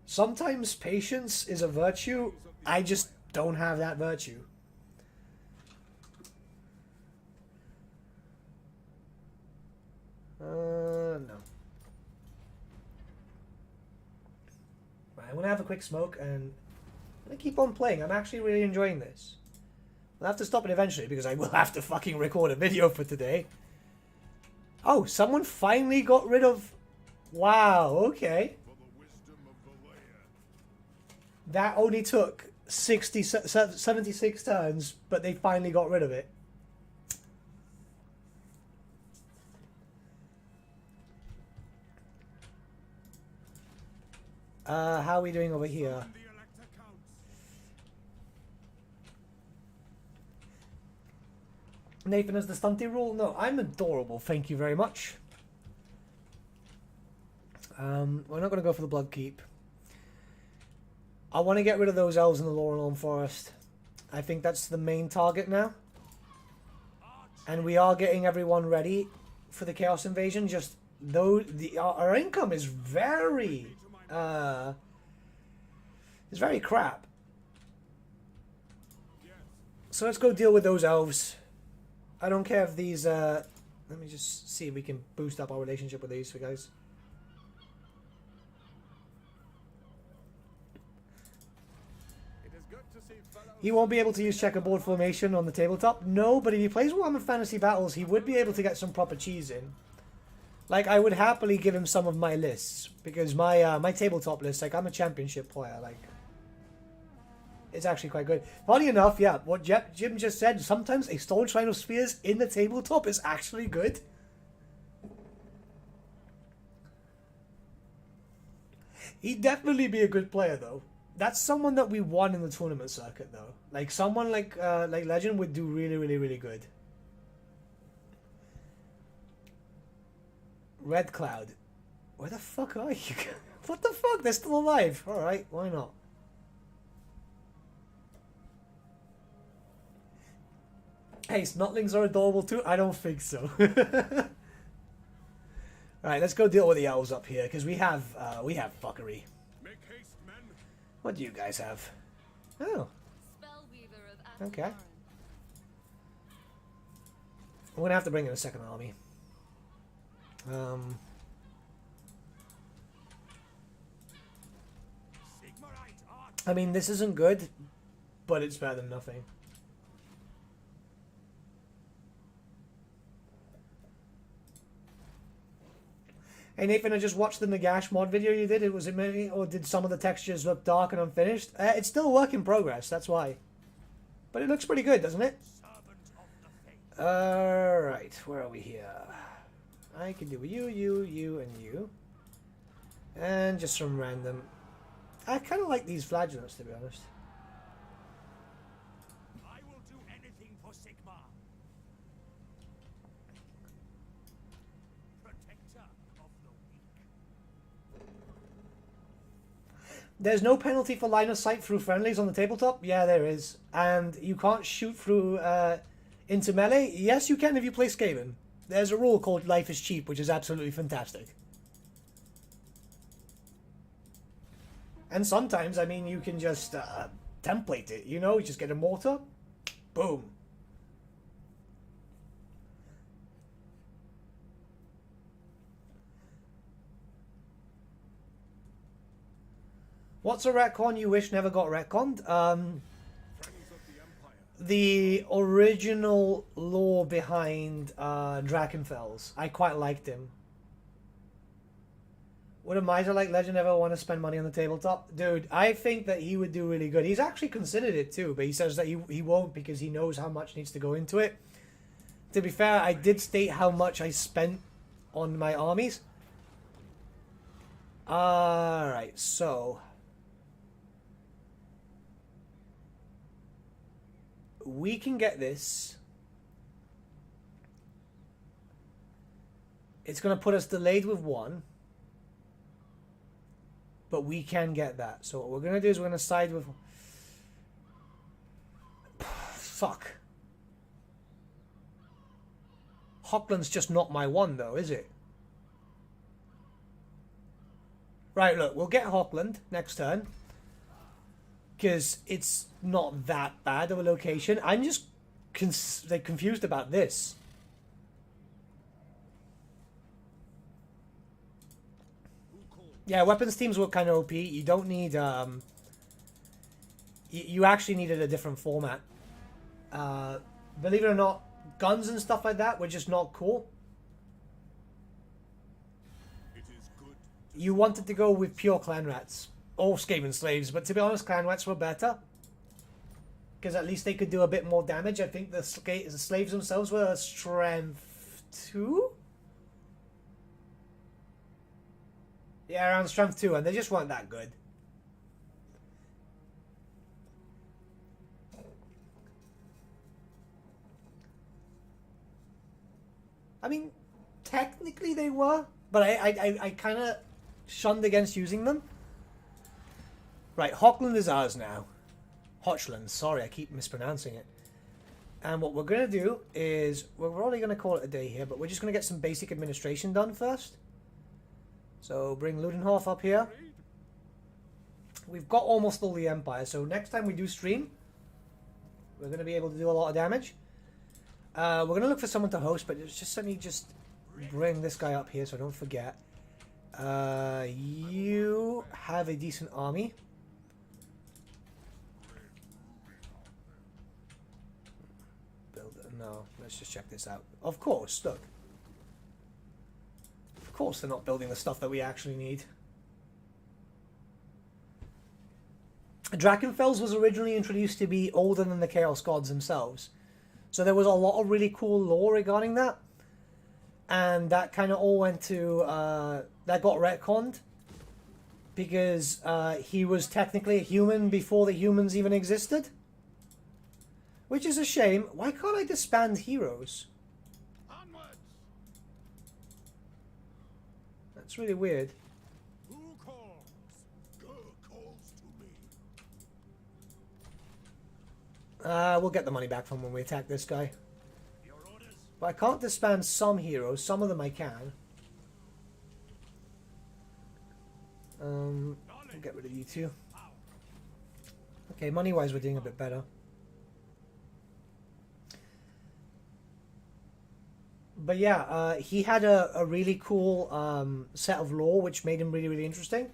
Sometimes patience is a virtue. I just don't have that virtue. No. Right, I'm gonna have a quick smoke and I'm gonna keep on playing. I'm actually really enjoying this. I'll have to stop it eventually because I will have to fucking record a video for today. Oh, someone finally got rid of... Wow, okay. That only took 76 turns, but they finally got rid of it. How are we doing over here? Nathan has the stunty rule? No, I'm adorable, thank you very much. We're not going to go for the Blood Keep. I want to get rid of those elves in the Laurelorn Forest. I think that's the main target now. And we are getting everyone ready for the Chaos Invasion. Just though our income is very crap. So let's go deal with those elves. I don't care if these let me just see if we can boost up our relationship with these guys. He won't be able to use checkerboard formation on the tabletop. No, but if he plays Warhammer Fantasy Battles, he would be able to get some proper cheese in. Like, I would happily give him some of my lists. Because my my tabletop list, like, I'm a championship player. Like, it's actually quite good. Funny enough, yeah, what Jim just said, sometimes a Stolen Shrine of Spears in the tabletop is actually good. He'd definitely be a good player, though. That's someone that we won in the tournament circuit, though. Like, someone like Legend would do really, really, really good. Red Cloud. Where the fuck are you? What the fuck? They're still alive. Alright, why not? Hey, Snotlings are adorable too? I don't think so. Alright, let's go deal with the elves up here, because we have fuckery. What do you guys have? Oh. Okay. I'm gonna have to bring in a second army. I mean, this isn't good, but it's better than nothing. Hey Nathan, I just watched the Nagash mod video you did. Was it maybe, or did some of the textures look dark and unfinished? It's still a work in progress, that's why. But it looks pretty good, doesn't it? Alright, where are we here? I can do you, and you. And just some random... I kind of like these flagellants, to be honest. I will do anything for Sigmar. Protector of the weak. There's no penalty for line of sight through friendlies on the tabletop? Yeah, there is. And you can't shoot through into melee? Yes, you can if you play Skaven. There's a rule called Life is Cheap, which is absolutely fantastic. And sometimes, I mean, you can just template it, you know? You just get a mortar, boom. What's a retcon you wish never got retconned? The original lore behind Drakenfels. I quite liked him. Would a miser-like legend ever want to spend money on the tabletop? Dude, I think that he would do really good. He's actually considered it too, but he says that he won't because he knows how much needs to go into it. To be fair, I did state how much I spent on my armies. Alright, so... we can get this. It's going to put us delayed with 1. But we can get that. So what we're going to do is we're going to side with... fuck. Hochland's just not my 1 though, is it? Right, look, we'll get Hochland next turn. Because it's not that bad of a location. I'm just confused about this. Yeah, weapons teams were kind of OP. You don't need... you actually needed a different format. Believe it or not, guns and stuff like that were just not cool. You wanted to go with pure clan rats. Or Skaven slaves, but to be honest, clan rats were better. Because at least they could do a bit more damage. I think the slaves themselves were strength 2? Yeah, around strength 2, and they just weren't that good. I mean, technically they were, but I kind of shunned against using them. Right, Hochland is ours now. Hochland, sorry, I keep mispronouncing it. And what we're going to do is, we're probably going to call it a day here, but we're just going to get some basic administration done first. So bring Ludenhof up here. We've got almost all the Empire, so next time we do stream, we're going to be able to do a lot of damage. We're going to look for someone to host, but just let me just bring this guy up here so I don't forget. You have a decent army. No, let's just check this out. Of course, look. Of course they're not building the stuff that we actually need. Drakenfels was originally introduced to be older than the Chaos Gods themselves. So there was a lot of really cool lore regarding that. And that kind of all went to... that got retconned. Because he was technically a human before the humans even existed. Which is a shame. Why can't I disband heroes? Onwards! That's really weird. Who calls? Girl calls to me. We'll get the money back from when we attack this guy. Your orders? But I can't disband some heroes. Some of them I can. We'll get rid of you two. Okay, money-wise we're doing a bit better. But yeah, he had a really cool set of lore which made him really, really interesting.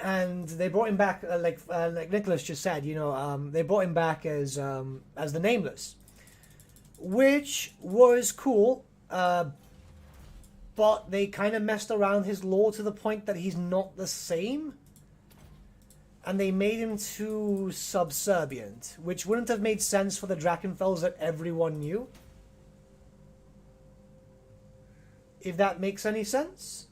And they brought him back, like Nicholas just said, you know, they brought him back as the Nameless. Which was cool, but they kind of messed around his lore to the point that he's not the same. And they made him too subservient, which wouldn't have made sense for the Drakenfels that everyone knew. If that makes any sense.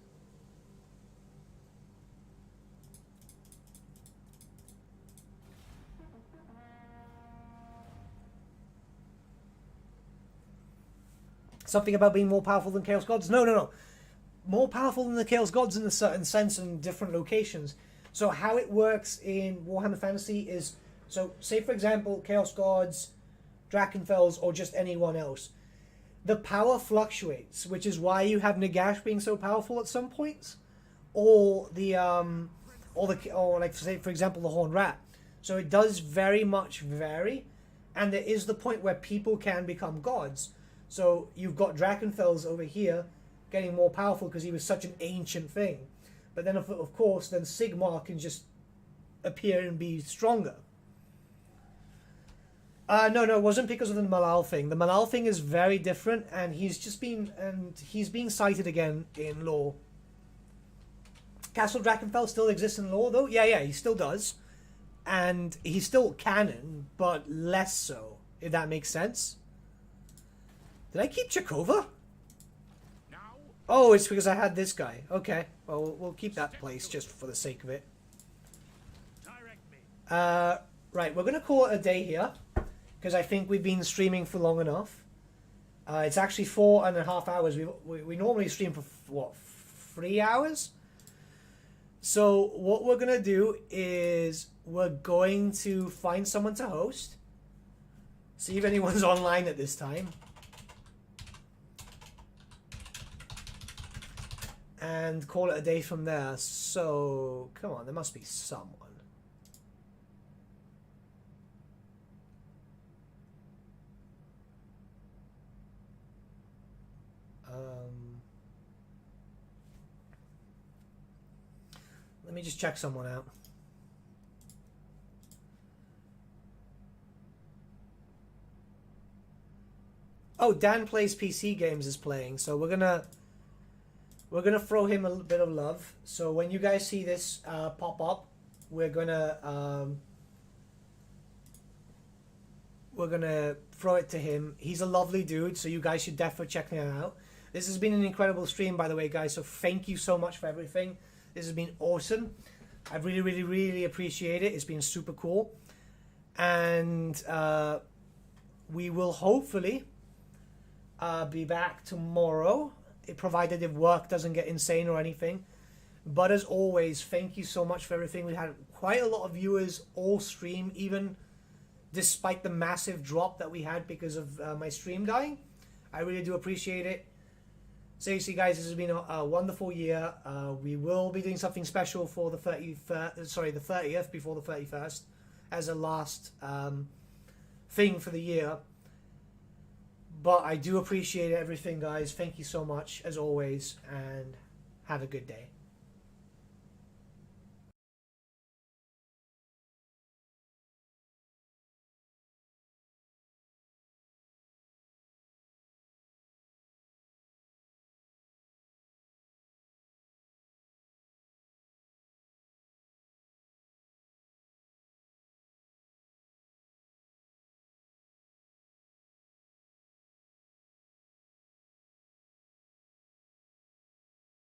Something about being more powerful than Chaos Gods? No, no, no. more powerful than the Chaos Gods in a certain sense in different locations. So how it works in Warhammer Fantasy is, so say for example, Chaos Gods, Drakenfels, or just anyone else. The power fluctuates, which is why you have Nagash being so powerful at some points, or like say for example the Horned Rat. So it does very much vary, and there is the point where people can become gods. So you've got Drakenfels over here getting more powerful because he was such an ancient thing, but then of course then Sigmar can just appear and be stronger. No, it wasn't because of the Malal thing. The Malal thing is very different, and he's being cited again in lore. Castle Drakenfell still exists in lore, though. Yeah, he still does, and he's still canon, but less so. If that makes sense. Did I keep Chakova? Oh, it's because I had this guy. Okay, well we'll keep that place just for the sake of it. Right, we're gonna call it a day here, because I think we've been streaming for long enough. It's actually 4.5 hours. We normally stream for, what, 3 hours? So what we're going to do is we're going to find someone to host. See if anyone's online at this time. And call it a day from there. So, come on, there must be someone. Let me just check someone out. Oh, Dan Plays PC Games is playing, so we're gonna throw him a bit of love. So when you guys see this pop up, we're gonna throw it to him. He's a lovely dude, so you guys should definitely check him out. This has been an incredible stream, by the way, guys, so thank you so much for everything. This has been awesome. I really appreciate it. It's been super cool. And we will hopefully be back tomorrow, provided if work doesn't get insane or anything. But as always, thank you so much for everything. We had quite a lot of viewers all stream, even despite the massive drop that we had because of my stream dying. I really do appreciate it. Seriously, guys, this has been a wonderful year. We will be doing something special for the 30th before the 31st as a last thing for the year. But I do appreciate everything, guys. Thank you so much, as always, and have a good day.